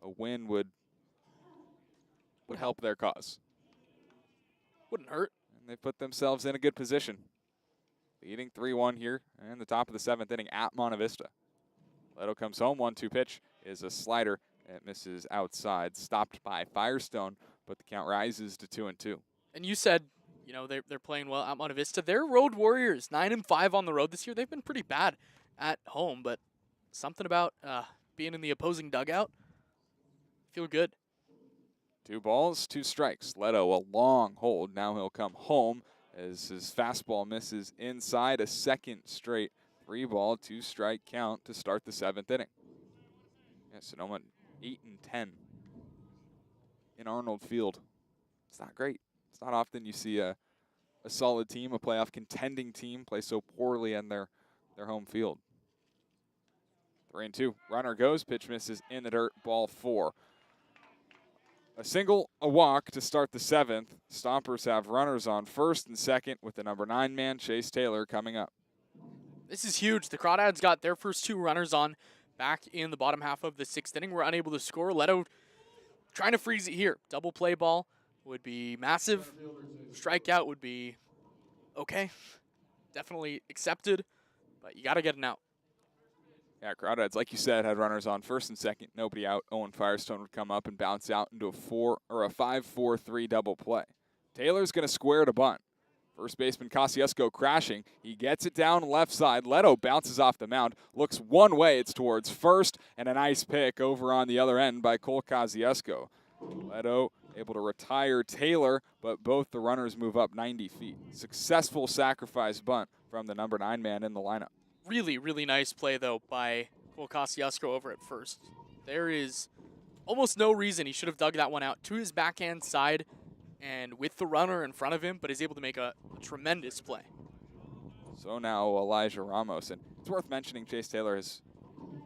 A win would help their cause. Wouldn't hurt. And they've put themselves in a good position. Leading 3-1 here in the top of the 7th inning at Monte Vista. Leto comes home. 1-2 pitch is a slider. It misses outside. Stopped by Firestone, but the count rises to 2-2. And you said, you know, they're playing well at Monte Vista. They're road warriors, 9-5 on the road this year. They've been pretty bad at home, but something about being in the opposing dugout, feel good. 2 balls, 2 strikes. Leto, a long hold. Now he'll come home as his fastball misses inside. A second straight 3-ball, 2-strike count to start the 7th inning. Yeah, Sonoma 8-10 in Arnold Field. It's not great. It's not often you see a solid team, a playoff contending team, play so poorly in their home field. 3-2. Runner goes. Pitch misses in the dirt. Ball 4. A single, a walk to start the 7th. Stompers have runners on first and second with the number 9 man, Chase Taylor, coming up. This is huge. The Crawdads got their first 2 runners on back in the bottom half of the 6th inning. Were unable to score. Leto trying to freeze it here. Double play ball would be massive. Strikeout would be okay. Definitely accepted, but you got to get an out. Yeah, Crawdads, like you said, had runners on first and second. Nobody out. Owen Firestone would come up and bounce out into a 5-4-3 double play. Taylor's going to square to bunt. First baseman Kosciuszko crashing. He gets it down left side. Leto bounces off the mound. Looks one way. It's towards first. And a nice pick over on the other end by Cole Kosciuszko. Leto able to retire Taylor, but both the runners move up 90 feet. Successful sacrifice bunt from the number 9 man in the lineup. Really, really nice play, though, by Cole Kosciuszko over at first. There is almost no reason he should have dug that one out to his backhand side and with the runner in front of him, but is able to make a tremendous play. So now Elijah Ramos. And it's worth mentioning Chase Taylor has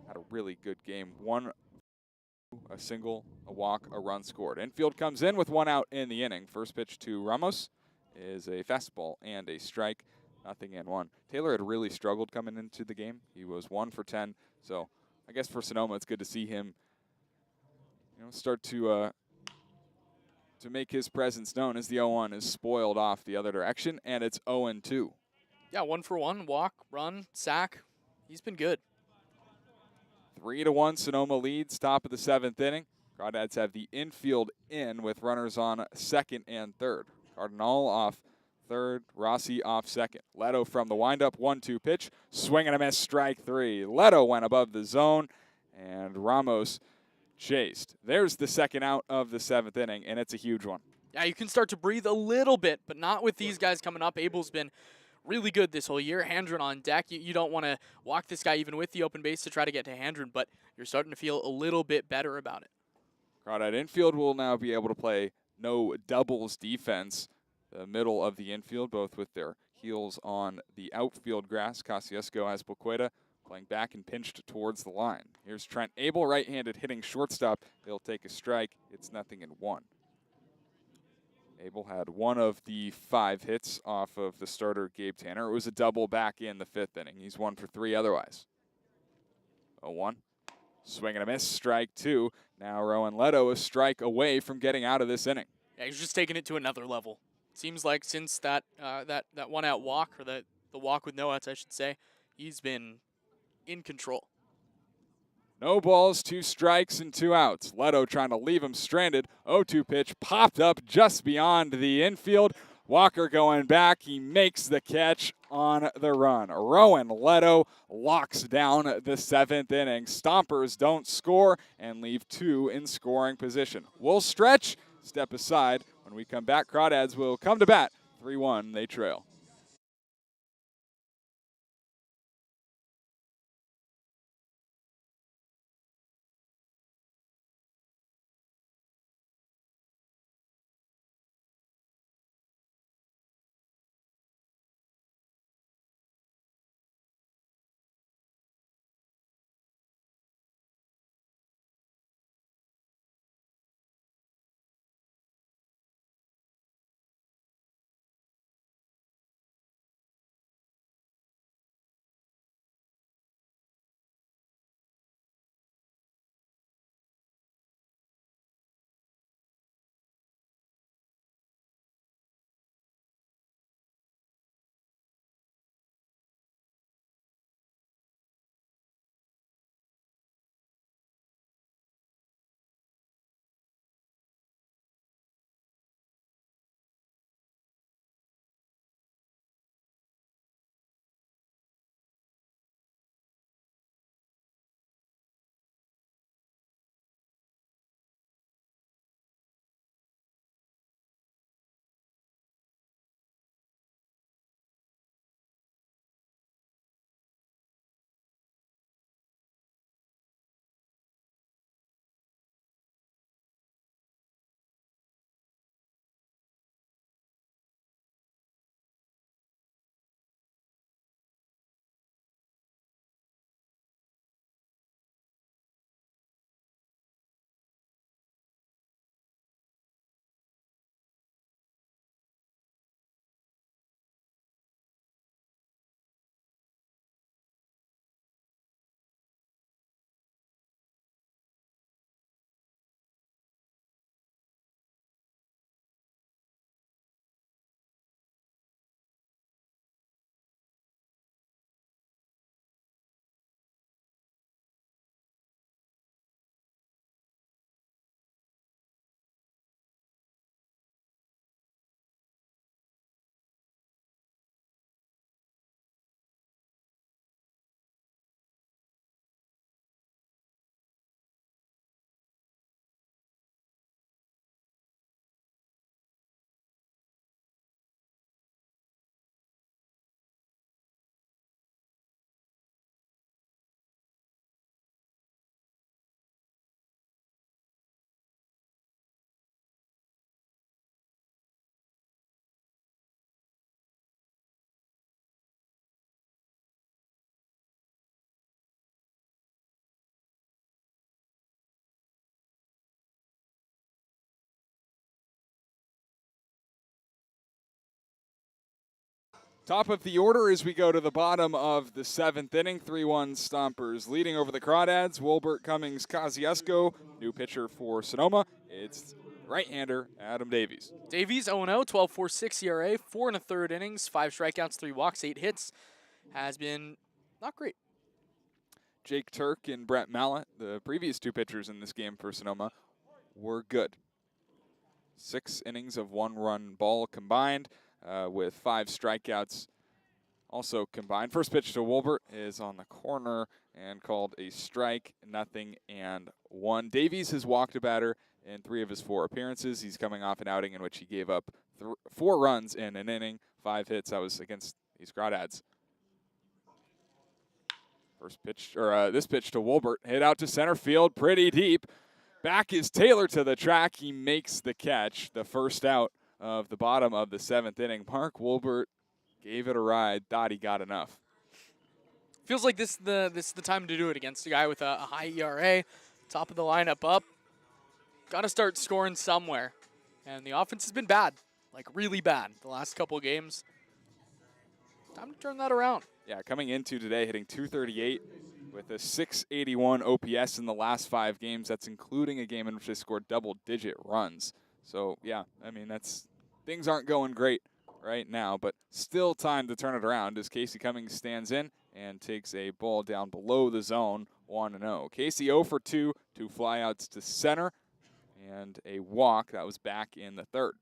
had a really good game. A single, a walk, a run scored. Infield comes in with 1 out in the inning. First pitch to Ramos is a fastball and a strike. 0-1. Taylor had really struggled coming into the game. He was 1 for 10. So I guess for Sonoma, it's good to see him, start to make his presence known as the 0-1 is spoiled off the other direction, and it's 0-2. Yeah, 1 for 1, walk, run, sack. He's been good. 3-1, Sonoma leads, top of the 7th inning. Crawdads have the infield in with runners on second and third. Cardinal off third, Rossi off second. Leto from the windup, 1-2 pitch, swing and a miss, strike 3. Leto went above the zone, and Ramos chased. There's the second out of the 7th inning, and it's a huge one. Yeah, you can start to breathe a little bit, but not with these guys coming up. Abel's been really good this whole year. Handren on deck. You don't want to walk this guy even with the open base to try to get to Handren, but you're starting to feel a little bit better about it. Crawdad infield will now be able to play no doubles defense. The middle of the infield, both with their heels on the outfield grass. Kosciuszko has Boqueta playing back and pinched towards the line. Here's Trent Abel, right-handed, hitting shortstop. He'll take a strike. It's 0-1. Abel had one of the 5 hits off of the starter, Gabe Tanner. It was a double back in the 5th inning. He's 1 for 3 otherwise. 0-1. Swing and a miss, strike 2. Now Rowan Leto a strike away from getting out of this inning. Yeah, he's just taking it to another level. Seems like since that that one-out walk, or the walk with no outs, I should say, he's been in control. No balls, 2 strikes, and 2 outs. Leto trying to leave him stranded. 0-2 pitch popped up just beyond the infield. Walker going back. He makes the catch on the run. Rowan Leto locks down the 7th inning. Stompers don't score and leave 2 in scoring position. We'll stretch, step aside. When we come back, Crawdads will come to bat. 3-1, they trail. Top of the order as we go to the bottom of the 7th inning. 3-1 Stompers leading over the Crawdads. Wilbert Cummings Kosciuszko, new pitcher for Sonoma. It's right-hander Adam Davies. Davies 0-0, 12.46 ERA, 4 1/3 innings, 5 strikeouts, 3 walks, 8 hits. Has been not great. Jake Turk and Brett Mallett, the previous 2 pitchers in this game for Sonoma, were good. 6 innings of 1-run ball combined with 5 strikeouts also combined. First pitch to Wolbert is on the corner and called a strike, 0-1. Davies has walked a batter in 3 of his 4 appearances. He's coming off an outing in which he gave up 4 runs in an inning, 5 hits. That was against these Crawdads. First pitch, or this pitch to Wolbert, hit out to center field, pretty deep. Back is Taylor to the track. He makes the catch, the first out of the bottom of the 7th inning. Mark Wolbert gave it a ride, thought he got enough. Feels like this is the time to do it against a guy with a high ERA, top of the lineup up. Got to start scoring somewhere. And the offense has been bad, like really bad, the last couple of games. Time to turn that around. Yeah, coming into today, hitting .238 with a .681 OPS in the last 5 games. That's including a game in which they scored double-digit runs. So, yeah, I mean, things aren't going great right now, but still time to turn it around as Casey Cummings stands in and takes a ball down below the zone, 1-0. Casey 0 for 2, 2 flyouts to center, and a walk. That was back in the 3rd.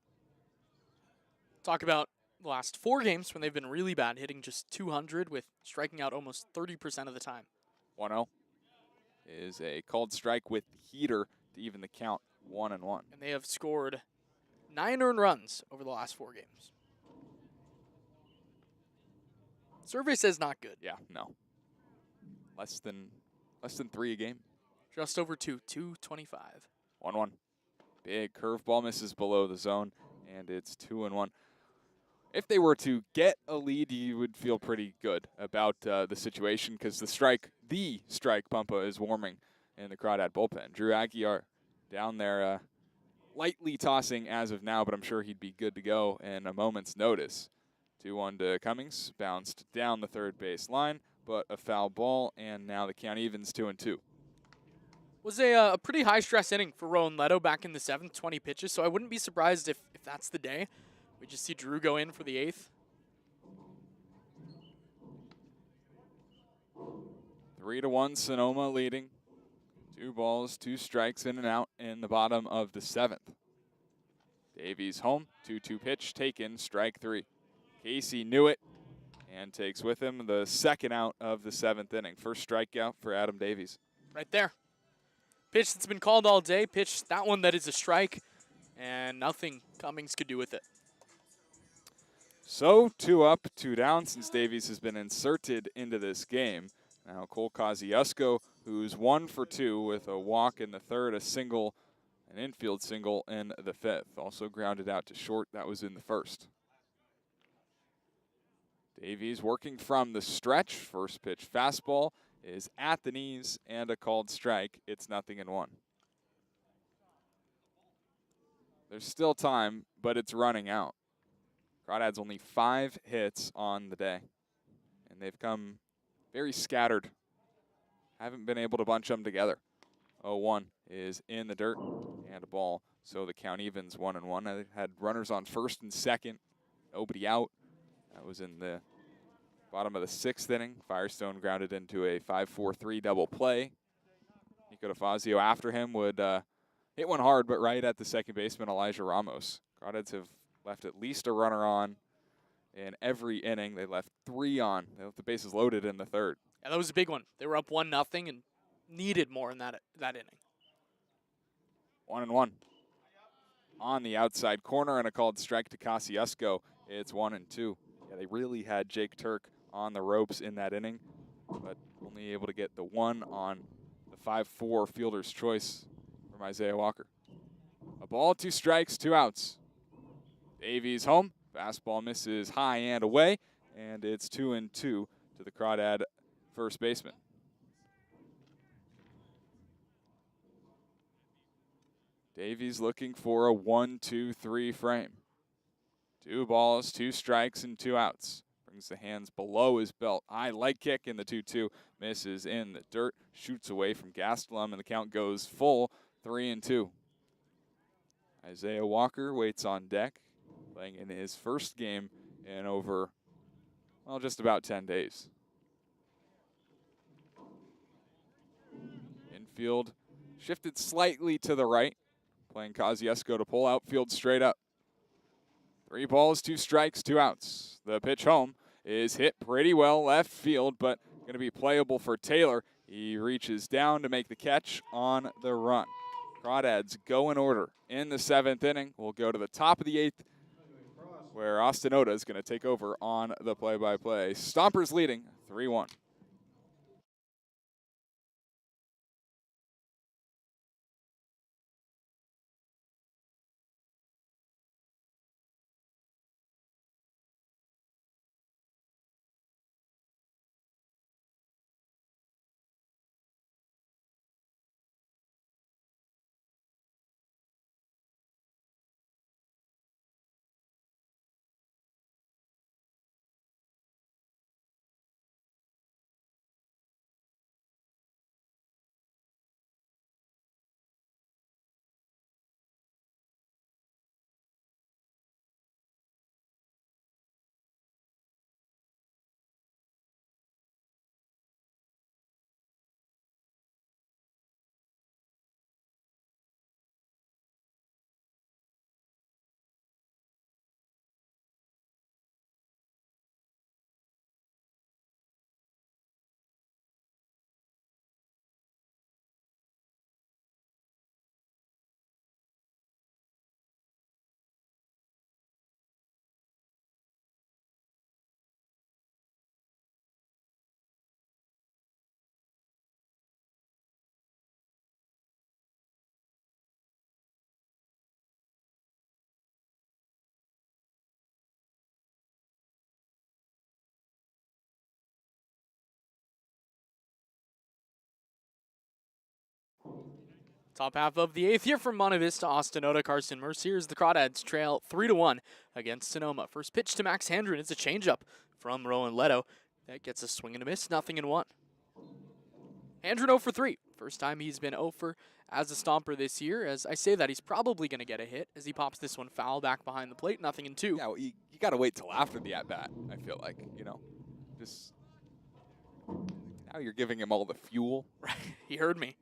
Talk about the last 4 games when they've been really bad, hitting just 200 with striking out almost 30% of the time. 1-0 is a called strike with heater to even the count, 1-1. And they have scored 9 earned runs over the last 4 games. Survey says not good. Yeah, no. Less than 3 a game. Just over 225. 1-1. Big curveball misses below the zone, and it's 2-1. If they were to get a lead, you would feel pretty good about the situation because the strike bumper is warming in the Crawdad bullpen. Drew Aguiar down there lightly tossing as of now, but I'm sure he'd be good to go in a moment's notice. 2-1 to Cummings, bounced down the third base line, but a foul ball, and now the count evens 2-2. Was a pretty high-stress inning for Rowan Leto back in the 7th, 20 pitches, so I wouldn't be surprised if that's the day. We just see Drew go in for the 8th. 3-1 Sonoma leading. 2 balls, 2 strikes in and out in the bottom of the 7th. Davies home, 2-2 pitch taken, strike 3. Casey knew it and takes with him the 2nd out of the 7th inning. First strikeout for Adam Davies. Right there. Pitch that's been called all day, pitch that one that is a strike, and nothing Cummings could do with it. So 2 up, 2 down since Davies has been inserted into this game. Now Cole Kosciuszko, who's 1 for 2 with a walk in the 3rd, a single, an infield single in the 5th. Also grounded out to short, that was in the 1st. Davies working from the stretch. First pitch fastball is at the knees and a called strike. It's 0-1. There's still time, but it's running out. Crawdads only 5 hits on the day, and they've come very scattered. Haven't been able to bunch them together. 0-1 is in the dirt and a ball, so the count evens 1-1. I had runners on 1st and 2nd, nobody out. That was in the bottom of the 6th inning. Firestone grounded into a 5-4-3 double play. Nico DeFazio after him would hit one hard, but right at the second baseman, Elijah Ramos. Crawdads have left at least a runner on in every inning. They left 3 on. They left the bases loaded in the 3rd. Yeah, that was a big one. They were up 1-0 and needed more in that inning. 1-1. On the outside corner and a called strike to Kosciuszko. It's 1-2. Yeah, they really had Jake Turk on the ropes in that inning, but only able to get the 1 on the 5-4 fielder's choice from Isaiah Walker. A ball, 2 strikes, 2 outs. Davies home. Fastball misses high and away, and it's 2-2 to the Crawdad first baseman. Davies looking for a 1-2-3 frame. 2 balls, 2 strikes, and 2 outs. Brings the hands below his belt. High leg kick in the 2-2. Misses in the dirt. Shoots away from Gastelum, and the count goes full 3-2. Isaiah Walker waits on deck, playing in his first game in over, well, just about 10 days. Infield shifted slightly to the right, playing Kosciuszko to pull outfield straight up. 3 balls, 2 strikes, 2 outs. The pitch home is hit pretty well left field, but going to be playable for Taylor. He reaches down to make the catch on the run. Crawdads go in order in the 7th inning. We'll go to the top of the 8th, where Arciniega is going to take over on the play-by-play. Stompers leading 3-1. Top half of the 8th here from Monte Vista, Arciniega, Carson, Mercier as the Crawdads trail 3-1 against Sonoma. First pitch to Max Handren. It's a changeup from Rowan Leto. That gets a swing and a miss, 0-1. Handren 0 for 3. First time he's been 0 for as a Stomper this year. As I say that, he's probably going to get a hit as he pops this one foul back behind the plate, 0-2. Yeah, well, you got to wait till after the at-bat, I feel like, Just now you're giving him all the fuel. Right, he heard me.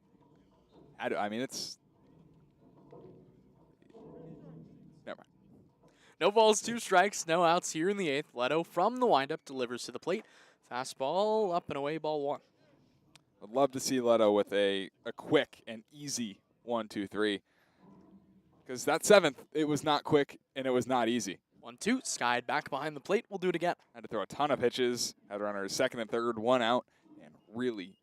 I mean, it's... Never mind. No balls, 2 strikes, no outs here in the 8th. Leto from the windup delivers to the plate. Fastball up and away, ball 1. I'd love to see Leto with a quick and easy 1-2-3. Because that 7th, it was not quick and it was not easy. 1-2, skied back behind the plate. We'll do it again. Had to throw a ton of pitches. Had runners 2nd and 3rd, 1 out, and really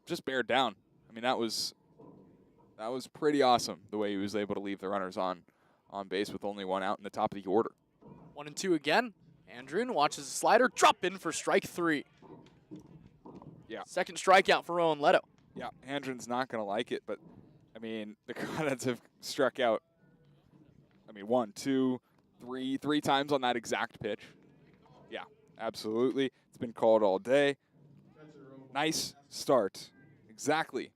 just bared down. I mean, that was pretty awesome the way he was able to leave the runners on base with only 1 out in the top of the order. 1-2 again. Handren watches the slider drop in for strike 3. Yeah. Second strikeout for Rowan Leto. Yeah, Handren's not going to like it, but, I mean, the Crawdads have struck out, 1, 2, 3 times on that exact pitch. Yeah, absolutely. It's been called all day. Nice start. Exactly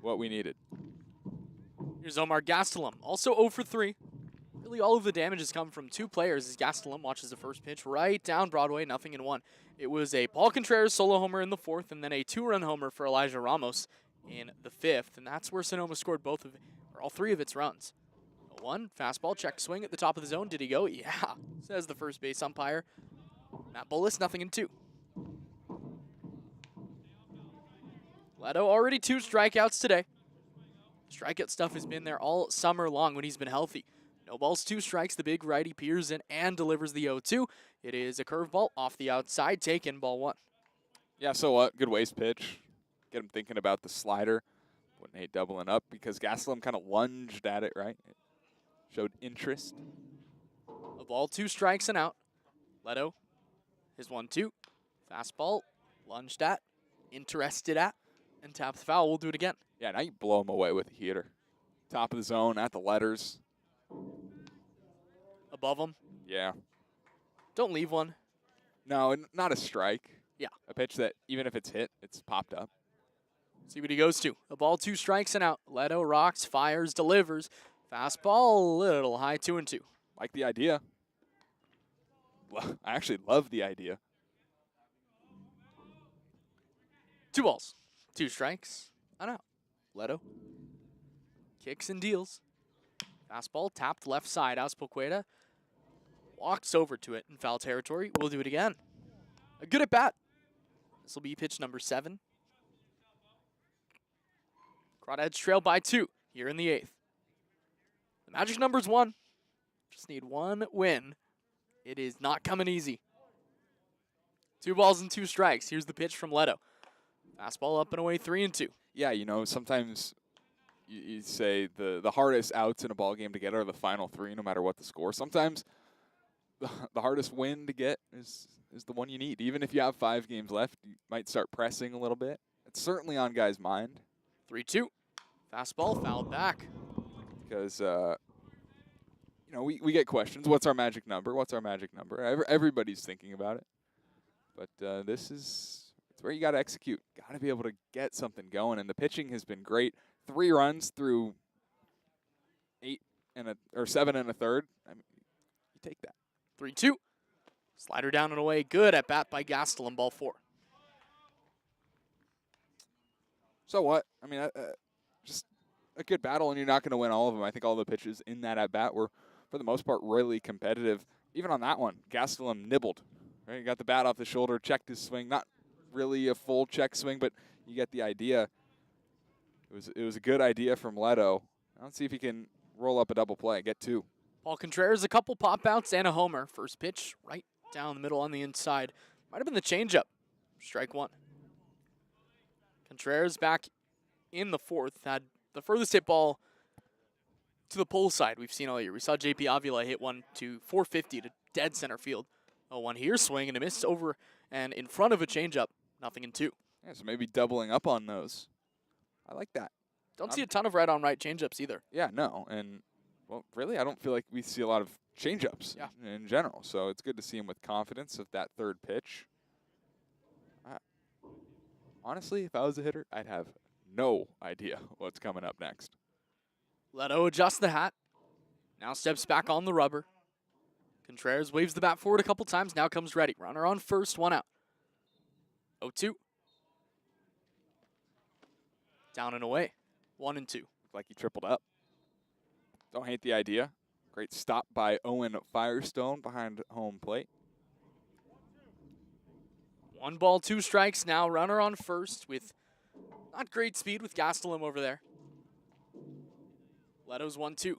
what we needed. Here's Omar Gastelum, also 0 for 3. Really all of the damage has come from 2 players as Gastelum watches the first pitch right down Broadway, 0-1. It was a Paul Contreras solo homer in the 4th and then a 2-run homer for Elijah Ramos in the 5th, and that's where Sonoma scored all 3 of its runs. 1 fastball, check swing at the top of the zone. Did he go? Yeah, says the first base umpire. Matt Bullis, 0-2. Leto already 2 strikeouts today. Strikeout stuff has been there all summer long when he's been healthy. No balls, 2 strikes. The big righty peers in and delivers the 0-2. It is a curveball off the outside, taken, ball 1. Yeah, so what? Good waste pitch. Get him thinking about the slider. Wouldn't hate doubling up because Gastelum kind of lunged at it, right? It showed interest. A ball, 2 strikes and out. Leto, his 1-2. Fastball, lunged at, interested at, and taps foul. We'll do it again. Yeah, now you blow him away with a heater. Top of the zone, at the letters. Above him. Yeah. Don't leave one. No, not a strike. Yeah. A pitch that, even if it's hit, it's popped up. See what he goes to. A ball, 2 strikes and out. Leto rocks, fires, delivers. Fastball, little high, 2-2. Like the idea. Well, I actually love the idea. 2 balls, 2 strikes, and out. Leto kicks and deals. Fastball tapped left side. Auspelqueta walks over to it in foul territory. We'll do it again. A good at bat. This will be pitch number 7. Crawdads trail by 2 here in the 8th. The magic number's 1. Just need 1 win. It is not coming easy. 2 balls and 2 strikes. Here's the pitch from Leto. Fastball up and away, 3-2. Yeah, you know, sometimes you say the hardest outs in a ball game to get are the final 3, no matter what the score. Sometimes the hardest win to get is the one you need. Even if you have 5 games left, you might start pressing a little bit. It's certainly on guys' mind. 3-2. Fastball fouled back. Because, you know, we get questions. What's our magic number? What's our magic number? Everybody's thinking about it. But this is it's where you got to execute. Got to be able to get something going. And the pitching has been great. 3 runs through 7 1/3. I mean, you take that. 3-2. Slider down and away. Good at bat by Gastelum. Ball 4. So what? I mean, just a good battle, and you're not going to win all of them. I think all the pitches in that at bat were, for the most part, really competitive. Even on that one, Gastelum nibbled. Right, he got the bat off the shoulder, checked his swing. Not really a full check swing, but you get the idea. It was a good idea from Leto. Let's see if he can roll up a double play, get 2. Paul Contreras, a couple pop outs and a homer. First pitch right down the middle on the inside. Might have been the changeup. Strike 1. Contreras back in the 4th. Had the furthest hit ball to the pole side we've seen all year. We saw JP Avila hit one to 450 to dead center field. 0-1 here, swing and a miss over and in front of a changeup. 0-2. Yeah, so maybe doubling up on those. I like that. Don't see a ton of right-on-right changeups either. Yeah, no. And, well, really, I don't feel like we see a lot of changeups in general. So it's good to see him with confidence of that 3rd pitch. Honestly, if I was a hitter, I'd have no idea what's coming up next. Leto adjusts the hat. Now steps back on the rubber. Contreras waves the bat forward a couple times. Now comes ready. Runner on first, 1 out. 0-2. Down and away. 1-2. Like he tripled up. Don't hate the idea. Great stop by Owen Firestone behind home plate. 1 ball, 2 strikes. Now runner on first with not great speed with Gastelum over there. Leto's 1-2.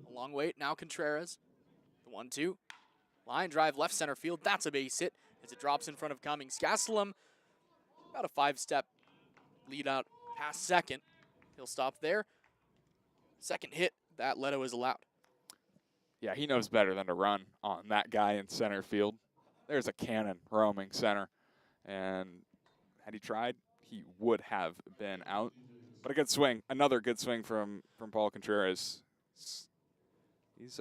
A long wait. Now Contreras. The 1-2. Line drive left center field. That's a base hit as it drops in front of Cummings. Gastelum, about a 5-step lead out past second. He'll stop there. Second hit that Leto is allowed. Yeah, he knows better than to run on that guy in center field. There's a cannon roaming center. And had he tried, he would have been out. But a good swing. Another good swing from Paul Contreras. He's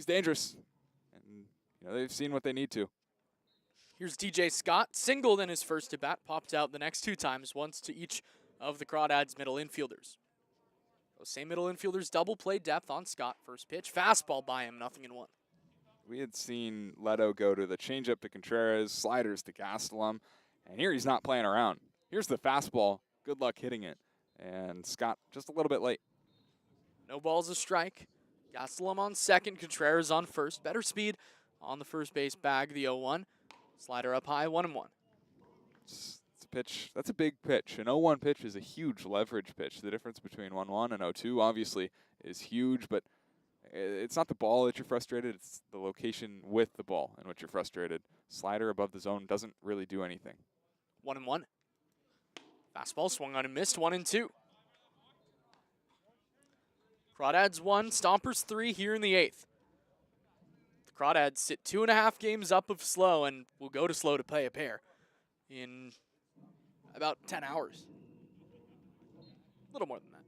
dangerous. And you know, they've seen what they need to. Here's DJ Scott, singled in his first at-bat, popped out the next 2 times, once to each of the Crawdads middle infielders. Those same middle infielders double play depth on Scott. First pitch, fastball by him, 0-1. We had seen Leto go to the changeup to Contreras, sliders to Gastelum, and here he's not playing around. Here's the fastball. Good luck hitting it. And Scott just a little bit late. No balls, a strike. Gastelum on second, Contreras on first. Better speed on the first base bag, the 0-1. Slider up high, 1-1. It's a pitch. That's a big pitch. An 0-1 pitch is a huge leverage pitch. The difference between 1-1 and 0-2 obviously is huge, but it's not the ball that you're frustrated. It's the location with the ball in which you're frustrated. Slider above the zone doesn't really do anything. 1-1. Fastball swung on and missed, 1-2. Crawdads 1, Stompers 3 here in the 8th. The Crawdads sit 2.5 games up of slow and will go to slow to play a pair in about 10 hours. A little more than that.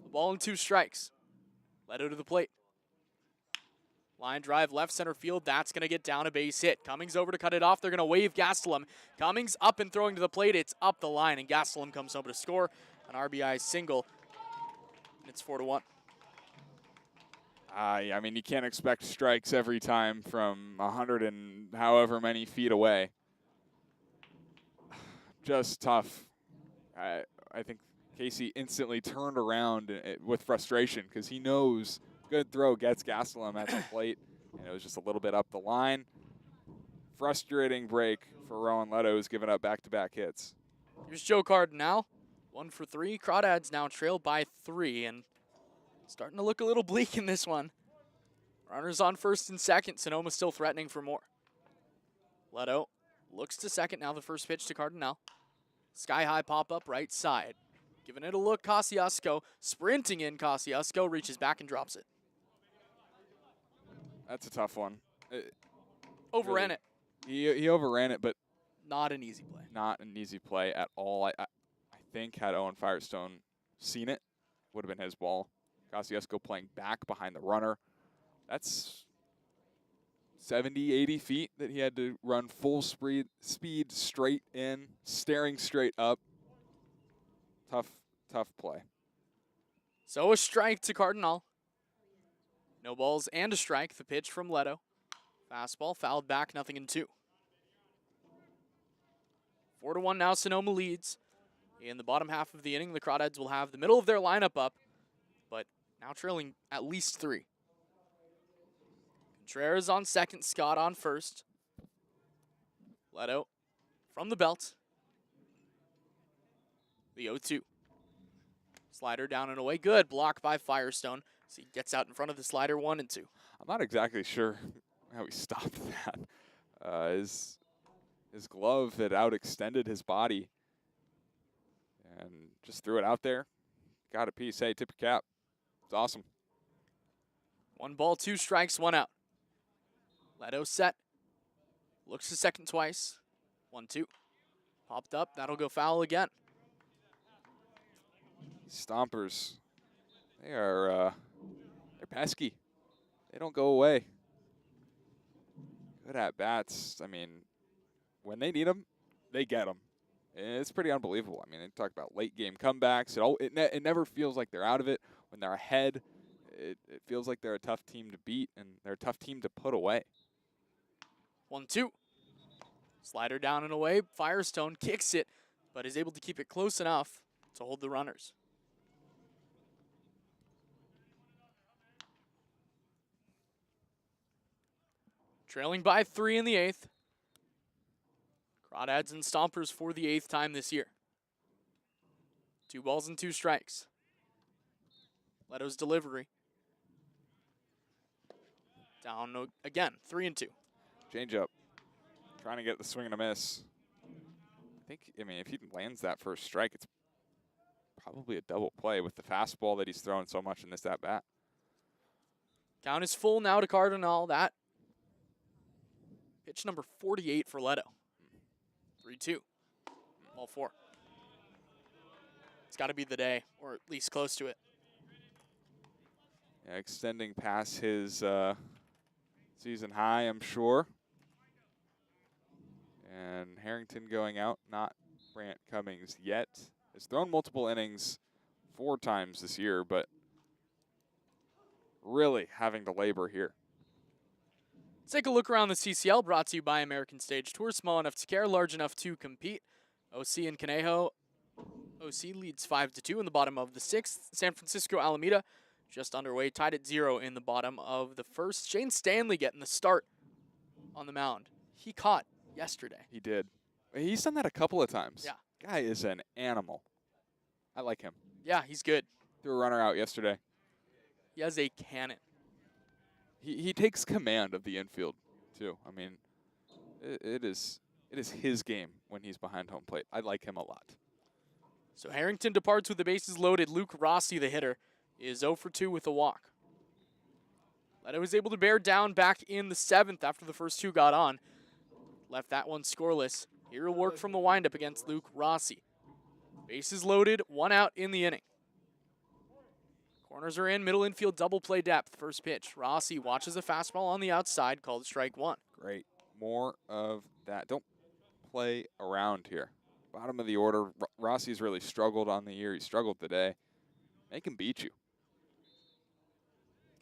The ball and 2 strikes. Leto to the plate. Line drive left center field. That's going to get down a base hit. Cummings over to cut it off. They're going to wave Gastelum. Cummings up and throwing to the plate. It's up the line, and Gastelum comes over to score an RBI single. It's 4-1. I mean, you can't expect strikes every time from 100 and however many feet away. Just tough. I think Casey instantly turned around with frustration because he knows Good throw, gets Gastelum at the plate, and it was just a little bit up the line. Frustrating break for Rowan Leto, who's given up back-to-back hits. Here's Joe Cardinal, 1 for 3. Crawdads now trail by 3, and starting to look a little bleak in this one. Runners on first and second. Sonoma still threatening for more. Leto looks to second. Now the first pitch to Cardinal. Sky-high pop-up right side. Giving it a look, Kosciuszko. Sprinting in, Kosciuszko reaches back and drops it. That's a tough one. Overran really, it. He overran it, but not an easy play. Not an easy play at all. I think had Owen Firestone seen it, would have been his ball. Kosciuszko playing back behind the runner. That's 70, 80 feet that he had to run full speed straight in, staring straight up. Tough play. So a strike to Cardinal. No balls and a strike. The pitch from Leto. Fastball fouled back, 0-2. 4-1 now, Sonoma leads. In the bottom half of the inning, the Crawdads will have the middle of their lineup up, but now trailing at least 3. Contreras on second, Scott on first. Leto from the belt. The 0-2. Slider down and away. Good block by Firestone. So he gets out in front of the slider, 1 and 2. I'm not exactly sure how he stopped that. His glove had outextended his body and just threw it out there. Got a piece. Hey, tip your cap. It's awesome. 1 ball, 2 strikes, 1 out. Leto set. Looks to second twice. 1-2. Popped up. That'll go foul again. Stompers, they're pesky. They don't go away. Good at bats. I mean, when they need them, they get them. It's pretty unbelievable. I mean, they talk about late game comebacks. It never feels like they're out of it. When they're ahead, it feels like they're a tough team to beat, and they're a tough team to put away. 1-2. Slider down and away. Firestone kicks it, but is able to keep it close enough to hold the runners. Trailing by 3 in the 8th. Crawdads and Stompers for the 8th time this year. 2 balls and 2 strikes. Leto's delivery. Down again, 3-2. Change up. Trying to get the swing and a miss. I mean, if he lands that first strike, it's probably a double play with the fastball that he's throwing so much in this at-bat. Count is full now to Cardinal. That pitch number 48 for Leto. 3-2. All 4. It's got to be the day, or at least close to it. Yeah, extending past his season high, I'm sure. And Harrington going out, not Brant Cummings yet. Has thrown multiple innings 4 times this year, but really having to labor here. Let's take a look around the CCL, brought to you by American Stage Tour. Small enough to care, large enough to compete. OC and Conejo. OC leads 5-2 in the bottom of the 6th. San Francisco Alameda just underway, tied at 0 in the bottom of the 1st. Shane Stanley getting the start on the mound. He caught yesterday. He did. He's done that a couple of times. Yeah. Guy is an animal. I like him. Yeah, he's good. Threw a runner out yesterday. He has a cannon. He takes command of the infield, too. I mean, it is his game when he's behind home plate. I like him a lot. So Harrington departs with the bases loaded. Luke Rossi, the hitter, is 0 for 2 with a walk. Leto was able to bear down back in the 7th after the first 2 got on. Left that one scoreless. Here will work from the windup against Luke Rossi. Bases loaded, 1 out in the inning. Corners are in, middle infield double play depth. First pitch, Rossi watches a fastball on the outside, called strike 1. Great. More of that. Don't play around here. Bottom of the order. Rossi's really struggled on the year. He struggled today. They can beat you.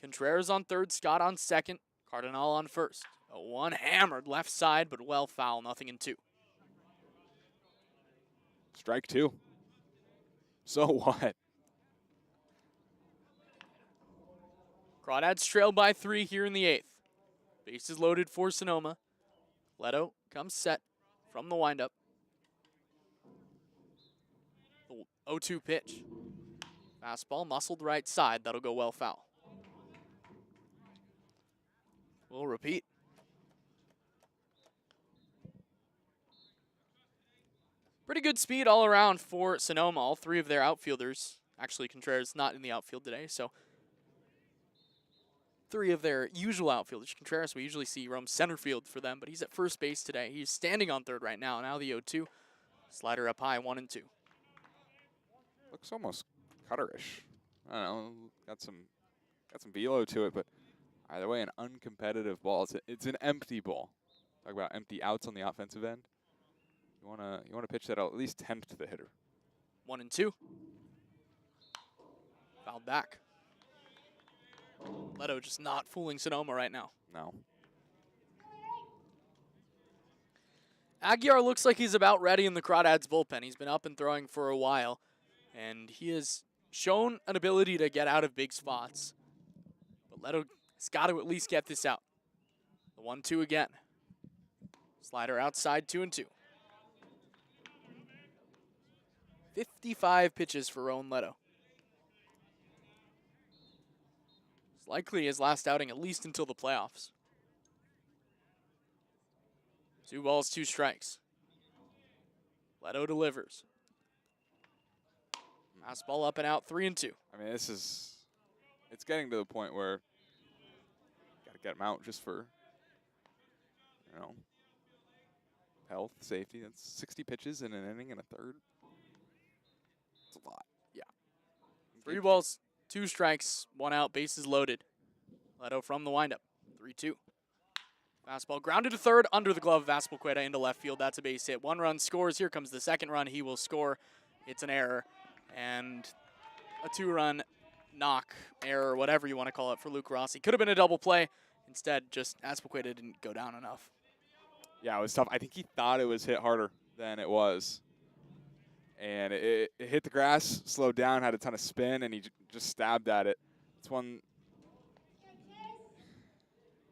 Contreras on third, Scott on second, Cardinal on first. A 1 hammered left side, but well foul, 0-2. Strike 2. So what? Crawdads trail by 3 here in the 8th. Bases loaded for Sonoma. Leto comes set from the windup. The 0-2 pitch. Fastball muscled right side. That'll go well foul. We'll repeat. Pretty good speed all around for Sonoma. All 3 of their outfielders. Actually, Contreras not in the outfield today, so 3 of their usual outfielders. Contreras, we usually see roam center field for them, but he's at first base today. He's standing on third right now. Now the 0-2. Slider up high, 1-2. Looks almost cutterish. I don't know. Got some velo to it, but either way, an uncompetitive ball. It's an empty ball. Talk about empty outs on the offensive end. You wanna pitch that'll at least tempt the hitter. 1-2. Fouled back. Leto just not fooling Sonoma right now. No. Aguiar looks like he's about ready in the Crawdads bullpen. He's been up and throwing for a while, and he has shown an ability to get out of big spots. But Leto has got to at least get this out. The 1-2 again. Slider outside, 2-2. 55 pitches for Rowan Leto. It's likely his last outing, at least until the playoffs. 2 balls, 2 strikes. Leto delivers. Fastball up and out, 3-2. I mean, it's getting to the point where you got to get him out just for, health, safety. That's 60 pitches in an inning and a third. It's a lot. Yeah. 3 balls, 2 strikes, 1 out, bases loaded. Leto from the windup, 3-2. Fastball grounded to third, under the glove of Aspilcueta into left field. That's a base hit. 1 run scores. Here comes the second run. He will score. It's an error. And a 2-run knock, error, whatever you want to call it, for Luke Rossi. Could have been a double play. Instead, just Aspilcueta didn't go down enough. Yeah, it was tough. I think he thought it was hit harder than it was. And it hit the grass, slowed down, had a ton of spin, and he just stabbed at it. It's one...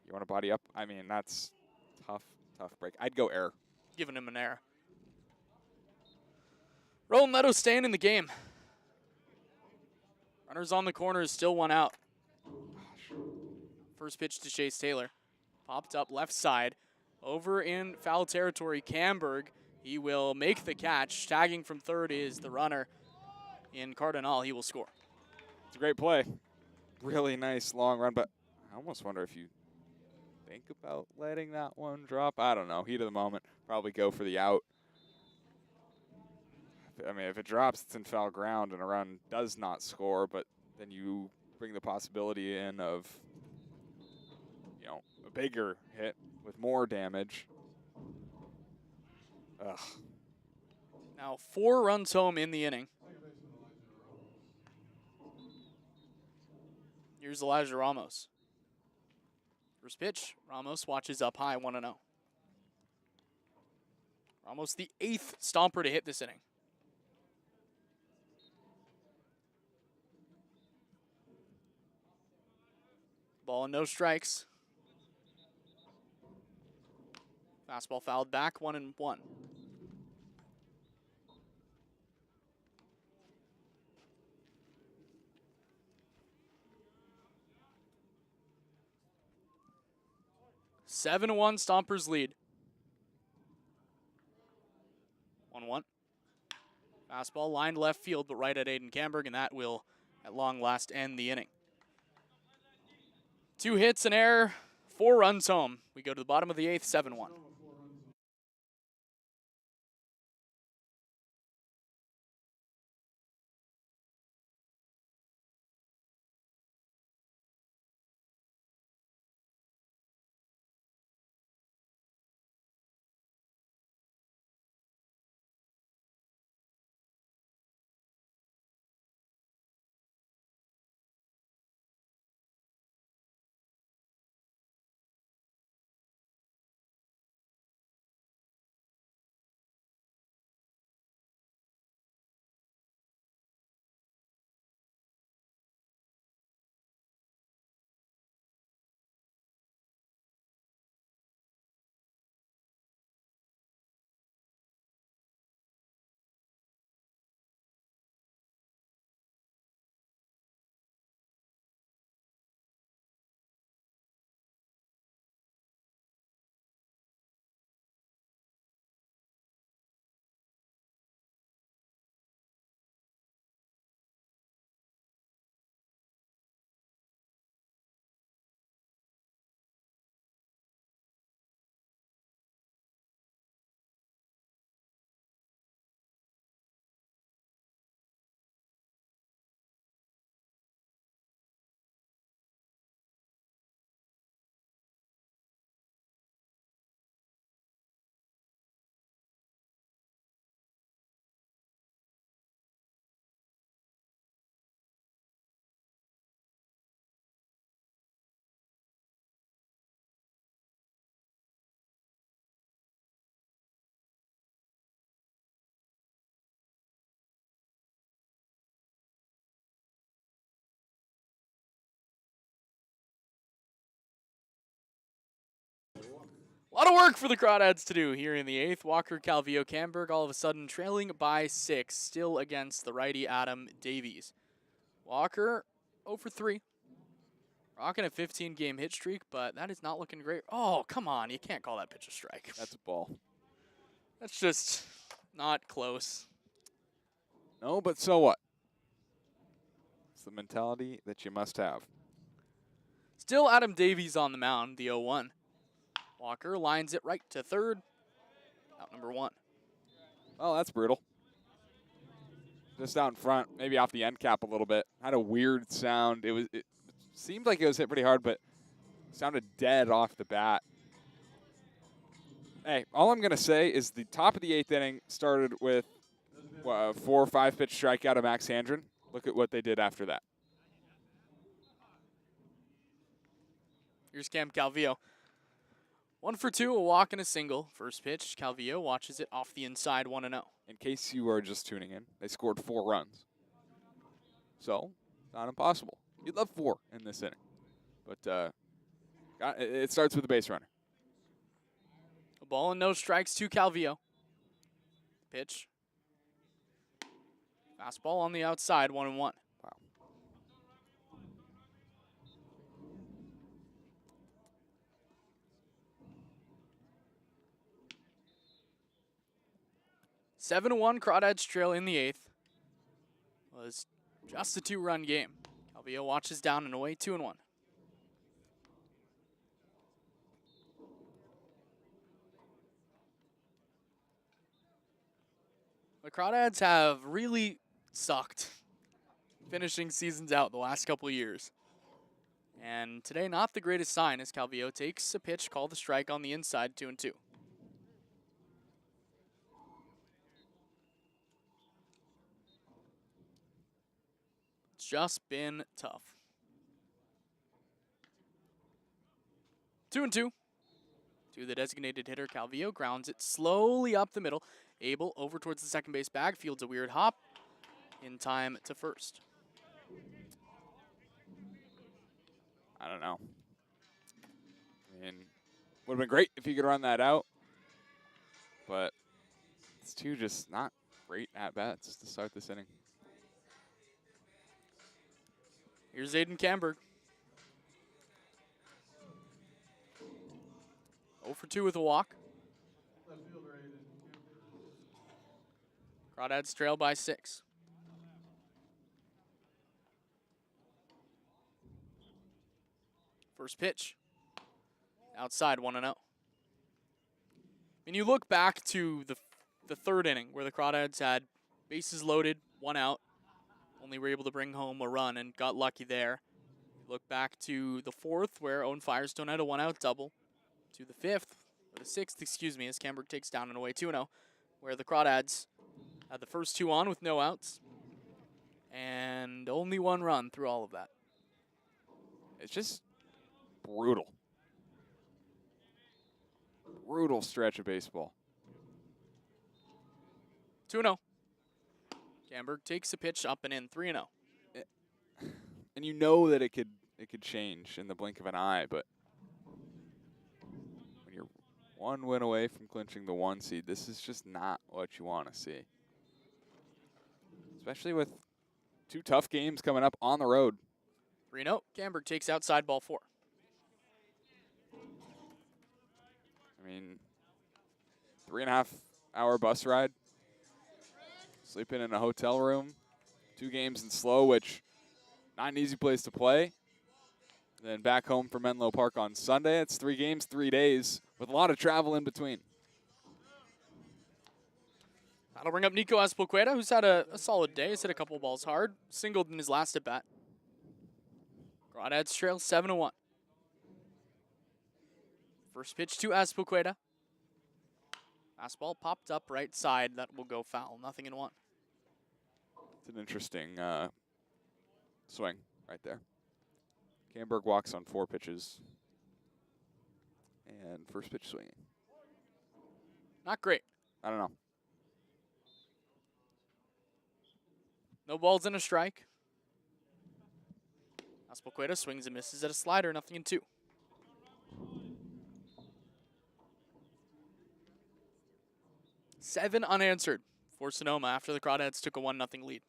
You want to body up? I mean, that's tough break. I'd go error. Giving him an error. Rowan Leto staying in the game. Runners on the corners, still 1 out. First pitch to Chase Taylor. Popped up left side. Over in foul territory, Camberg. He will make the catch. Tagging from third is the runner in Cardinal. He will score. It's a great play. Really nice long run, but I almost wonder if you think about letting that one drop. I don't know. Heat of the moment. Probably go for the out. I mean, if it drops, it's in foul ground and a run does not score, but then you bring the possibility in of, a bigger hit with more damage. Ugh. Now 4 runs home in the inning. Here's Elijah Ramos. First pitch, Ramos watches up high, 1-0. Ramos the 8th Stomper to hit this inning. Ball and no strikes. Fastball fouled back, 1-1. Seven 1 Stompers lead. 1-1. Fastball lined left field, but right at Aiden Camberg, and that will, at long last, end the inning. 2 hits, an error, 4 runs home. We go to the bottom of the 8th, 7-1. A lot of work for the Crawdads to do here in the 8th. Walker, Calvillo, Camberg all of a sudden trailing by 6, still against the righty Adam Davies. Walker 0 for 3. Rocking a 15-game hit streak, but that is not looking great. Oh, come on. You can't call that pitch a strike. That's a ball. That's just not close. No, but so what? It's the mentality that you must have. Still Adam Davies on the mound, the 0-1. Walker lines it right to third. Out number 1. Oh, that's brutal. Just out in front, maybe off the end cap a little bit. Had a weird sound. It seemed like it was hit pretty hard, but sounded dead off the bat. Hey, all I'm going to say is the top of the 8th inning started with a 4 or 5 pitch strikeout of Max Handren. Look at what they did after that. Here's Cam Calvillo. 1 for 2, a walk and a single. First pitch, Calvillo watches it off the inside, 1-0. In case you are just tuning in, they scored 4 runs. So, not impossible. You'd love 4 in this inning. But it starts with a base runner. A ball and no strikes to Calvillo. Pitch. Fastball on the outside, 1-1. Wow. Seven to 1, Crawdads trail in the 8th. Was just a 2-run game. Calvillo watches down and away, 2-1. The Crawdads have really sucked finishing seasons out the last couple of years. And today, not the greatest sign as Calvillo takes a pitch called a strike on the inside, 2-2. It's just been tough. 2-2. To the designated hitter, Calvillo grounds it slowly up the middle. Abel over towards the second base bag, fields a weird hop in time to first. I don't know. I mean, would have been great if you could run that out. But it's 2 just not great at-bats to start this inning. Here's Aiden Camberg. 0 for 2 with a walk. Crawdads trail by 6. First pitch. Outside, 1-0. When you look back to the third inning where the Crawdads had bases loaded, 1 out, only were able to bring home a run and got lucky there. Look back to the 4th where Owen Firestone had a 1-out double. To the 5th, or the 6th, excuse me, as Camberg takes down and away 2-0, where the Crawdads had the first 2 on with no outs. And only 1 run through all of that. It's just brutal. Brutal stretch of baseball. 2-0. Camberg takes a pitch up and in, 3-0. And you know that it could change in the blink of an eye, but when you're 1 win away from clinching the 1 seed, this is just not what you want to see. Especially with 2 tough games coming up on the road. 3-0. Camberg takes outside, ball 4. I mean, 3.5-hour bus ride, sleeping in a hotel room, 2 games in SLO, which not an easy place to play. Then back home for Menlo Park on Sunday. It's 3 games, 3 days, with a lot of travel in between. That'll bring up Nico Espoqueda, who's had a solid day. He's hit a couple balls hard. Singled in his last at-bat. Crawdads trail 7-1. First pitch to Espoqueda. Fastball popped up right side. That will go foul. 0-1. It's an interesting swing right there. Camberg walks on 4 pitches. And first pitch swinging. Not great. I don't know. No balls and a strike. Espoqueda swings and misses at a slider. 0-2. 7 unanswered for Sonoma after the Crawdads took a 1-0 lead.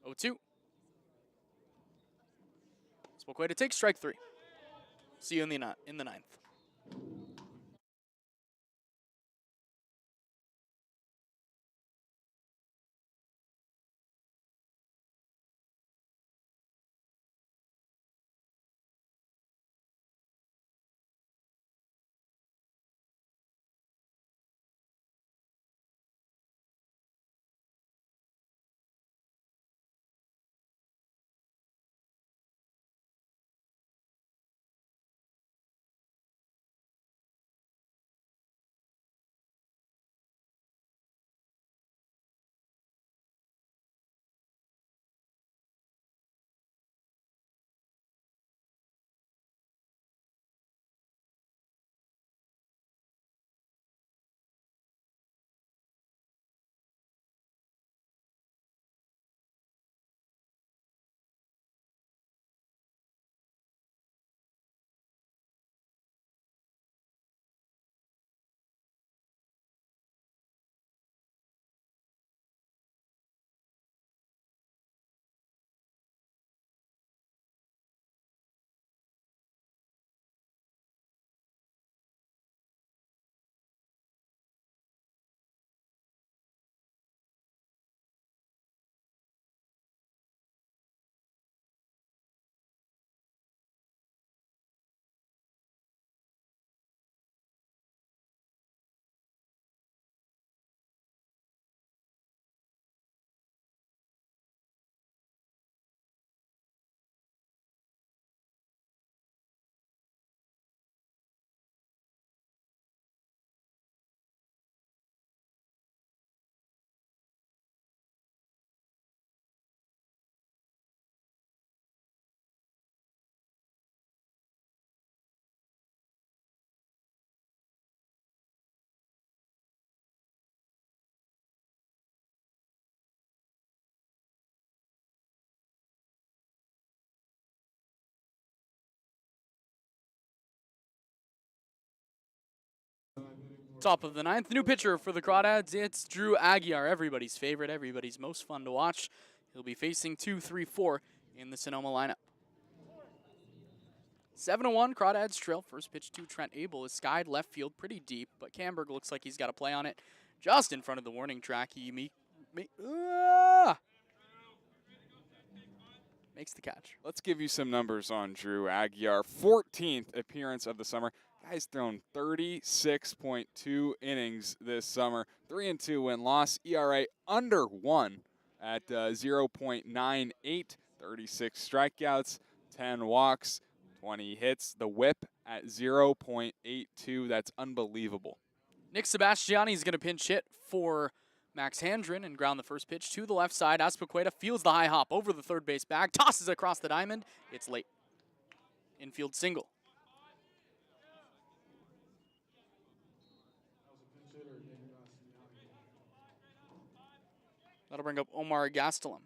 Oh, 2. Spoqueta takes strike 3. See you in the ninth. Top of the ninth, new pitcher for the Crawdads. It's Drew Aguiar, everybody's favorite, everybody's most fun to watch. He'll be facing 2, 3, 4 in the Sonoma lineup. 7-1, Crawdads trail. First pitch to Trent Abel is skied left field pretty deep, but Camberg looks like he's got a play on it just in front of the warning track. He makes the catch. Let's give you some numbers on Drew Aguiar. 14th appearance of the summer. Guy's thrown 36.2 innings this summer. 3-2 win-loss. ERA under 1 at 0.98. 36 strikeouts, 10 walks, 20 hits. The whip at 0.82. That's unbelievable. Nick Sebastiani is going to pinch hit for Max Handren and ground the first pitch to the left side. Azpilicueta feels the high hop over the third base bag, tosses across the diamond. It's late. Infield single. That'll bring up Omar Gastelum.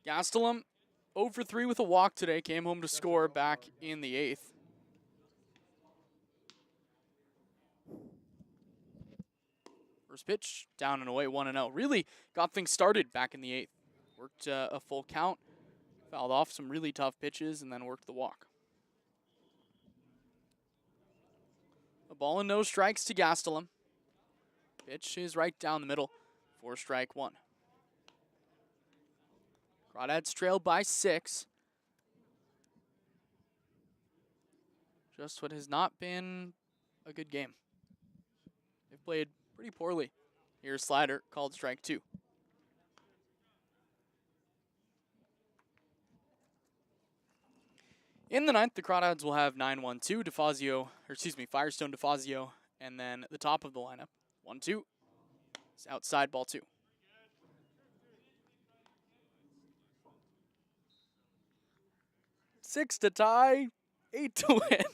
Gastelum 0 for 3 with a walk today. Came home to score back in the 8th. First pitch, down and away, 1-0. Really got things started back in the 8th. Worked a full count, fouled off some really tough pitches, and then worked the walk. A ball and no strikes to Gastelum. Pitch is right down the middle for strike 1. Crawdads trailed by 6. Just what has not been a good game. They've played pretty poorly. Here's slider, called strike 2. In the 9th, the Crawdads will have 9-1-2, Firestone DeFazio, and then the top of the lineup, 1-2. It's outside, ball 2. Six to tie, 8 to win.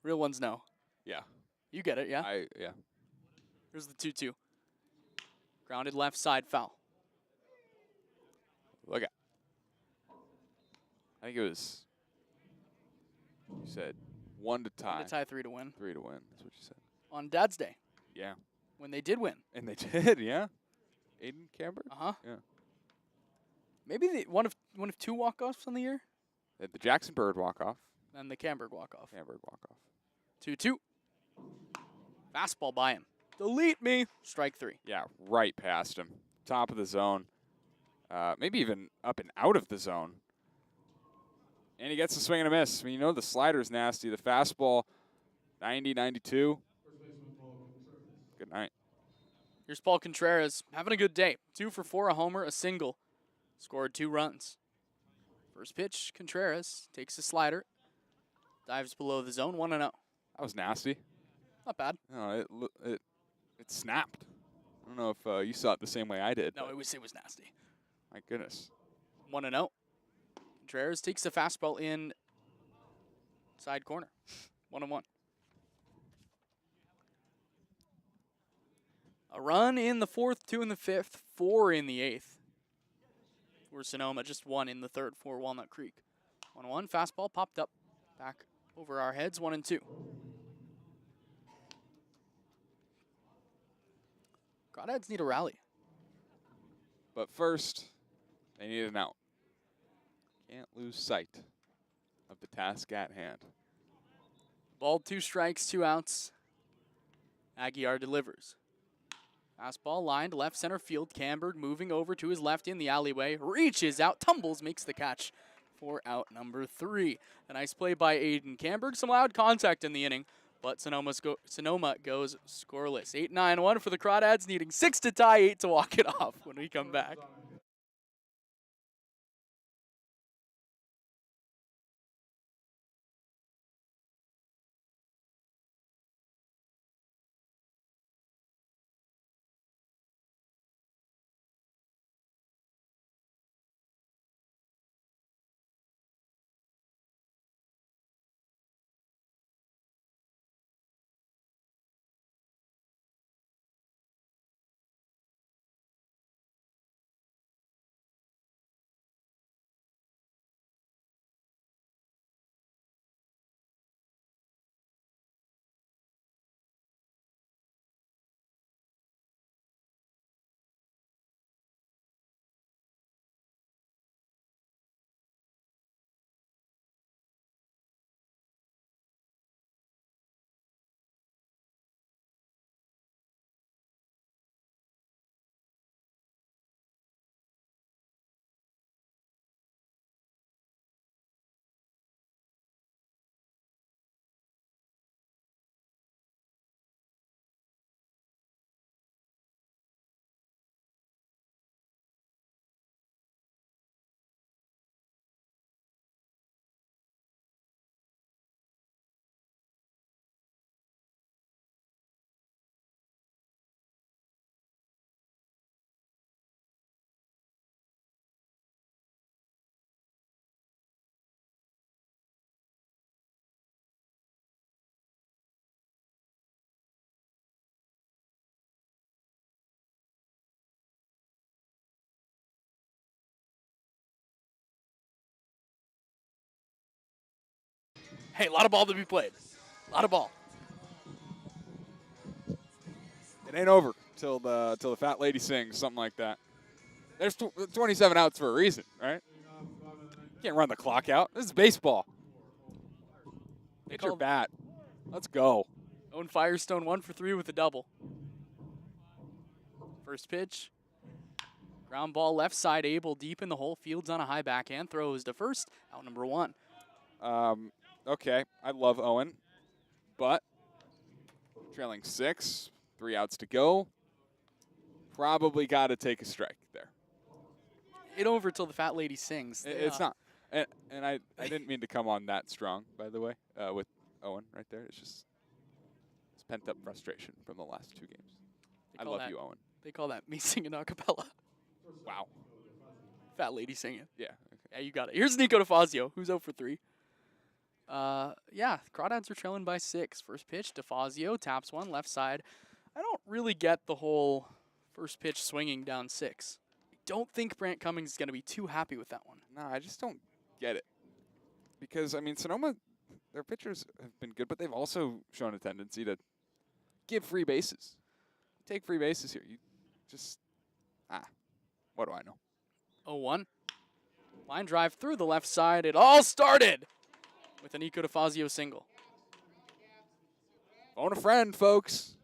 Real ones no. Yeah. You get it, yeah? Yeah. Here's the 2-2. Grounded left side foul. Look at. I think it was. You said 1 to tie. 1 to tie, 3 to win. 3 to win. That's what you said. On Dad's Day, Yeah. when they did win. And they did, yeah. Aiden Camber? Uh-huh. Yeah. Maybe one of 2 walk-offs on the year, They had the Jackson Bird walk-off. and the Camberg walk-off. Camberg walk-off. 2-2. Fastball by him. Delete me. Strike 3. Yeah, right past him. Top of the zone. Maybe even up and out of the zone. And he gets a swing and a miss. I mean, you know the slider's nasty. The fastball, 90, 92. Good night. Here's Paul Contreras having a good day. 2 for 4, a homer, a single. Scored 2 runs. First pitch, Contreras takes a slider. Dives below the zone, 1-0. That was nasty. Not bad. No, it snapped. I don't know if you saw it the same way I did. No, but it was nasty. my goodness. 1-0. Contreras takes the fastball in side corner. 1-1. A run in the 4th, 2 in the 5th, 4 in the 8th. For Sonoma, just 1 in the 3rd for Walnut Creek. 1-1, fastball popped up, back over our heads, 1-2. Crawdads need a rally. But first, they need an out. Can't lose sight of the task at hand. Ball, 2 strikes, 2 outs. Aguiar delivers. Fastball lined left center field. Camberg moving over to his left in the alleyway. Reaches out, tumbles, makes the catch for out number 3. A nice play by Aiden Camberg. Some loud contact in the inning, but Sonoma goes scoreless. 8-9-1 for the Crawdads, needing 6 to tie, 8 to walk it off when we come back. Hey, a lot of ball to be played. A lot of ball. It ain't over till the fat lady sings, something like that. There's 27 outs for a reason, right? Can't run the clock out. This is baseball. Hit your bat. Let's go. Owen Firestone 1 for 3 with a double. First pitch. Ground ball left side, Abel deep in the hole. Fields on a high backhand. Throws to first. Out number 1. Okay, I love Owen, but trailing 6, 3 outs to go. Probably got to take a strike there. It over till the fat lady sings. It's not. And I didn't mean to come on that strong, by the way, with Owen right there. It's pent-up frustration from the last 2 games. I love you, Owen. They call that me singing a cappella. Wow. Fat lady singing. Yeah. Okay. Yeah, you got it. Here's Nico DeFazio, who's 0 for 3. Yeah, Crawdads are trailing by 6. First pitch, DeFazio taps one left side. I don't really get the whole first pitch swinging down 6. I don't think Brant Cummings is going to be too happy with that one. No, I just don't get it. Because, I mean, Sonoma, their pitchers have been good, but they've also shown a tendency to give free bases. Take free bases here. You just, what do I know? 0-1. Line drive through the left side. It all started with an Nico DeFazio single. Phone a friend, folks.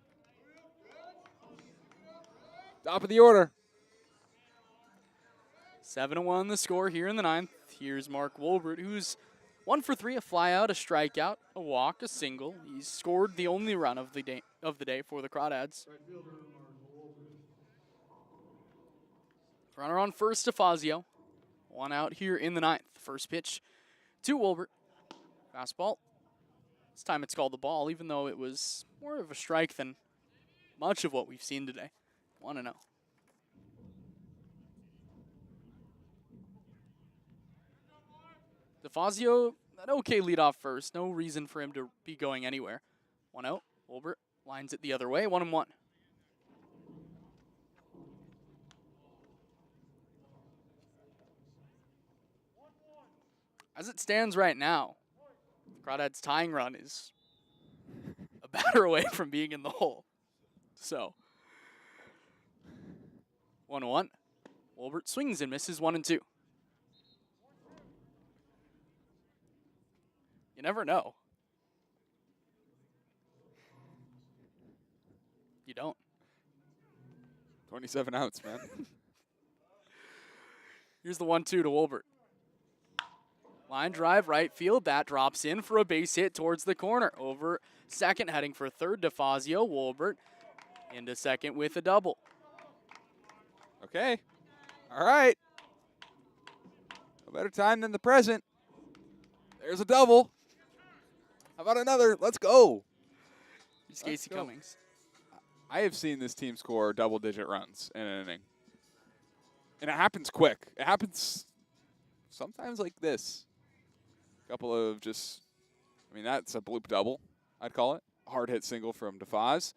Top of the order. 7-1 the score here in the 9th. Here's Mark Wolbert, who's 1 for 3, a flyout, a strikeout, a walk, a single. He's scored the only run of the day for the Crawdads. Runner on first, DeFazio. 1 out here in the 9th. First pitch to Wolbert. Fastball. This time it's called the ball, even though it was more of a strike than much of what we've seen today. 1-0. DeFazio, an okay leadoff first. No reason for him to be going anywhere. 1-0. Wolbert lines it the other way. 1-1. As it stands right now, Crawdads' tying run is a batter away from being in the hole. So, 1-1. Wolbert swings and misses 1-2. You never know. You don't. 27 outs, man. Here's the 1-2 to Wolbert. Line drive, right field. That drops in for a base hit towards the corner. Over second, heading for third, DeFazio. Wolbert into second with a double. Okay. All right. A better time than the present. There's a double. How about another? Let's go. Here's Casey Cummings. I have seen this team score double-digit runs in an inning. And it happens quick. It happens sometimes like this. A couple of just, I mean, that's a bloop double, I'd call it. Hard hit single from DeFaz.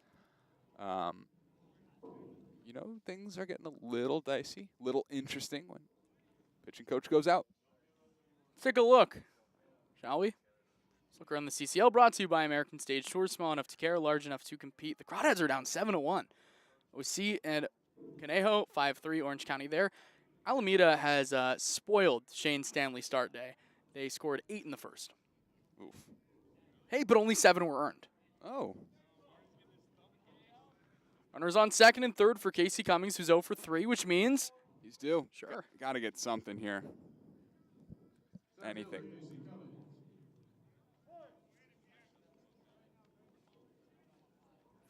You know, things are getting a little dicey, a little interesting when pitching coach goes out. Let's take a look, shall we? Let's look around the CCL, brought to you by American Stage Tours. Small enough to care, large enough to compete. The Crawdads are down 7-1. OC and Conejo, 5-3, Orange County there. Alameda has spoiled Shane Stanley's start day. They scored 8 in the first. Oof. Hey, but only 7 were earned. Oh. Runners on second and third for Casey Cummings, who's 0 for 3, which means He's due. Sure. Got to get something here. Anything.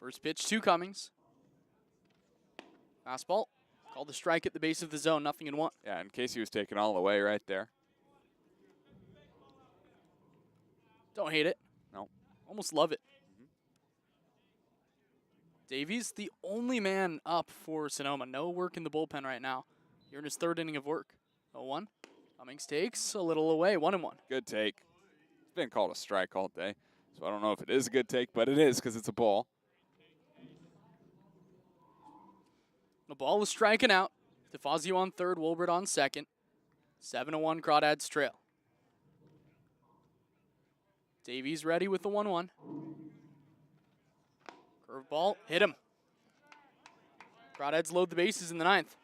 first pitch to Cummings. Fastball. Called a strike at the base of the zone, nothing in 1. Yeah, and Casey was taken all the way right there. Don't hate it. No. Almost love it. Davies, the only man up for Sonoma. No work in the bullpen right now. You're in his 3rd inning of work. 0-1. Cummings takes a little away. 1-1. Good take. It's been called a strike all day, so I don't know if it is a good take, but it is because it's a ball. The ball is striking out. DeFazio on third, Wolbert on second. 7-1 Crawdads trail. Davies ready with the 1-1. Curveball, hit him. Crawdads load the bases in the 9th.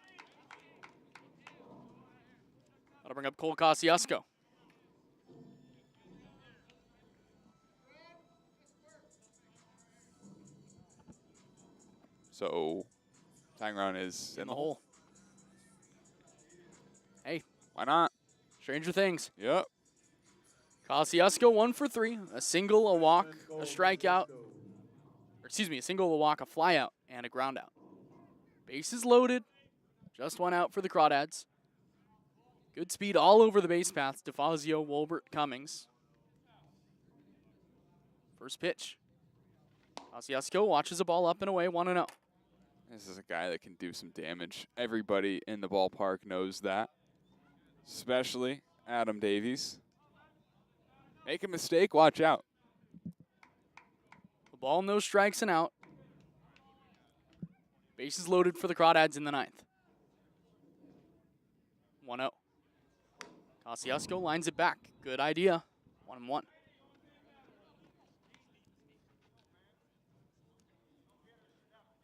That'll bring up Cole Kosciuszko. So, tying run is In the hole. Hey, why not? stranger things. Yep. Kosciuszko 1 for 3. A single, a walk, a strikeout. Or excuse me, a single, a walk, a flyout, and a ground out. Bases loaded. Just 1 out for the Crawdads. Good speed all over the base paths. DeFazio, Wolbert, Cummings. First pitch. Kosciuszko watches a ball up and away, 1-0. This is a guy that can do some damage. Everybody in the ballpark knows that, especially Adam Davies. Make a mistake, watch out. The ball, no strikes and out. Bases loaded for the Crawdads in the ninth. 1-0. Kosciuszko lines it back. Good idea. 1-1.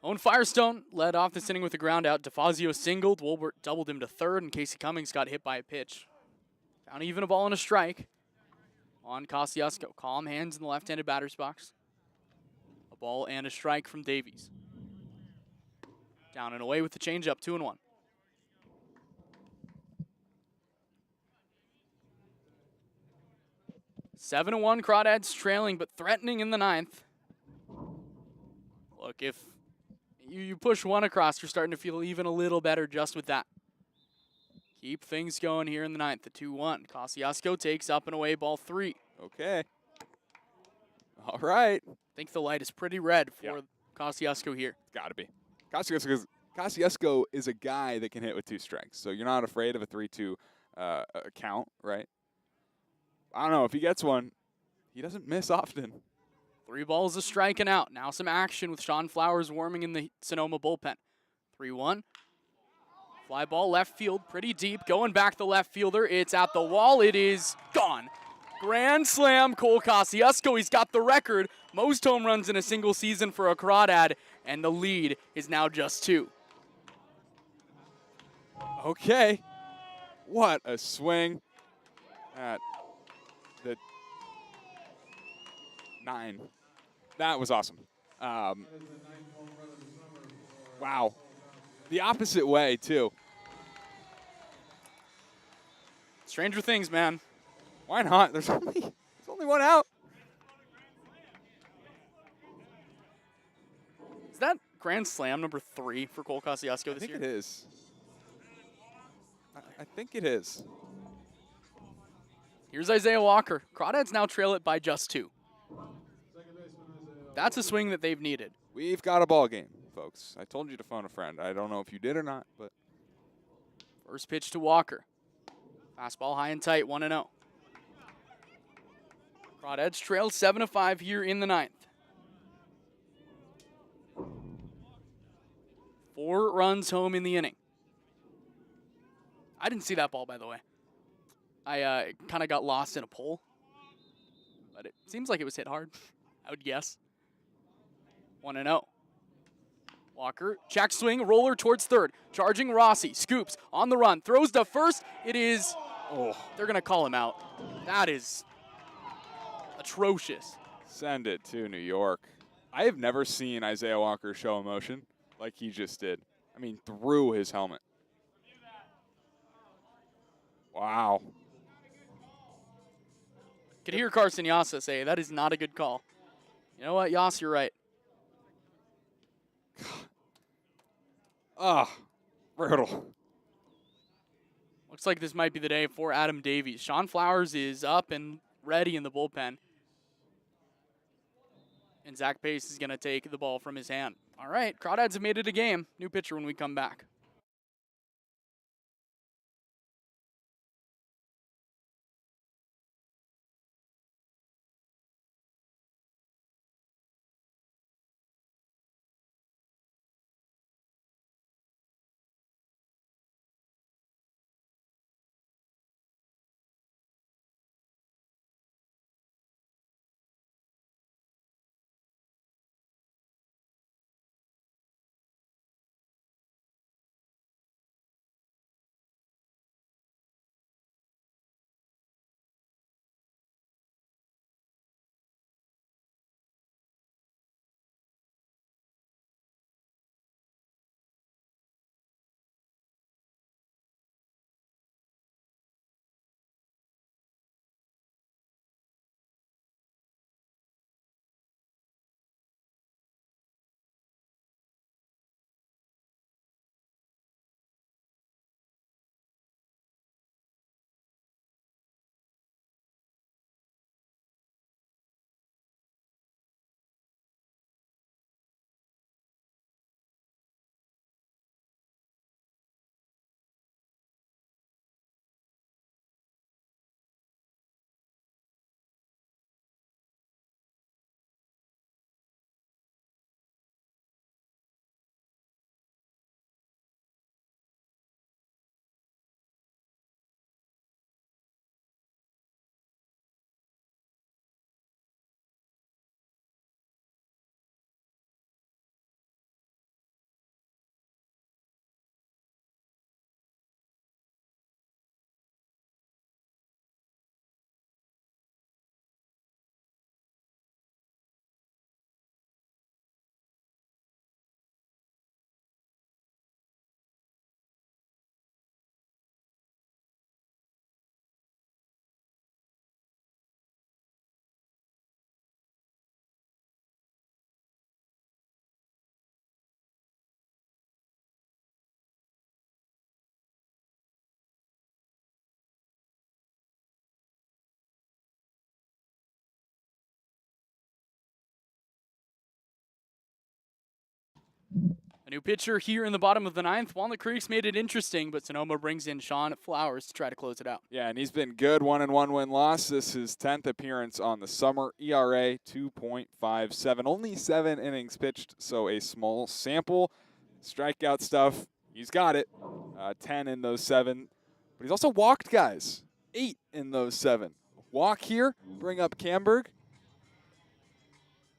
Owen Firestone led off this inning with a ground out. DeFazio singled. Wolbert doubled him to third, and Casey Cummings got hit by a pitch. Found even a ball and a strike on Kosciuszko. Calm hands in the left-handed batter's box. A ball and a strike from Davies. Down and away with the changeup, 2-1. 7-1, Crawdads trailing, but threatening in the ninth. Look, if you push one across, you're starting to feel even a little better just with that. Keep things going here in the ninth. The 2-1. Kosciuszko takes up and away, ball 3. Okay. All right. I think the light is pretty red for Kosciuszko here. Got to be. Kosciuszko is a guy that can hit with 2 strikes, so you're not afraid of a 3-2 count, right? I don't know. If he gets one, he doesn't miss often. 3 balls, a strike and out. Now some action with Sean Flowers warming in the Sonoma bullpen. 3-1. Fly ball left field, pretty deep. Going back the left fielder. It's at the wall. It is gone. Grand slam, Cole Kosciuszko. He's got the record. Most home runs in a single season for a Crawdad, and the lead is now just 2. Okay. What a swing at the 9. That was awesome. Wow. The opposite way, too. Stranger things, man. Why not? There's only one out. Is that grand slam number 3 for Cole Kosciuszko this year? I think it is. I think it is. Here's Isaiah Walker. Crawdads now trail it by just 2. That's a swing that they've needed. We've got a ball game, folks. I told you to phone a friend. I don't know if you did or not, but. First pitch to Walker. Fastball high and tight, 1-0. Crawdads trail 7-5 here in the ninth. 4 runs home in the inning. I didn't see that ball, by the way. I kind of got lost in a pole. But it seems like it was hit hard, I would guess. 1-0. Walker, check swing, roller towards third. Charging Rossi, scoops, on the run, throws to first. It is, they're going to call him out. That is atrocious. Send it to New York. I have never seen Isaiah Walker show emotion like he just did. I mean, through his helmet. Wow. Could hear Carson Yasa say, that is not a good call. You know what, Yas, you're right. Brutal. Looks like this might be the day for Adam Davies. Sean Flowers is up and ready in the bullpen. And Zach Pace is going to take the ball from his hand. All right, Crawdads have made it a game. New pitcher when we come back. A new pitcher here in the bottom of the ninth. Walnut Creek's made it interesting, but Sonoma brings in Sean Flowers to try to close it out. Yeah, and he's been good. 1-1 win-loss. This is his 10th appearance on the summer. ERA 2.57. Only 7 innings pitched, so a small sample. Strikeout stuff, he's got it. 10 in those 7. But he's also walked guys. 8 in those 7. Walk here, bring up Camberg.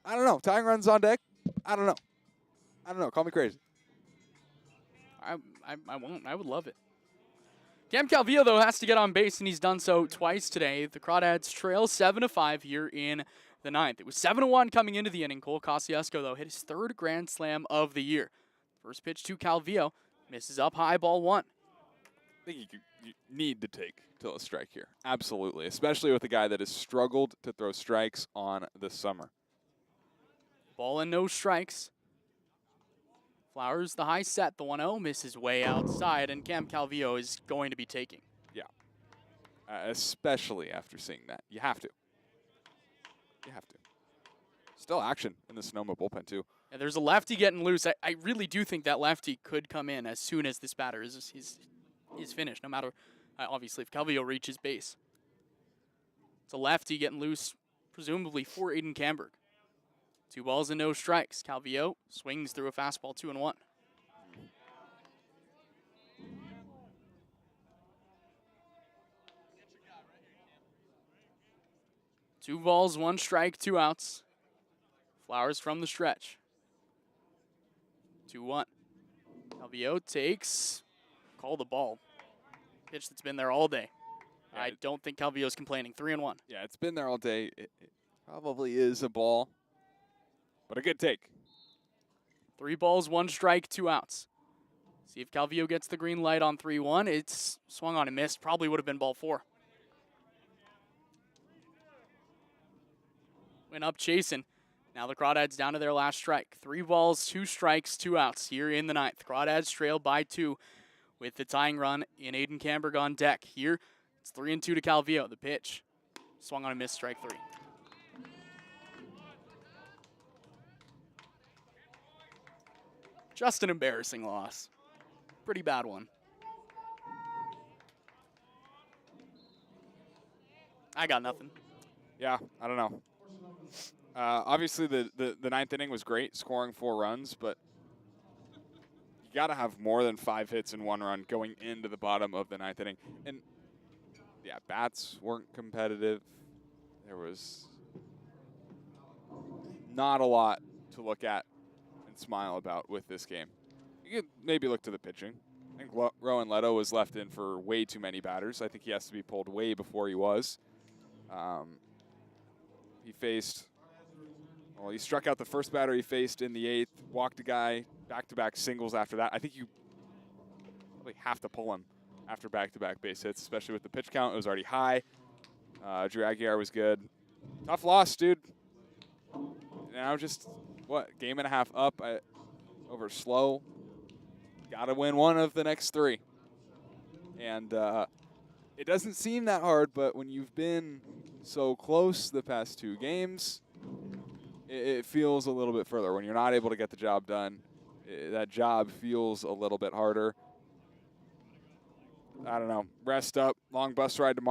I don't know. Tying runs on deck. I don't know. Call me crazy. I won't. I would love it. Cam Calvillo, though, has to get on base, and he's done so twice today. The Crawdads trail 7-5 here in the ninth. It was 7-1 coming into the inning. Cole Kosciuszko, though, hit his 3rd grand slam of the year. First pitch to Calvillo. Misses up high, ball 1. I think you need to take till a strike here. Absolutely. Especially with a guy that has struggled to throw strikes on the summer. Ball and no strikes. Flowers, the high set, the 1-0, misses way outside, and Cam Calvillo is going to be taking. Yeah. Especially after seeing that. You have to. You have to. Still action in the Sonoma bullpen, too. Yeah, there's a lefty getting loose. I really do think that lefty could come in as soon as this batter is finished, no matter, obviously, if Calvillo reaches base. It's a lefty getting loose, presumably for Aiden Camberg. 2 balls and no strikes. Calvillo swings through a fastball, 2-1. Two balls, 1 strike, 2 outs. Flowers from the stretch. 2-1. Calvillo takes, call the ball. Pitch that's been there all day. Yeah, I don't think Calvillo's complaining. 3-1. Yeah, it's been there all day. It probably is a ball. But a good take. 3 balls, 1 strike, 2 outs. See if Calvillo gets the green light on 3-1. It's swung on and missed. Probably would have been ball 4. Went up chasing. Now the Crawdads down to their last strike. 3 balls, 2 strikes, 2 outs here in the ninth. Crawdads trail by 2 with the tying run in Aiden Camberg on deck. Here it's 3-2 to Calvillo. The pitch swung on and missed, strike 3. Just an embarrassing loss. Pretty bad one. I got nothing. Yeah, I don't know. Obviously, the ninth inning was great, scoring 4 runs, but you got to have more than 5 hits and 1 run going into the bottom of the ninth inning. And, yeah, bats weren't competitive. There was not a lot to look at and smile about with this game. You could maybe look to the pitching. I think Rowan Leto was left in for way too many batters. I think he has to be pulled way before he was. He struck out the first batter he faced in the 8th, walked a guy, back-to-back singles after that. I think you probably have to pull him after back-to-back base hits, especially with the pitch count. It was already high. Drew Aguiar was good. Tough loss, dude. Now just, game and a half up over slow. Got to win 1 of the next 3. And it doesn't seem that hard, but when you've been so close the past 2 games, it feels a little bit further. When you're not able to get the job done, that job feels a little bit harder. I don't know. Rest up. Long bus ride tomorrow.